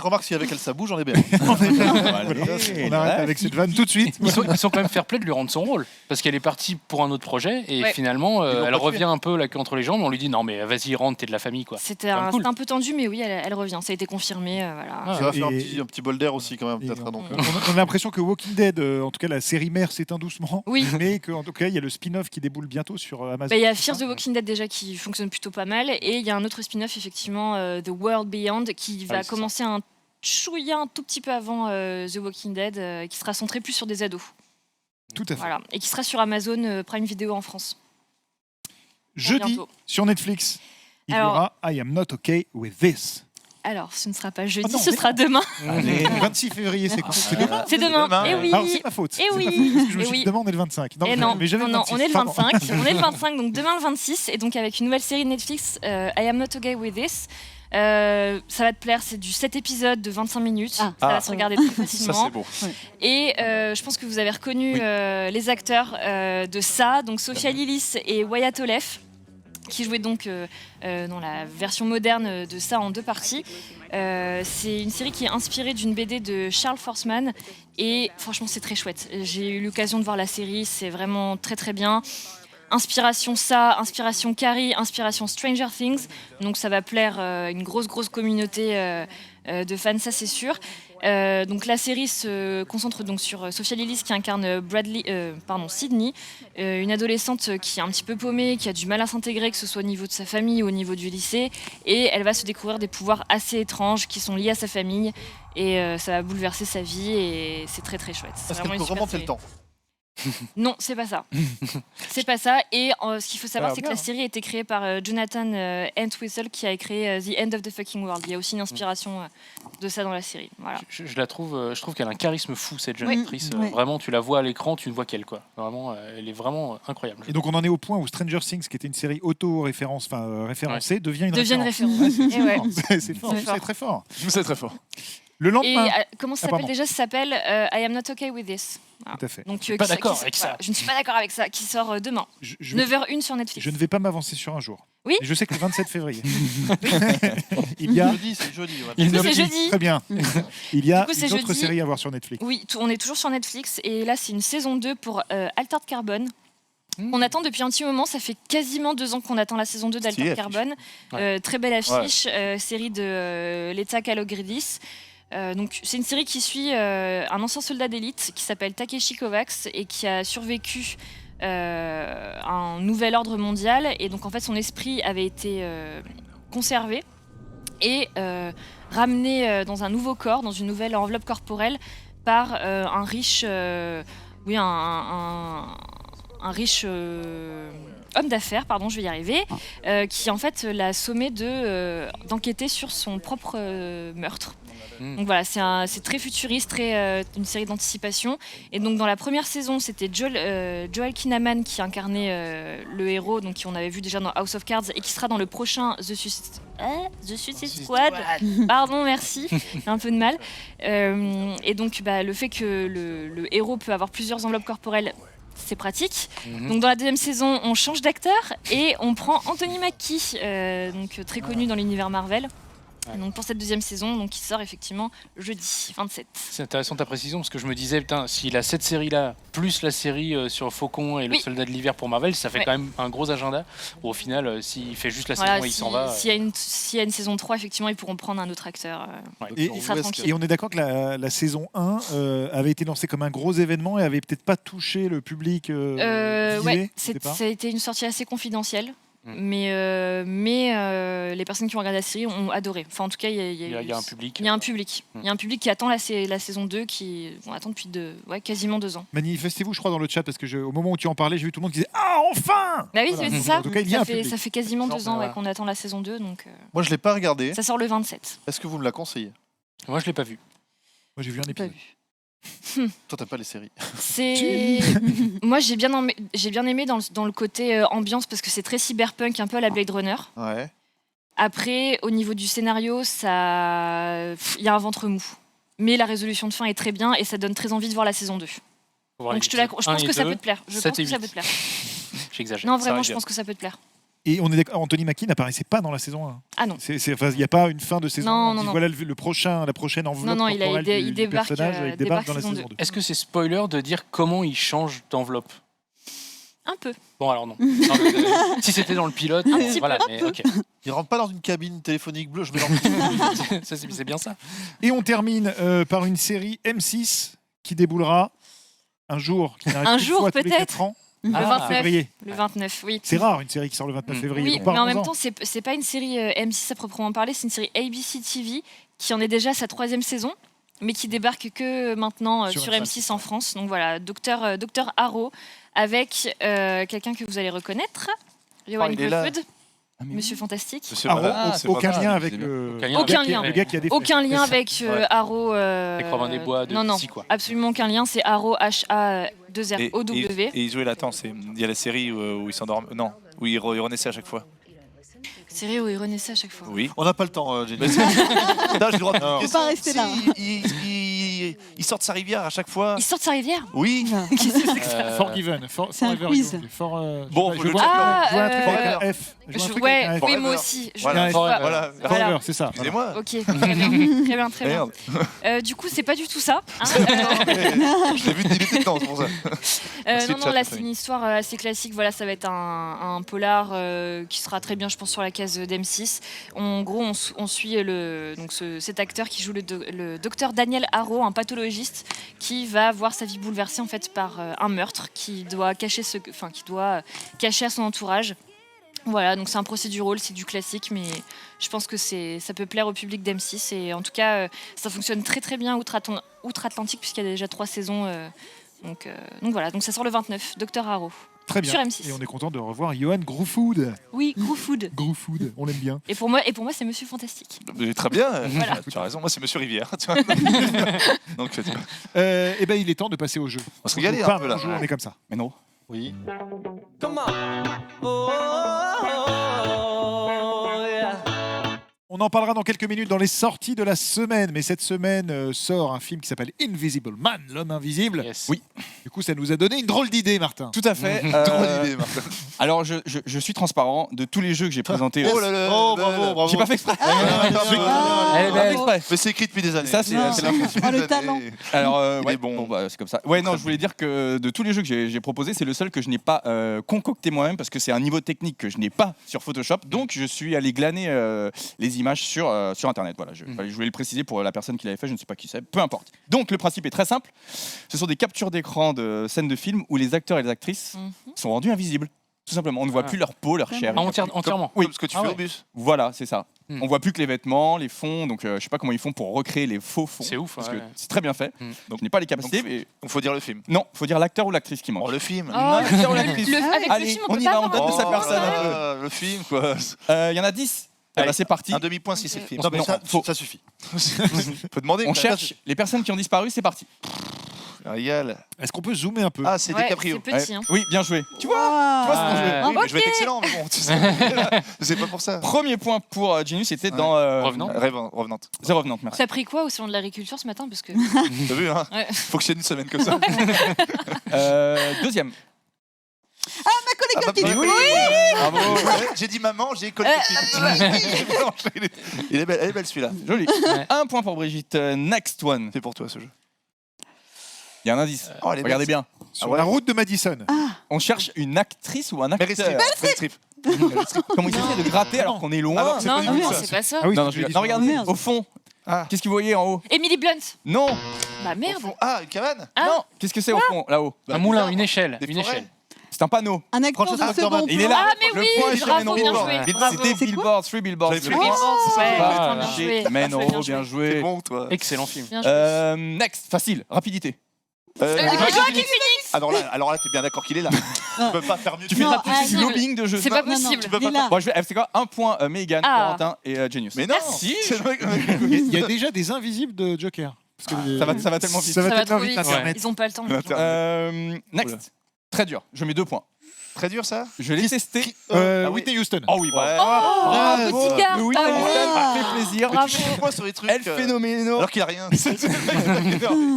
Remarque, si avec elle ça bouge, on est bien. On arrête avec cette vanne tout de suite. Ils sont quand même fair play de lui rendre son rôle, parce qu'elle est partie pour un autre projet, et finalement elle revient un peu la queue entre les jambes. On lui dit non mais vas-y, rentre, t'es de la famille, quoi. C'était un peu tendu, mais oui, elle revient. Ça a été confirmé. Voilà. Ça va faire un petit bol d'air aussi quand même, peut-être. On a l'impression que Walking Dead, en tout cas la série mère, s'éteint doucement. Oui. Mais qu'en tout cas il y a le spin-off qui déboule bientôt sur Amazon. Il y a Fear the Walking Dead déjà qui fonctionne plutôt pas mal, et il y a un autre spin-off effectivement, The World Beyond, qui va commencer un tout petit peu avant The Walking Dead, qui sera centré plus sur des ados. Tout à fait. Voilà. Et qui sera sur Amazon Prime Video en France. Jeudi, sur Netflix, il y aura I Am Not Okay With This. Alors, ce ne sera pas jeudi, ce sera demain. Allez, le 26 février, c'est quoi? C'est demain. Et oui. Alors, c'est ma faute. Et oui. Parce que je me suis dit, demain, on est le 25. Non, on est le 25. On est le 25, donc demain le 26. Et donc, avec une nouvelle série Netflix, I Am Not Okay With This. Ça va te plaire, c'est du 7 épisodes de 25 minutes. Ça va se regarder très facilement. Ça, c'est beau. Et je pense que vous avez reconnu les acteurs de ça. Donc, Sophia Lillis et Wyatt Olef, qui jouait donc dans la version moderne de ça en 2 parties. C'est une série qui est inspirée d'une BD de Charles Forsman, et franchement c'est très chouette. J'ai eu l'occasion de voir la série, c'est vraiment très bien. Inspiration ça, inspiration Carrie, inspiration Stranger Things, donc ça va plaire une grosse communauté de fans, ça c'est sûr. Donc la série se concentre donc sur Sophia Lillis qui incarne Sydney, une adolescente qui est un petit peu paumée, qui a du mal à s'intégrer, que ce soit au niveau de sa famille ou au niveau du lycée, et elle va se découvrir des pouvoirs assez étranges qui sont liés à sa famille, et ça va bouleverser sa vie, et c'est très chouette. Parce qu'elle peut remonter le temps. Non, c'est pas ça. C'est pas ça. Et ce qu'il faut savoir, c'est que la bien. série a été créée par Jonathan Entwistle qui a créé The End of the Fucking World. Il y a aussi une inspiration de ça dans la série. Voilà. Je la trouve, je trouve qu'elle a un charisme fou, cette jeune Oui. actrice. Ouais. Vraiment, tu la vois à l'écran, tu ne vois qu'elle, quoi. Vraiment, elle est vraiment incroyable. Et donc on en est au point où Stranger Things, qui était une série référencée, devient une Devient une référence. référence. Et ouais. C'est fort, C'est fort. c'est très fort. C'est très fort. Le Et lendemain, comment ça Ah, s'appelle pardon. déjà? Ça s'appelle I Am Not Okay With This. Voilà. tout à fait. Donc, suis pas qui- d'accord qui- avec ça. voilà, je ne suis pas d'accord avec ça. Qui sort demain. Je 9h01 sur Netflix. ne vais pas m'avancer sur un jour. Oui. Mais je sais que le 27 février, il y a... Jeudi, c'est jeudi. Voilà. Il Oui, ne- c'est jeudi. Très bien. Il y a Du coup, c'est une autre jeudi. série à voir sur Netflix. Oui, on est toujours sur Netflix et là c'est une saison 2 pour Altered Carbon. On attend depuis un petit moment, ça fait quasiment 2 ans qu'on attend la saison 2 d'Altered Stylé, Carbon. Ouais. Très belle affiche, série de Leta Kalogridis. Donc c'est une série qui suit un ancien soldat d'élite qui s'appelle Takeshi Kovacs et qui a survécu à un nouvel ordre mondial. Et donc en fait son esprit avait été conservé et ramené dans un nouveau corps, dans une nouvelle enveloppe corporelle par un riche, un riche homme d'affaires, pardon, je vais y arriver, qui en fait l'a sommé d'enquêter sur son propre meurtre. Donc voilà, c'est très futuriste, une série d'anticipation. Et donc dans la première saison, c'était Joel Kinnaman qui incarnait le héros, donc qu'on avait vu déjà dans House of Cards et qui sera dans le prochain The Suicide Squad. Pardon, merci, j'ai un peu de mal. Et donc le fait que le héros peut avoir plusieurs enveloppes corporelles, c'est pratique. Donc dans la deuxième saison, on change d'acteur et on prend Anthony Mackie, donc très connu dans l'univers Marvel. Donc pour cette deuxième saison, donc qui sort effectivement jeudi 27. C'est intéressant ta précision parce que je me disais, putain, s'il a cette série-là, plus la série sur Faucon et le Oui. Soldat de l'hiver pour Marvel, ça fait Ouais. quand même un gros agenda. Où au final, s'il fait juste la Voilà, saison et il s'en va. S'il y a une saison 3, effectivement, ils pourront prendre un autre acteur. Et, Il sera tranquille. et on est d'accord que la saison 1 avait été lancée comme un gros événement et avait peut-être pas touché le public visé, Ouais, au départ. ça a été une sortie assez confidentielle. Mais les personnes qui ont regardé la série ont adoré. Enfin, en tout cas, il y a un public. Il y a un public. Il y a un public qui attend la saison 2, on attend depuis quasiment 2 ans. Manifestez-vous, je crois, dans le chat, parce que au moment où tu en parlais, j'ai vu tout le monde qui disait « Ah, enfin !» Bah oui, Voilà. c'est ça. En tout cas, il y a un public. Ça fait quasiment 2 ans voilà. qu'on attend la saison 2. Donc, Moi, je l'ai pas regardé. ça sort le 27. Est-ce que vous me la conseillez? Moi, je l'ai pas vu. Moi, j'ai vu un épisode. Toi, t'as pas les séries. C'est moi j'ai bien aimé dans le côté ambiance parce que c'est très cyberpunk, un peu à la Blade Runner. Ouais. Après, au niveau du scénario, il y a un ventre mou. Mais la résolution de fin est très bien et ça donne très envie de voir la saison 2. Donc je pense que ça peut te plaire. Je pense que ça peut te plaire. J'exagère. Non, Ça vraiment, va je bien. pense que ça peut te plaire. Et on est d'accord, Anthony Mackie n'apparaissait pas dans la saison 1. Ah non. Il n'y a pas une fin de saison. Non, on non, dit, non. voilà la prochaine enveloppe Non, corporelle il du débarque, personnage, il débarque dans la saison 2. Est-ce que c'est spoiler de dire comment il change d'enveloppe? Un peu. Bon, alors non. Non, mais, si c'était dans le pilote, Un petit voilà, peu. mais ok. Il rentre pas dans une cabine téléphonique bleue, je mélange. Ça, c'est bien ça. Et on termine par une série M6 qui déboulera un jour, qui n'arrive Un qu'une jour, fois tous les peut-être. 4 ans. Le Ah, 29. février. Le 29, oui. C'est rare une série qui sort le 29 février. Oui, donc mais en même parlons-en. temps, c'est pas une série M6 à proprement parler, c'est une série ABC TV qui en est déjà à sa 3e saison, mais qui débarque que maintenant sur M6 en France. Donc voilà, Docteur Harrow, avec quelqu'un que vous allez reconnaître, Johan il est là. Crawford, Monsieur Fantastique. Arrow, Ah, c'est aucun pas lien mal, avec c'est le Aucun lien. le gars qui a des Aucun lien avec Ouais. Harrow. Avec Robin des Bois de non, DC, quoi. absolument aucun lien. C'est Harrow, H-A-2-R-O-W. Et il jouait latent. Il y a la série où il s'endorme. Non, où il renaissait à chaque fois. Série où il renaissait à chaque fois. Oui. On n'a pas le temps, Jenny. Putain, j'ai le droit de Non. piquer Faut pas ça. rester là. Il sort de sa rivière à chaque fois. Il sort de sa rivière. Oui. Forgiven. C'est un Forever quiz. Young. Bon, je le vois, chat, Ah, je vois un truc avec un F. Je vois un truc avec un F. oui, moi Forever. aussi. Je Voilà, vois- voilà. Forever, c'est ça. Excusez-moi. Ok, très bien, très bien. Merde. Du coup, c'est pas du tout ça. hein. Je l'ai vu débuter dedans, c'est pour ça. Merci, Non, le non, chat, là, les c'est amis. une histoire assez classique. Voilà, ça va être un polar qui sera très bien, je pense, sur la case d'M6. En gros, on suit cet acteur qui joue le docteur Daniel Harrow, un pathologiste, qui va voir sa vie bouleversée en fait par un meurtre qui doit cacher à son entourage. Voilà, donc c'est un procédural, c'est du classique, mais je pense que ça peut plaire au public d'M6. Et en tout cas, ça fonctionne très très bien outre-Atlantique, puisqu'il y a déjà 3 saisons Donc voilà, donc ça sort le 29, Dr Harrow. Très bien. Sur M6. Et on est content de revoir Johan Gruffudd. Oui, Gruffudd. Gruffudd, on l'aime bien. Et pour moi, c'est Monsieur Fantastique. Très bien. Voilà. Tu as raison. Moi, c'est Monsieur Rivière. tu vois. Donc, Eh ben, il est temps de passer au jeu. On va se régaler Pas un peu là. on est comme ça. Mais non. Oui. On en parlera dans quelques minutes dans les sorties de la semaine. Mais cette semaine sort un film qui s'appelle Invisible Man, l'homme invisible. Yes. Oui. Du coup, ça nous a donné une drôle d'idée, Martin. Tout à fait. Drôle d'idée, Martin. Alors, je suis transparent de tous les jeux que j'ai présentés. Oh là là. Oh, bravo, bravo. J'ai pas fait exprès. Elle est belle. Mais c'est écrit depuis des années. Ça, c'est Depuis le des talent. années. Alors, Il ouais, est bon. bah, c'est comme ça. Ouais, non, je voulais dire que de tous les jeux que j'ai proposés, c'est le seul que je n'ai pas concocté moi-même parce que c'est un niveau technique que je n'ai pas sur Photoshop. Donc, je suis allé glaner les images sur Internet. Voilà, je voulais le préciser pour la personne qui l'avait fait, je ne sais pas qui c'est, peu importe. Donc, le principe est très simple. Ce sont des captures d'écran de scènes de films où les acteurs et les actrices sont rendus invisibles. Tout simplement, on ne voit plus leur peau, leur chair. Entièrement. Oui, Comme ce que tu fais au bus. Voilà, c'est ça. On voit plus que les vêtements, les fonds, donc je sais pas comment ils font pour recréer les faux fonds. C'est ouf, parce ouais. que c'est très bien fait. Donc je n'ai pas les capacités. Donc, Mais... Il faut dire le film. Non, faut dire l'acteur ou l'actrice qui manque. Oh, le film. Oh, l'acteur ou l'actrice. avec le Allez, film, on peut y pas va, on avoir donne de sa un personne un peu. Le film, quoi. Il y en a 10. Ah bah, c'est parti. Un demi-point si c'est le film. Non, mais Non, ça suffit. Faut demander. On cherche les personnes qui ont disparu, c'est parti. Régal. Est-ce qu'on peut zoomer un peu? Ah, c'est Ouais, DiCaprio. c'est petit. Hein. Oui, bien joué. Tu vois, Wow. c'est ton jeu. Oui, mais je vais être excellent, mais bon, tu sais. C'est pas pour ça. Premier point pour Genius, c'était dans Revenante. The Revenant, merci. Ça a pris quoi au salon de l'agriculture ce matin parce que... T'as vu, hein Ouais. Fonctionne une semaine comme ça. Deuxième. Macaulay Culkin. Oui. Bravo. J'ai dit maman, j'ai collé Il est belle celui-là. Joli. Un point pour Brigitte. Next one. C'est pour toi ce jeu. Il y a un indice. Oh, elle est Regardez belle. bien. Sur la route de Madison. On cherche une actrice ou un Meryl acteur. Streep. Comment il s'essaie de gratter alors qu'on est loin. Ah non, c'est pas Non, du tout non, ça. c'est pas ça. Ah oui, Non, tu l'as dit non, sur- regardez, Merde. au fond. Ah. Qu'est-ce que vous voyez en haut? Emily Blunt. Non, Bah merde. Ah, une cabane. Ah. non. Qu'est-ce que c'est au fond, là-haut? Un moulin, une échelle. Des Une forêts. échelle. C'est un panneau. Un acteur de Frances second McDormand. Il est plan. là. Ah, mais Le oui, point est chez bravo, Manon bien Billboard. joué. C'était C'est Billboard, 3 Billboards. J'avais Le fait point Ouais, va bien chez joué. Manon, Bien bien joué. joué. C'est bon, toi. Excellent film. Bien joué. Next, facile, rapidité. Joaquin Phoenix. Alors là, t'es bien d'accord qu'il est là. Tu peux pas faire mieux. Tu fais Non, du impossible. lobbying de jeu. C'est pas Non, non, possible. il est là. Bon, c'est quoi? Un point Megan, Ah. Corentin et Genius. Mais non. Si. C'est le mec. Il y a déjà des invisibles de Joker. Parce que Ça va tellement vite. Ça va Ça va tellement trop vite, vite. Internet. Ils ont pas le temps. Next. Très dur. Je mets 2 points. Très dur ça. Je l'ai testé. Whitney Houston. Oh oui, Ouais. bravo. Oh, Bravo. petit gars. Le Whitney Houston m'a fait plaisir. Bravo. Tu fais quoi sur les trucs Elle phénoménal. alors qu'il a rien.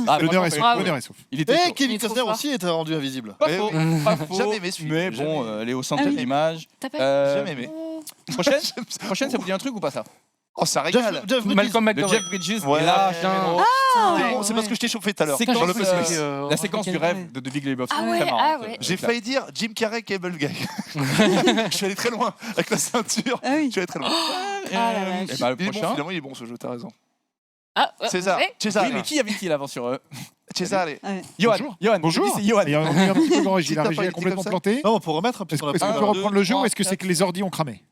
Ah, L'honneur est franchement, sauf. L'honneur est sauf. il était Et chaud. Kevin Il est trop Costner fort. aussi était rendu invisible. Pas Eh faux, oui. pas faux. Jamais aimé ce film. Mais bon, Jamais. elle est au centre Ah de oui. l'image. T'as pas Jamais aimé. Prochaine, ça vous dit un truc ou pas ça? Oh, ça régale. Jeff Bridges. Malcolm De McDowell. Jeff Bridges. Ouais. Et là, Putain. Méno. C'est bon, c'est parce que je t'ai chauffé tout à l'heure. Séquence, Dans le euh, PC. la séquence du rêve de Big Lebowski. Ah ouais, Très marrant, ah ça. ouais. J'ai failli dire Jim Carrey Cable Guy. Je suis allé très loin avec la ceinture. Ah oui. Je suis allé très loin. Et Ah la bah, le Il est bon, prochain. finalement, il est bon ce jeu, t'as raison. Ah, César. ouais. César. Oui, mais qui avait-il avant sur eux? César. Johan. Bonjour. Johan. Bonjour. C'est Johan. Et on est un petit peu dans la régie. La T'as régie pas a été complètement comme ça planté. Non, pour remettre, Est-ce puisqu'on a est-ce pas qu'on Un, peut deux, reprendre le jeu ou trois, est-ce que c'est quatre. que les ordis ont cramé?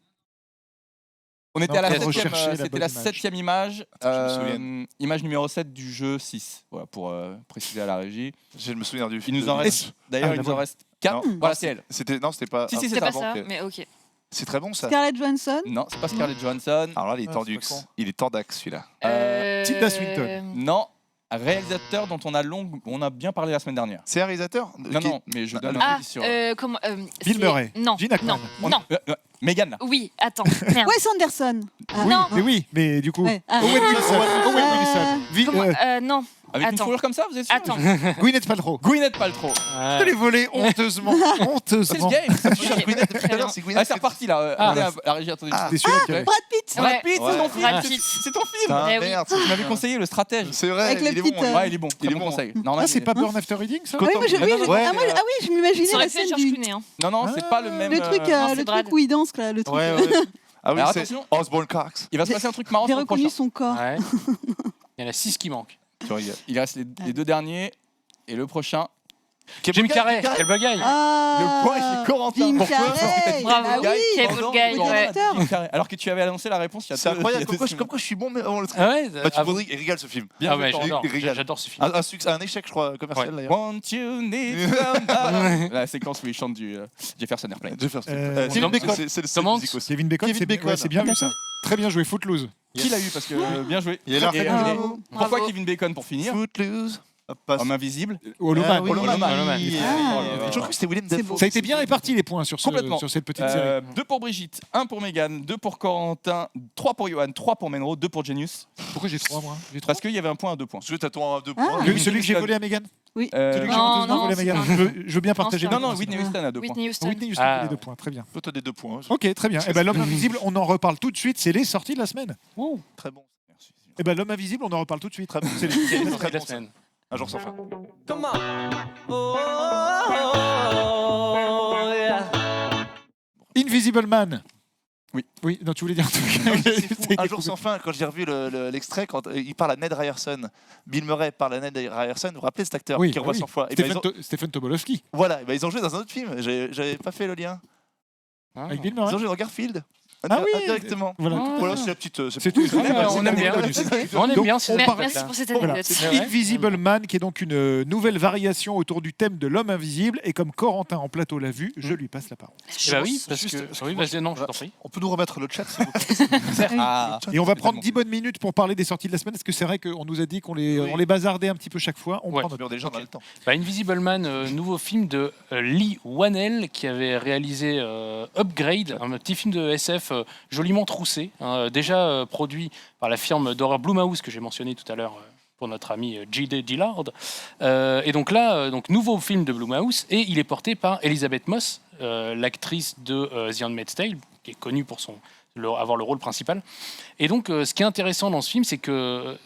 On était Non, à la peut-être 7e, rechercher la c'était bonne la image. 7e image. Je me souviens. Image numéro 7 du jeu 6. Voilà, pour préciser à la régie. Je me souviens du Il film. nous en reste. D'ailleurs, Ah, il nous la en reste 4. Non. Voilà, c'est elle. Non, c'était pas. Si, si, ah, c'est C'est pas bon, ça, ok. mais ok. C'est très bon ça. Scarlett Johansson. Non, c'est pas Scarlett Johansson. Alors là, il est Ah, tendu. c'est pas con. Il est tendax celui-là. Tilda Swinton. Non, un réalisateur dont on a bien parlé la semaine dernière. C'est un réalisateur Non, non, mais je donne un Ah, indice sur. comment Bill c'est- Murray. Non, Gene Hackman. non, non. Megan, là. Oui, attends. Merde. Wes Anderson. Ah. Oui, Non. mais oui, mais du coup. Ouais. Ah. Owen Wilson. Owen Wilson. Comment- non. Avec une Attends. fourrure comme ça, vous êtes sûr? Attends. Gwyneth Paltrow. Gwyneth Paltrow. Je l'ai volé honteusement. C'est le Honteusement. game. Gwyneth depuis tout à l'heure, c'est Ah, Gwyneth. c'est reparti là. Ah. Attendez, la régie, attendez. Ah. C'est celui-là qui avait. Brad Pitt. Brad Ouais. Pitt, c'est Ouais. ton film. Brad Pitt. C'est ton film. Ah, Eh oui. merde. Tu m'avais conseillé le stratège. C'est vrai, Avec la il est petite, bon. Ouais, il est bon. Il est Très bon bon. conseil. Ah, Normal. c'est pas Burn After Reading, ça Oui, moi, je, oui, je- Ouais, ah, moi, ah oui, je m'imaginais Ça aurait la pu être scène George du... Clooney. Hein. Non, non, c'est pas le même. Le truc, Non, c'est le Brad. truc où il danse, là, le truc. Ouais, ouais. Ah oui, Alors c'est attention. Osborne Cox. Il va se passer un truc marrant J'ai sur le reconnu prochain. son corps. Ouais. Il y en a 6 qui manquent. Tu rigoles. Il reste les deux derniers et le prochain. Jim Carrey, quel bagaille. Le point est chez Corentin. Jim Pourquoi Carrey. Parce que t'as dit Bravo. Cable Guy Cable pendant- Guy, pendant- ouais. Jim Carrey. Alors que tu avais annoncé la réponse il y a C'est deux- incroyable, il y a deux comme quoi je suis bon, mais on le Ah ouais, Bah, tu voudrais, il régale ce film. Ah ouais, j'adore. Il régale. J'adore ce film. Un succès, un échec, je crois, commercial d'ailleurs. Won't you need somebody La séquence où il chante du Jefferson Airplane. Kevin Bacon. C'est le Tom Hanks. musique aussi. Kevin Bacon, Kevin c'est bien, Bacon. ouais, c'est bien vu ça. Très bien joué, Footloose. Qui l'a eu Parce que bien joué. Il est là. Et, Bravo. pourquoi Bravo. Kevin Bacon pour finir Footloose. Homme invisible. Hollow Ah Man. oui, Hollow Man. oui. Ah. Je crois que c'était William Dafoe. Ça a été bien réparti les points sur Complètement. cette petite série. 2 pour Brigitte, 1 pour Megan, 2 pour Corentin, 3 pour Johan, 3 pour Menro, 2 pour Genius. Pourquoi j'ai 3 moi J'ai 3. Parce qu'il y avait un point à 2 points. Celui t'attends à 2 Ah. points. Celui que j'ai volé à Megan. Celui que j'ai Non, honteusement non, volé à c'est Megan. pas- Je veux bien partager. Non, les Non, points. Whitney Houston a 2 points. Whitney Houston. Whitney Houston Ah. les 2 points, très bien. Toi, t'as des 2 points. Ok, très bien. Et ben l'homme invisible, on en reparle tout de suite. C'est les sorties de la semaine. Très bon. Merci. Et ben l'homme invisible, on en reparle tout de suite. Très bon. C'est les- C'est très la bon, ça. semaine. Un jour sans fin. Invisible Man. Oui. Oui, non, tu voulais dire un truc. C'est fou. Un jour sans fin, quand j'ai revu l'extrait, quand il parle à Ned Ryerson, Bill Murray parle à Ned Ryerson, vous vous rappelez cet acteur Oui, qui revoit oui. 100 fois et ben, Stephen Tobolowsky. Voilà, ils ont joué dans un autre film, j'avais pas fait le lien. Avec Bill Ils Murray. ont joué dans Garfield. Ah oui, Directement. Voilà. Voilà, c'est la petite. C'est tout. On aime bien. On aime Donc, bien on ces parle- Merci anecdotes-là. pour cette Voilà. anecdote. Ouais. Invisible Man, qui est donc une nouvelle variation autour du thème de l'homme invisible. Et comme Corentin en plateau l'a vu, je lui passe la parole. Eh ben oui, parce Juste, que. Oui, vas-y, non, je t'en prie. On peut nous remettre le chat, s'il vous plaît. Ah. Et on va prendre 10 bonnes minutes pour parler des sorties de la semaine. Est-ce que c'est vrai qu'on nous a dit qu'on les bazardait un petit peu chaque fois? On Ouais. prend notre... Des gens dans le temps. Bah, Invisible Man, nouveau film de Lee Whannell qui avait réalisé Upgrade, un petit film de SF joliment troussé, hein, déjà produit par la firme d'horreur Blumhouse que j'ai mentionné tout à l'heure pour notre ami J.D. Dillard. Et donc là, donc nouveau film de Blumhouse et il est porté par Elizabeth Moss, l'actrice de The Handmaid's Tale, qui est connue pour avoir le rôle principal. Et donc, ce qui est intéressant dans ce film, c'est que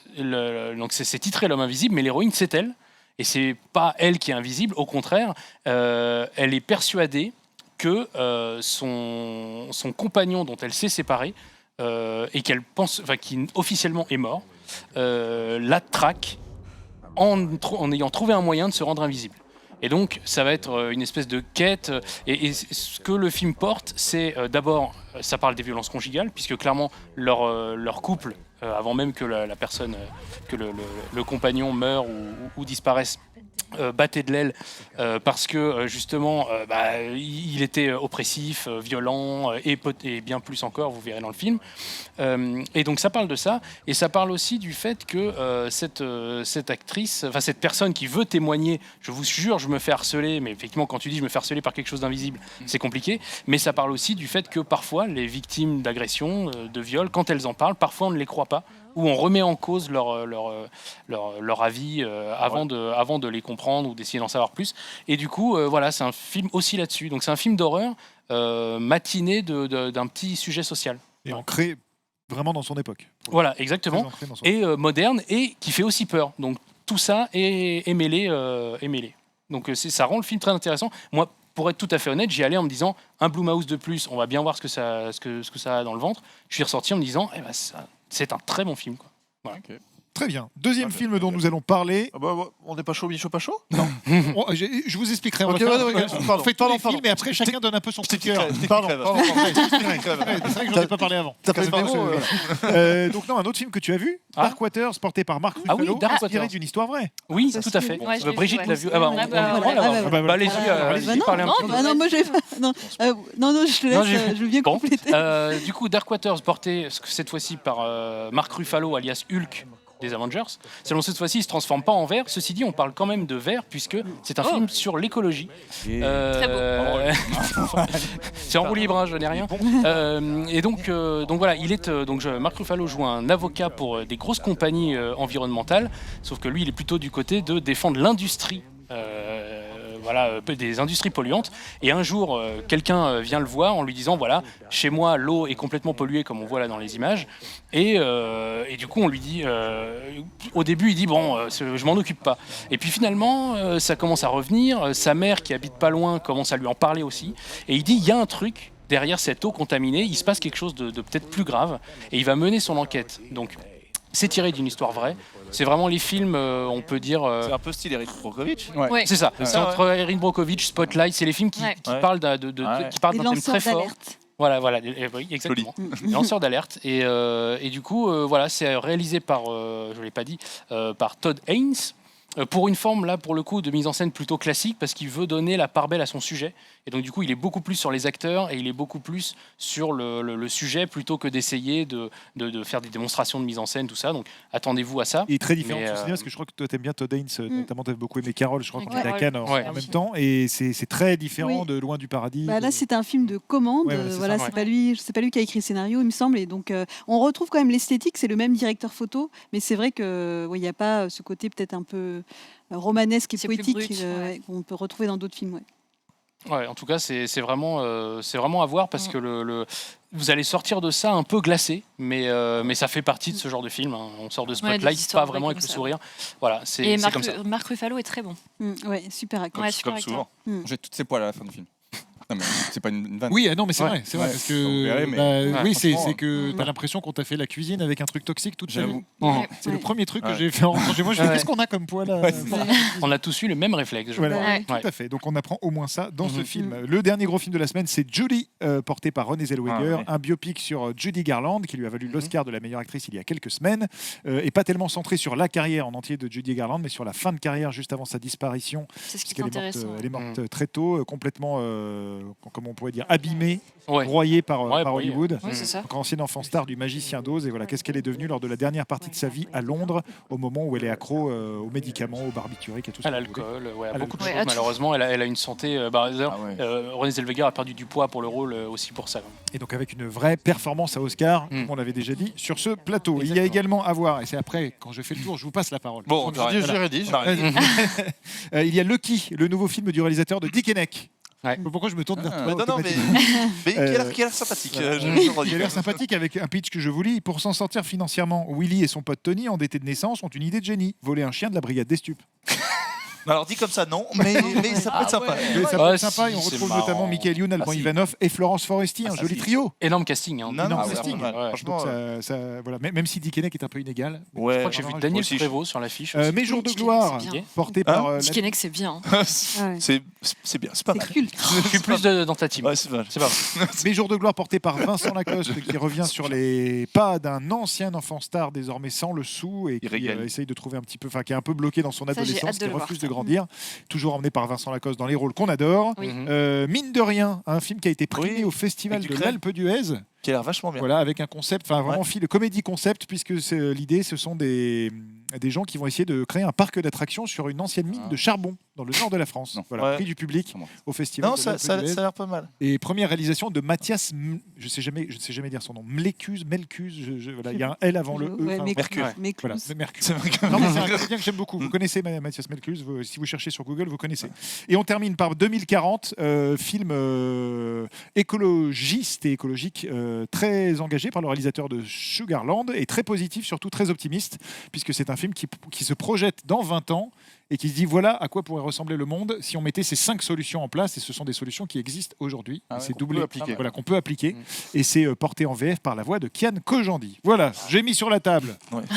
donc c'est titré L'homme invisible, mais l'héroïne c'est elle. Et c'est pas elle qui est invisible, au contraire, elle est persuadée que son compagnon dont elle s'est séparée et qu'elle pense, enfin qui officiellement est mort, la traque en ayant trouvé un moyen de se rendre invisible. Et donc, ça va être une espèce de quête. Et ce que le film porte, c'est d'abord, ça parle des violences conjugales, puisque clairement, leur couple, avant même que la personne, que le compagnon meure ou disparaisse, battait de l'aile parce que justement il était oppressif, violent et bien plus encore, vous verrez dans le film. Et donc ça parle de ça et ça parle aussi du fait que cette actrice, enfin cette personne qui veut témoigner, je vous jure je me fais harceler, mais effectivement quand tu dis je me fais harceler par quelque chose d'invisible, c'est compliqué, mais ça parle aussi du fait que parfois les victimes d'agression, de viol, quand elles en parlent, parfois on ne les croit pas, où on remet en cause leur avis avant de les comprendre ou d'essayer d'en savoir plus. Et du coup, voilà, c'est un film aussi là-dessus. Donc c'est un film d'horreur matiné d'un petit sujet social. Et ancré vraiment dans son époque. Voilà, exactement. Très ancré dans son Et moderne et qui fait aussi peur. Donc tout ça est mêlé. Donc ça rend le film très intéressant. Moi, pour être tout à fait honnête, j'y allais en me disant un Blumhouse de plus, on va bien voir ce que ça a dans le ventre. Je suis ressorti en me disant, c'est un très bon film, quoi. Voilà. Ok. Très bien. Deuxième film dont nous allons parler. Ah bah, on n'est pas chaud, Michaud, pas chaud? Je vous expliquerai. On Ok, va faire- ouais, on fait tous les films, mais après chacun donne un peu son coup de cœur. Pardon. C'est vrai que j'en ai pas parlé avant. T'as fait Donc non, un autre film que tu as vu, Ah. Dark Waters, porté par Marc Ah oui, Ruffalo, Dark inspiré Waters. d'une histoire vraie. Oui, tout à fait. Ouais, je l'ai vu, Brigitte ouais. l'a vu. Ah bah, on Ah bah, le voilà. prend, là. Ah bah, Bah, allez-y, Bah non, parlez un peu. bah non, moi j'ai non, non, je te Non, laisse, je veux bien Bon. compléter. Du coup, Dark Waters, porté cette fois-ci par Mark Ruffalo, alias Hulk des Avengers. Seulement cette fois-ci, il se transforme pas en verre. Ceci dit, on parle quand même de verre puisque c'est un film sur l'écologie. C'est en roue libre, hein, je n'ai rien. Et donc voilà, Mark Ruffalo joue un avocat pour des grosses compagnies environnementales, sauf que lui, il est plutôt du côté de défendre l'industrie. Des industries polluantes. Et un jour, quelqu'un vient le voir en lui disant, voilà, chez moi, l'eau est complètement polluée, comme on voit là dans les images. Et du coup, on lui dit, au début, il dit, bon, je m'en occupe pas. Et puis finalement, ça commence à revenir. Sa mère, qui habite pas loin, commence à lui en parler aussi. Et il dit, il y a un truc derrière cette eau contaminée, il se passe quelque chose de peut-être plus grave. Et il va mener son enquête. Donc, c'est tiré d'une histoire vraie. C'est vraiment les films, on peut dire. C'est un peu style Erin Brockovich. Ouais. C'est ça. C'est Ouais. entre Erin Brockovich, Spotlight, c'est les films qui parlent qui parlent d'un thème très fort. Voilà, oui, exactement. Lanceur d'alerte. Et du coup, voilà, c'est réalisé par, je l'ai pas dit, par Todd Haynes. Pour une forme, là, pour le coup, de mise en scène plutôt classique, parce qu'il veut donner la part belle à son sujet. Et donc, du coup, il est beaucoup plus sur les acteurs et il est beaucoup plus sur le sujet plutôt que d'essayer de faire des démonstrations de mise en scène, tout ça. Donc, attendez-vous à ça. Il est très différent Mais, de son cinéma, parce que je crois que toi, t'aimes bien Todd Haynes, notamment, t'avais beaucoup aimé Carole, je crois qu'on était à Cannes en même temps. Et c'est très différent de Loin du Paradis. Là, c'est un film de commande. Voilà, c'est pas lui qui a écrit le scénario, il me semble. Et donc, on retrouve quand même l'esthétique. C'est le même directeur photo, mais c'est vrai que il n'y a pas ce côté peut-être un peu romanesque et poétique qu'on peut retrouver dans d'autres films. Ouais, en tout cas, c'est vraiment à voir parce que vous allez sortir de ça un peu glacé, mais ça fait partie de ce genre de film. Hein. On sort de Spotlight, pas vraiment avec le sourire. Voilà, c'est comme ça. Marc Ruffalo est très bon. Super acteur. Comme souvent. J'ai toutes ses poils à la fin du film. Non, mais c'est pas une vanne. Oui, non, mais c'est vrai, parce que oui, c'est que t'as ouais. l'impression qu'on t'a fait la cuisine avec un truc toxique toute ta vie. J'avoue. C'est le premier truc que j'ai fait en chez moi. Je fais, qu'est-ce qu'on a comme poil là On a tous eu le même réflexe. Voilà, tout à fait. Donc on apprend au moins ça dans ce film. Le dernier gros film de la semaine, c'est Judy, porté par Renée Zellweger, un biopic sur Judy Garland qui lui a valu l'Oscar de la meilleure actrice il y a quelques semaines, et pas tellement centré sur la carrière en entier de Judy Garland, mais sur la fin de carrière juste avant sa disparition. C'est ce qui est intéressant. Elle est morte très tôt, complètement, comment on pourrait dire, abîmée, broyée par Hollywood. Oui, c'est ça. Donc, ancienne enfant star du Magicien d'Oz, et voilà, qu'est-ce qu'elle est devenue lors de la dernière partie de sa vie à Londres, au moment où elle est accro aux médicaments, aux barbituriques et tout ça. À l'alcool, à beaucoup de choses, malheureusement. Elle a une santé. Renée Zellweger a perdu du poids pour le rôle aussi pour ça. Et donc avec une vraie performance à Oscar, comme on l'avait déjà dit, sur ce plateau. Exactement. Il y a également à voir, et c'est après, quand je fais le tour, je vous passe la parole. Bon, j'ai dit. Il y a Lucky, le nouveau film du réalisateur de Dick Henneck. Ouais. Pourquoi je me tourne vers toi? Non, mais qui a l'air sympathique. Il a l'air sympathique avec un pitch que je vous lis. Pour s'en sortir financièrement, Willy et son pote Tony, endettés de naissance, ont une idée de génie: voler un chien de la brigade des stupes. Alors dit comme ça, non, mais ça peut être sympa. Mais ça peut être sympa, et on retrouve notamment Michael Youn, Alban Ivanov et Florence Foresti, un joli trio. Énorme casting. Énorme casting. Franchement, voilà. Même si Dick Henneck est un peu inégal. Je crois que j'ai vu Daniel Prévost sur l'affiche. Mes jours de gloire, porté par... Dick Henneck, c'est bien. C'est bien, c'est pas mal. Je suis plus dans ta team. Ouais, c'est pas mal. Mes jours de gloire, porté par Vincent Lacoste, qui revient sur les pas d'un ancien enfant star désormais sans le sou et qui essaye de trouver un petit peu, qui est un peu bloqué dans son adolescence, qui refuse de grandir. Toujours emmené par Vincent Lacoste dans les rôles qu'on adore. Mine de rien, un film qui a été primé au Festival de l'Alpe d'Huez. Qui a l'air vachement bien. Voilà, avec un concept, vraiment film comédie concept, puisque l'idée, ce sont des gens qui vont essayer de créer un parc d'attractions sur une ancienne mine de charbon dans le nord de la France. Voilà, prix du public au Festival. Non, de ça a l'air pas mal. Et première réalisation de Mathias, je ne sais jamais dire son nom, Melcus, voilà, il y a un L avant le E. Mercure. Voilà, Mercure. Non, mais c'est un comédien que j'aime beaucoup. Vous connaissez Mathias Melcus, si vous cherchez sur Google, vous connaissez. Et on termine par 2040, film écologiste et écologique, très engagé par le réalisateur de Sugarland et très positif, surtout très optimiste, puisque c'est un film qui se projette dans 20 ans et qui se dit voilà à quoi pourrait ressembler le monde si on mettait ces 5 solutions en place, et ce sont des solutions qui existent aujourd'hui. C'est doublé, voilà, qu'on peut appliquer, et c'est porté en VF par la voix de Kian Kojandi. Voilà, j'ai mis sur la table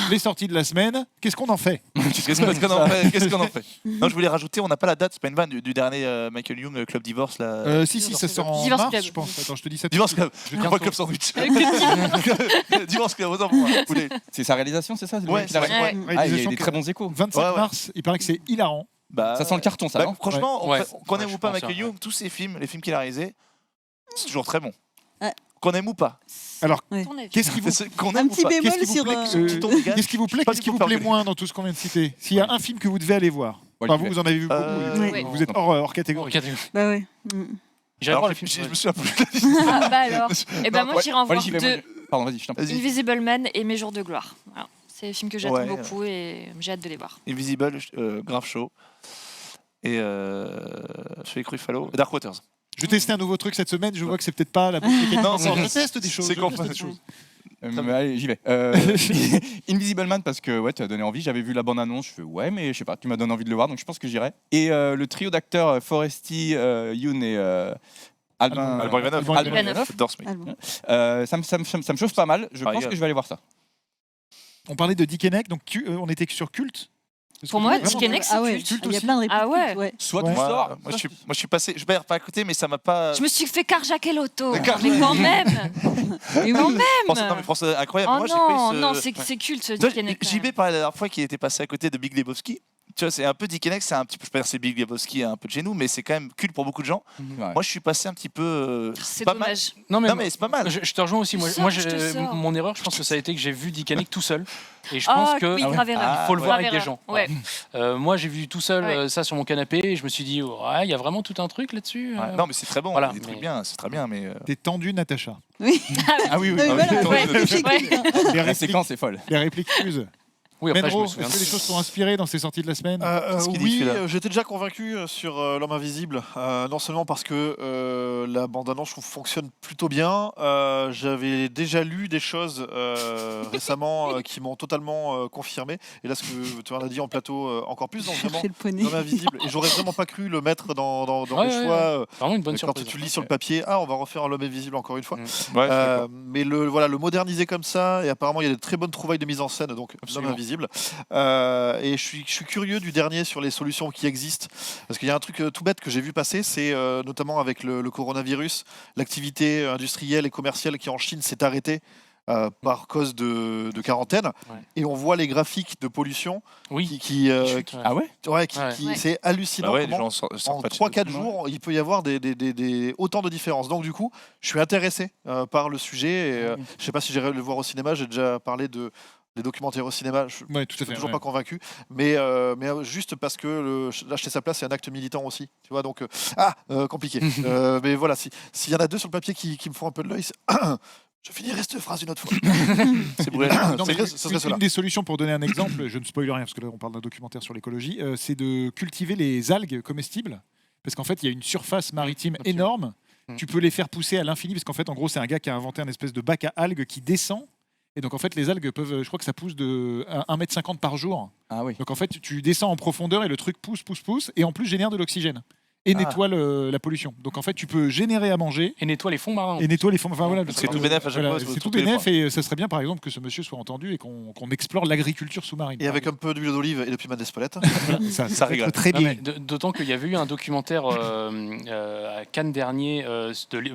les sorties de la semaine. Qu'est-ce qu'on en fait? Qu'est-ce qu'on en fait? Non, je voulais rajouter, on n'a pas la date, c'est pas une vanne du dernier Michael Young Club Divorce là. Si, ça sort en Divorce mars, Club. je pense. Attends, je te dis ça. Divorce Club. Je veux dire Club Sandwich. Divorce Club, autant pour moi. C'est sa réalisation, c'est ça? Ouais, il y a des très bons échos. 27 mars, il paraît que c'est hilarant. Ça sent le carton, ça, non? Franchement, qu'on aime ou pas Michael Young, tous ses films, les films qu'il a réalisés, c'est toujours très bon. Qu'on aime ou pas. Alors, qu'est-ce qui vous Un petit bémol sur... Qu'est-ce qui vous plaît, qu'est-ce qui vous plaît moins dans tout ce qu'on vient de citer? S'il y a un film que vous devez aller voir, vous en avez vu beaucoup, vous êtes hors catégorie. Bah ouais. J'irai voir le film. Je me souviens plus. Ah bah alors. Et ben moi j'irai en voir deux. Pardon, vas-y, je t'en prie. Invisible Man et Mes jours de gloire. Voilà. C'est des films que j'attends beaucoup et j'ai hâte de les voir. Invisible, grave chaud. Et Félix Ruffalo, Dark Waters. Je testais un nouveau truc cette semaine, je vois que c'est peut-être pas la bonne. Non, je teste des choses. C'est qu'on allez, j'y vais. Invisible Man, parce que tu as donné envie. J'avais vu la bande-annonce, je fais mais je sais pas, tu m'as donné envie de le voir, donc je pense que j'irai. Et le trio d'acteurs Foresti, Youn et Alban Ivanov, ça me chauffe pas mal. Je pense que je vais aller voir ça. On parlait de Dick Henneck, donc on était sur Culte. Pour moi, Dick Henneck, c'est culte. Il y a plein de répliques. Ah ouais. Ouais. Soit Ouais. tu sors. Moi, je suis passé. Je vais pas à côté, mais ça m'a pas. Je me suis fait carjacker l'auto. Mais Carjacker. quand même. Et Quand oui. même. Non, mais France, incroyable. Oh Moi, j'ai non, pris ce- non, Ouais. c'est culte, Tu vois, Dick Henneck. JB parlait la dernière fois qu'il était passé à côté de Big Lebowski. Tu vois, c'est un peu Dick Henneck, c'est un petit peu, je peux dire c'est Big Lebowski un peu de chez nous, mais c'est quand même culte pour beaucoup de gens. Ouais. Moi, je suis passé un petit peu. C'est pas dommage. Non, Non, mais c'est pas mal. Je te rejoins aussi. Moi, Sors, je te sors. mon erreur, je pense que ça a été que j'ai vu Dick Henneck tout seul. Et je Ah pense que oui, grave erreur. il faut le voir Grave avec des erreur. gens. Ouais. Moi, j'ai vu tout seul Ouais. ça sur mon canapé et je me suis dit, ouais, il y a vraiment tout un truc là-dessus. Ouais, non, mais c'est très bon. Voilà, il y a des trucs mais- bien, c'est très bien, mais. T'es tendu, Natacha. Oui. Ah oui, oui. Non, mais voilà, oui. ouais, Ouais. c'est culte, hein. Les La répliques, séquence est folle. les répliques fusent. Oui, après, je Menro, me souviens. est-ce que les choses sont inspirées dans ces sorties de la semaine Qu'est-ce qu'il dit, Oui, celui-là j'étais déjà convaincu sur L'Homme Invisible, non seulement parce que la bande-annonce je trouve fonctionne plutôt bien, j'avais déjà lu des choses récemment qui m'ont totalement confirmé, et là ce que tu en as dit en plateau encore plus, donc vraiment Chercher le poney. L'Homme Invisible, et j'aurais vraiment pas cru le mettre dans Ouais, mes ouais, choix. Vraiment une bonne Quand surprise. tu lis sur le papier, on va refaire L'Homme Invisible encore une fois. Ouais, je suis d'accord. Mais le moderniser comme ça, et apparemment il y a des très bonnes trouvailles de mise en scène, donc Absolument. L'Homme Invisible. Et je suis curieux du dernier sur les solutions qui existent, parce qu'il y a un truc tout bête que j'ai vu passer, c'est notamment avec le coronavirus, l'activité industrielle et commerciale qui en Chine s'est arrêtée par cause de quarantaine, Ouais. et on voit les graphiques de pollution Oui. qui Ah ouais? ouais, Ouais. c'est hallucinant. Bah ouais, les comment gens en sortent pas de chez 3-4 eux. jours, il peut y avoir autant de différences. Donc du coup, je suis intéressé par le sujet. Et, je sais pas si j'irai le voir au cinéma. J'ai déjà parlé des documentaires au cinéma. Je Ouais, tout à suis fait. toujours ouais. pas convaincu. Mais juste parce que acheter sa place, c'est un acte militant aussi. Tu vois, donc compliqué. Mais voilà, s'il y en a deux sur le papier qui me font un peu de l'œil, je finirai cette phrase une autre fois. C'est brillant. Non, mais Ce serait cela. une des solutions, pour donner un exemple, je ne spoil rien parce que là on parle d'un documentaire sur l'écologie, c'est de cultiver les algues comestibles. Parce qu'en fait, il y a une surface maritime Absolument. énorme. Tu peux les faire pousser à l'infini parce qu'en fait, en gros, c'est un gars qui a inventé un espèce de bac à algues qui descend. Et donc, en fait, les algues peuvent, je crois que ça pousse de 1,50 m par jour. Ah oui. Donc, en fait, tu descends en profondeur et le truc pousse, et en plus génère de l'oxygène. Et nettoie la pollution. Donc, en fait, tu peux générer à manger Et nettoie les fonds marins. et nettoie les fonds. Enfin, voilà, C'est tout bénef à chaque fois, C'est c'est tout tous les bénef points. et ça serait bien, par exemple, que ce monsieur soit entendu et qu'on explore l'agriculture sous-marine. Et avec un peu d'huile d'olive et de piment d'Espelette. ça régale. être très Non, bien. mais d'autant qu'il y avait eu un documentaire à Cannes dernier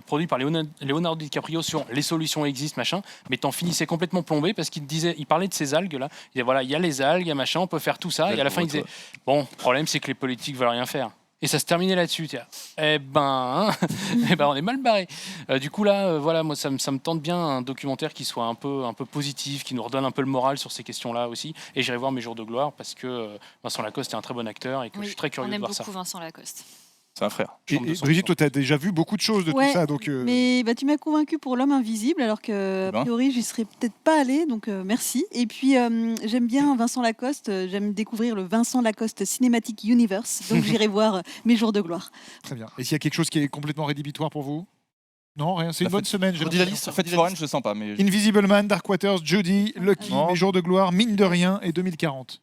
produit par Leonardo DiCaprio sur les solutions existent, machin, mais t'en finissais complètement plombé parce il parlait de ces algues là. Il disait voilà, il y a les algues, il y a machin, on peut faire tout ça. Et à la fin, il disait bon, le problème c'est que les politiques veulent rien faire. Et ça se terminait là-dessus. Eh ben, on est mal barré. Du coup là, voilà, moi ça me tente bien un documentaire qui soit un peu positif, qui nous redonne un peu le moral sur ces questions-là aussi. Et j'irai voir Mes jours de gloire parce que Vincent Lacoste est un très bon acteur et que je suis très curieux on de aime voir ça. beaucoup Vincent Lacoste. C'est un frère. Et Brigitte, toi, tu as déjà vu beaucoup de choses de Ouais, tout ça. Donc, mais tu m'as convaincu pour L'Homme Invisible, alors que a Ben. priori j'y serais peut-être pas allée, donc merci. Et puis j'aime bien Vincent Lacoste, j'aime découvrir le Vincent Lacoste Cinematic Universe, donc j'irai voir Mes jours de gloire. très bien. Et s'il y a quelque chose qui est complètement rédhibitoire pour vous? Non, rien. C'est une La bonne semaine. j'ai redis la l'impression. liste. En fait, Foreign, je le sens pas, mais. Invisible Man, Dark Waters, Judy, Lucky, Non. Mes jours de gloire, Mine de rien et 2040.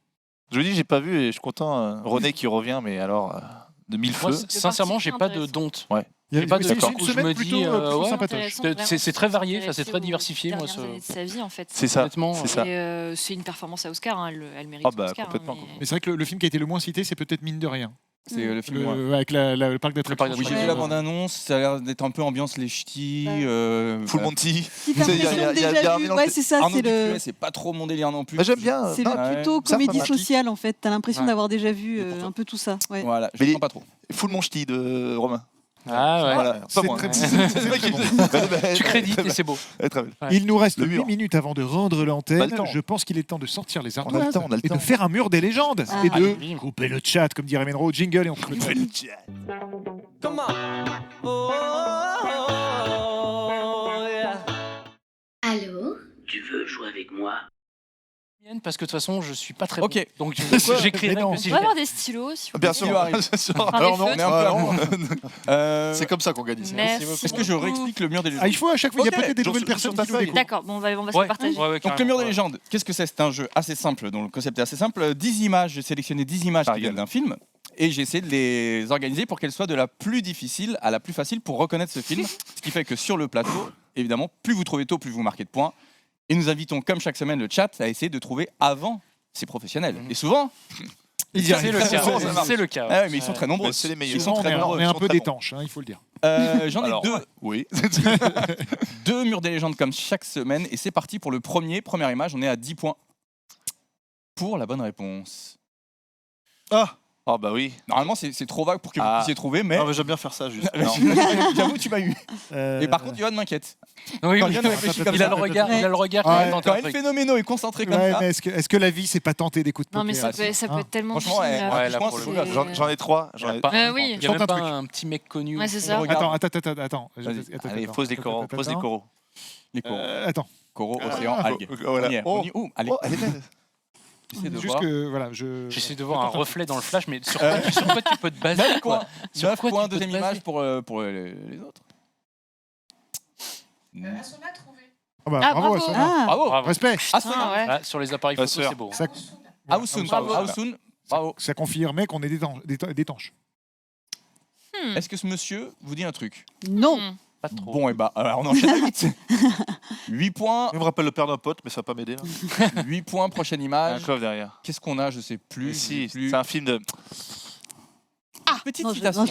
Je dis, j'ai pas vu et je suis content. René qui revient, mais alors de mille Moi, feux. sincèrement, j'ai pas de dompte. J'ai pas de C'est truc une où je semaine me plutôt, dis plutôt ouais, sympatoche. c'est très varié, ça c'est très diversifié. Moi, Dernières années de sa vie en fait. C'est ça. Honnêtement, C'est ça. Et c'est une performance à Oscar, hein, elle mérite Ah bah, Oscar. complètement, mais- Mais c'est vrai que le film qui a été le moins cité, c'est peut-être Mine de rien. C'est le film. ouais. Avec le parc d'attractions. Oui, j'ai vu la bande-annonce, ça a l'air d'être un peu ambiance les ch'tis. Full Monty. Petite impression déjà vue, ouais, c'est ça, Arnaud c'est le. Dupuis, c'est pas trop mon délire non plus. J'aime bien. C'est non, plutôt ça, comédie pas mal. sociale en fait. T'as l'impression Ouais. d'avoir déjà vu un peu tout ça. Ouais. Voilà, je Mais le sens pas trop. Full Mon Ch'ti de Romain. Ah ouais. Voilà, pas C'est moi. très- C'est vrai qu'il- Tu crédites et c'est beau. Très bien. Il nous reste Le 8 mur. minutes avant de rendre On a l'antenne. le temps. Je pense qu'il est temps de sortir les On a le ardoises temps, on a le et de temps. faire un mur des légendes Ah. et de Allez. couper le chat, comme dirait Menro. Jingle et on coupe le chat. Allô? Tu veux jouer avec moi? Parce que de toute façon, je suis pas très Ok. bon. Donc Mais j'écrirai non. que si On va j'ai- avoir des stylos. Si vous Bien voulez. sûr. Il arrive. Bien sûr. Enfin, Alors des non, feux. On est un peu à loin. C'est comme ça qu'on gagne ici. Merci. Est-ce que je réexplique le mur des légendes? Ah, il faut à chaque fois, il y a Ok. peut-être des Sur- nouvelles sur personnes ta qui nous feuille. découvrent. D'accord, bon, on va se Ouais. partager. Ouais, Donc le mur des légendes, qu'est-ce que c'est? C'est un jeu assez simple, dont le concept est assez simple. 10 images, j'ai sélectionné 10 images qui viennent d'un film, et j'ai essayé de les organiser pour qu'elles soient de la plus difficile à la plus facile pour reconnaître ce film. Ce qui fait que sur le plateau, évidemment, plus vous trouvez tôt, plus vous marquez de points. Et nous invitons, comme chaque semaine, le chat à essayer de trouver avant ces professionnels. Et souvent, c'est le cas. Ah ouais, mais ils sont très nombreux. C'est les meilleurs. Ils sont très nombreux. On est un peu d'étanche, il faut le dire. J'en ai Alors, deux. Oui. 2 murs des légendes comme chaque semaine. Et c'est parti pour le première image. On est à 10 points pour la bonne réponse. Oh bah oui. Normalement, c'est trop vague pour que vous puissiez trouver, mais... Non, mais j'aime bien faire ça, juste. J'avoue, tu m'as eu. Et par contre, Yoann m'inquiète. Oui, Quand Yoann réfléchit comme il ça. a le regard, Quand elle est phénoménal et concentré comme ça. Mais est-ce que la vie, c'est pas tenter des coups de Non, poker mais ça peut être tellement. Franchement, J'en ai 3. Oui. Il y a même pas un petit mec connu. Ouais, c'est ça. Attends. Allez, pose les coraux. Pose les coraux. Les coraux. Attends. Coraux, océan, algues. Voilà. Allez. Elle est belle. Juste que, voilà, j'essaie de voir un reflet dans le flash, mais sur quoi tu peux te baser 9 quoi points. 9 points, deuxième image pour les autres. Bravo, Asuna. Bravo. Respect. Asuna. Sur les appareils photo, c'est beau. Aousoun, bravo. Ça confirmait qu'on est d'étanche. Est-ce que ce monsieur vous dit un truc? Non. Pas trop. Bon, et bah, on enchaîne à 8. 8 points. Il me rappelle le père d'un pote, mais ça va pas m'aider. 8 points, prochaine image. Un coffre derrière. Qu'est-ce qu'on a? Je sais plus. Si, c'est un film de. Petite Non, citation.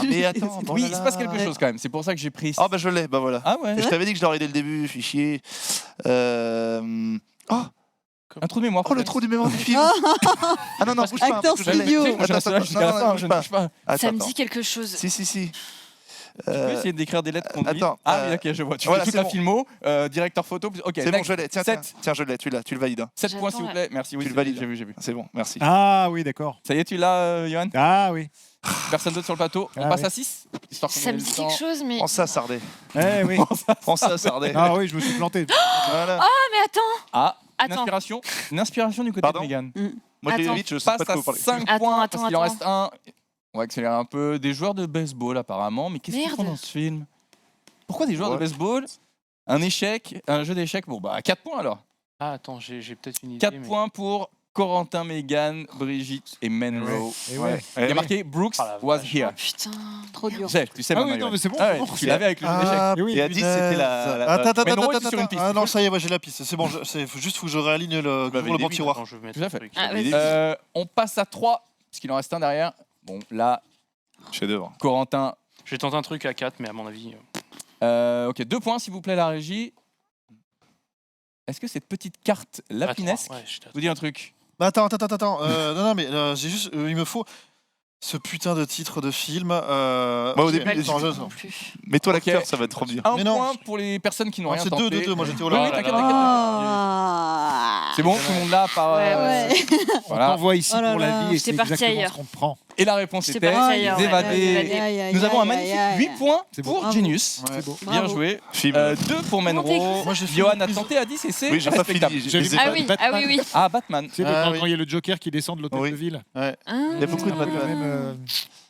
Mais attends, Oui, il se passe quelque chose quand même. C'est pour ça que j'ai pris. Ah bah je l'ai, bah voilà. Ah ouais. Je t'avais dit que je l'aurais dès le début, fichier. Un trou de mémoire. Oh, le trou de mémoire du film. Ah non, bouge pas. Acteur studio. Moi, je reste là jusqu'à la fin, je ne bouge pas. Ça me dit quelque chose. Si. Tu peux essayer d'écrire des lettres qu'on dit. Attends. Ah oui, ok, je vois. Tu voilà, fais toute c'est la bon. filmo, directeur photo. Ok, C'est bon, je l'ai. Tiens, je l'ai, tu le valides. 7 points, s'il vous plaît. Merci, oui, Tu le valides. j'ai vu. C'est bon, merci. Ah oui, d'accord. Ça y est, tu l'as, Yoann? Ah oui. Personne d'autre sur le plateau. On Ah passe oui. à 6. Ça me dit quelque chose, mais. Prends ça, Sardé. Eh oui. Prends ça, Sardé. Ah oui, je me suis planté. Voilà. Oh, mais attends. Ah, Attends. une inspiration du côté Pardon de Mégane. Moi, je l'ai Attends. vite, je sais pas de Passe quoi à vous parlez. 5 points, Attends, parce qu'il en reste un. On va accélérer un peu. Des joueurs de baseball, apparemment. Mais qu'est-ce qu'ils font Merde. dans ce film? Pourquoi des joueurs de baseball? Un échec, un jeu d'échecs. Bon, bah, 4 points alors. Ah, attends, j'ai peut-être une idée. 4 points pour Corentin, Mégane, Brigitte et Menro. Et ouais. Il y a marqué Brooks was here. Putain. Trop dur. Tu sais Ah maintenant, oui, non, Yoann. mais c'est bon. Ah c'est ouais, bon. tu l'avais avec le jeu d'échecs. Et oui. Et à 10, c'était la. Attends. sur une piste. Ah non, ça y est, j'ai la piste. C'est bon, juste faut que je réaligne le bon tiroir. Attends, je vais mettre Tout à le fait. truc. Ah, vas-y. On passe à 3, parce qu'il en reste un derrière. Bon, là, Chef-d'œuvre. Corentin. Je vais tenter un truc à 4, mais à mon avis. Ok, 2 points, s'il vous plaît, la régie. Est-ce que cette petite carte lapinesque vous dit un truc? Attends. Non, mais j'ai juste. Il me faut ce putain de titre de film. Moi, au début, Non plus. mets-toi l'acteur, Ok. ça va être trop bien. Un Mais non. point pour les personnes qui n'ont rien C'est tenté. 2, moi j'étais au Oui, oui, large. t'inquiète. Ah. C'est bon, tout le monde là par. Ouais. On Voilà. t'envoie ici Oh là pour là. la vie et c'est J'étais partie exactement ailleurs. ce qu'on te prend. Et la réponse J'étais était partie ailleurs, les ouais. évadés. Nous avons un magnifique 8 points C'est pour beau. Genius. Ouais. Bien Bravo. joué. Film. 2 pour Menro. Moi, j'ai fait Johan une a prise- tenté à 10 et c'est Oui, j'ai pas fini. respectable. j'ai les Ah ai- oui, Batman. oui. Ah, Batman. Tu sais, Ah quand oui. il y a le Joker qui descend de l'hôtel Oui. de ville. Ouais. Ah. Il y a beaucoup de C'est un peu la Batman. même,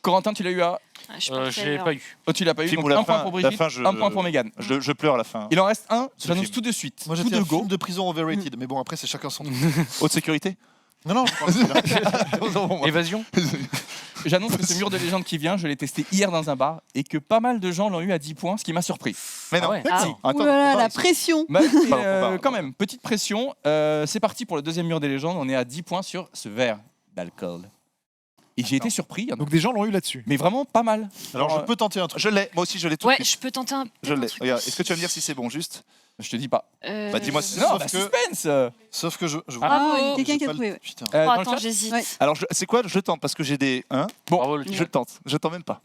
Corentin, tu l'as eu à. Je suis partie Je l'ai ailleurs. pas eu. Oh, tu l'as pas eu. Film Donc où la un point fin- pour la Brigitte, fin, je- un point pour Mégane. Je pleure à la fin. Il en reste un, Ce j'annonce film. tout de suite. Moi Tout j'étais de un go. film de prison overrated, mais bon après c'est chacun son truc. Haute sécurité. Non, je pense que Évasion. J'annonce que ce mur de légende qui vient, je l'ai testé hier dans un bar et que pas mal de gens l'ont eu à 10 points, ce qui m'a surpris. Mais non. Ah ouais. Ah. Si. Ouh là là, la pression. Bah, Pardon. quand même, petite pression. C'est parti pour le deuxième mur des légendes. On est à 10 points sur ce verre d'alcool. Et j'ai été surpris. Il y en a- Donc des gens l'ont eu là-dessus. Mais vraiment pas mal. Alors je peux tenter un truc. Je l'ai, moi aussi je l'ai tout de Ouais, suite. je peux tenter un. Je l'ai. truc. Regarde, est-ce que tu vas me dire si c'est bon juste? Je te dis pas. Bah dis-moi si Non, Sauf bah, que- suspense. Sauf que je Bravo, Bravo. quelqu'un j'ai qui a pas le- trouvé. ouais. Putain. Oh, Dans le attends, chat j'hésite. Ouais. Alors c'est quoi? Je tente parce que j'ai des. Hein? Bon, Bravo, le Je tente. Je tente même pas.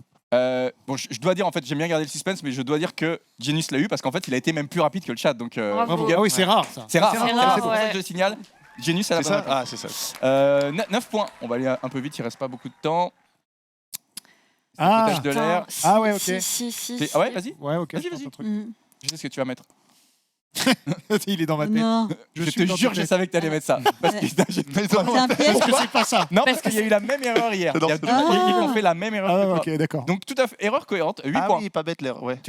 bon, je dois dire, en fait, j'aime bien garder le suspense, mais je dois dire que Genius l'a eu parce qu'en fait, il a été même plus rapide que le chat. Donc, Bravo. Ah oui, c'est rare ça. c'est rare. C'est C'est rare, pour ça ouais. que je le signale. Genius a la C'est bonne ça? réponse. Ah c'est ça. 9 points. On va aller un peu vite, il reste pas beaucoup de temps. Ah, Tâche de l'air. Putain, Ah ouais, ok. Si. Ah ouais, vas-y. ouais, ok. Vas-y, je tente vas-y. un truc. Mm. Je sais ce que tu vas mettre. Il est dans ma tête. Non, Je suis te dans jure, ta je tête. savais que t'allais mettre ça. Parce que j'ai- c'est un piège. Parce que c'est pas ça. Non, parce qu'il y a eu la même erreur hier. Il y a deux Ah. équipes qui ont fait la même erreur que Ah, toi. ok, d'accord. Donc, tout à fait, erreur cohérente. 8 Ah points. oui, pas bête l'air. Ouais.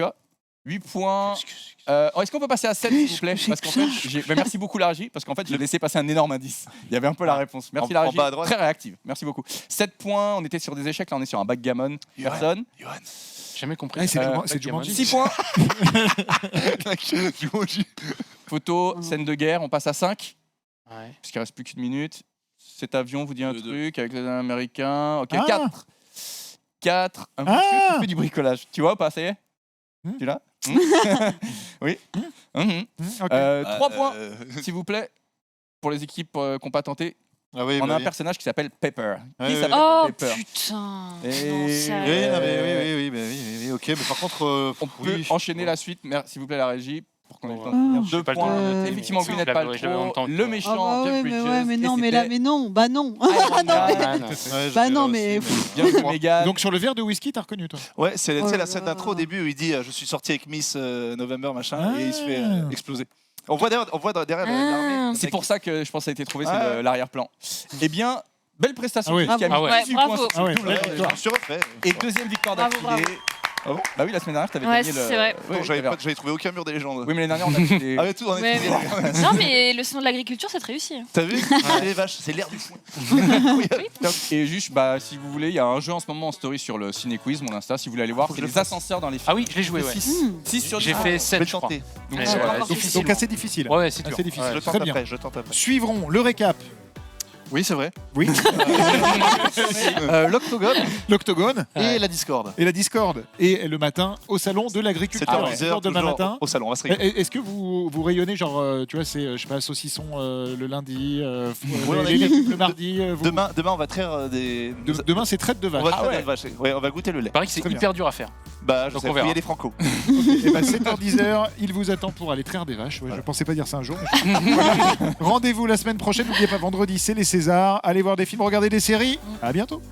8 points. Est-ce qu'on peut passer à 7 s'il vous plaît? Parce qu'en fait, merci beaucoup la régie, parce qu'en fait, j'ai laissé passer un énorme indice. Il y avait un peu la réponse. Merci En- la en régie. bas à droite. Très réactive. Merci beaucoup. 7 points. On était sur des échecs. Là, on est sur un backgammon. Personne. Jamais compris. Ah, c'est Euh, du Jumanji. 6 points. Jumanji. Faut Photo, scène de guerre, on passe à 5. Ouais. Parce qu'il reste plus qu'une minute. Cet avion vous dit un Deux. truc avec les Américains. Ok, Ah. 4. Un Ah. monsieur qui fait du bricolage. Tu vois ou pas, ça y est Tu l'as Oui. 3 points, s'il vous plaît, pour les équipes qui n'ont pas tenté. Ah oui, on bah a un oui. personnage qui s'appelle Pepper. Ouais, Qui ouais, s'appelle Oh Pepper. putain. Et- Non, Oui, sérieux. non, mais oui, ok, mais par contre, On peut enchaîner la suite, s'il vous plaît, la régie, pour qu'on ait le temps de Ah. finir. J'ai 2 pas le temps de points. noter, Effectivement, mais Gwyneth je l'avais en même Paltrow, temps que le toi. méchant, Jeff ouais, Bridges. mais et non, mais c'était non, bah non. Iron Man. Bah non, mais Bien joué, Mégane. Donc sur le verre de whisky, t'as reconnu toi? Ouais, c'est Oh tu sais, là la scène là. d'intro au début où il dit je suis sorti avec Miss November machin et il se fait exploser. On voit derrière l'armée. C'est pour ça que je pense que ça a été trouvé, c'est Ah. l'arrière-plan. Eh bien, belle prestation. Ah oui. Qui a mis Ah ouais. 18 Bravo. points sur Ah ouais. double Ouais, victoire. Je me suis refait. Et deuxième victoire Bravo, d'affilée. Ah bon Bah oui, la semaine dernière, tu avais Ouais, gagné le. c'est vrai. Ouais, Non, j'avais trouvé aucun mur des légendes. Oui, mais l'année dernière, on a fait des. Ah mais tout, on Ouais, est mais- Non, mais le salon de l'agriculture, c'est réussi. T'as vu C'est les vaches, c'est l'air du foin. Top. Et juste, si vous voulez, il y a un jeu en ce moment en story sur le Ciné Quiz, mon Insta, si vous voulez aller voir. Faut que C'est je les le fasse. ascenseurs dans les films. Ah oui, je l'ai joué, ouais. 6 sur 10. J'ai fait Je vais 7, le je crois. tenter. Donc, Ouais, voilà, encore difficile. Donc assez difficile. Ouais, c'est dur. Assez difficile. Je le tente Très bien. après, je tente après. Suivrons le récap. Oui, c'est vrai. Oui. L'octogone L'octogone et la Discord. et la Discord. Et le matin au salon de l'agriculture. 7h-10h, demain matin. au salon, on va se régaler. Est-ce que vous rayonnez genre, tu vois, c'est, je sais pas, saucisson le lundi, on a les dit- légumes le mardi. Demain, on va traire des. Demain, c'est traite de On vache. va Ah traire ouais. des vaches. Ouais, on va goûter le lait. Il paraît que c'est Très bien. hyper dur à faire. Bah, je Donc sais, on faut y verra. aller franco. Et ben 7h-10h, il vous attend pour aller traire des vaches. Ouais, je pensais pas dire ça un jour. mais- Voilà. Rendez-vous la semaine prochaine. N'oubliez pas, vendredi, c'est les Césars. Allez voir des films, regardez des séries. À bientôt.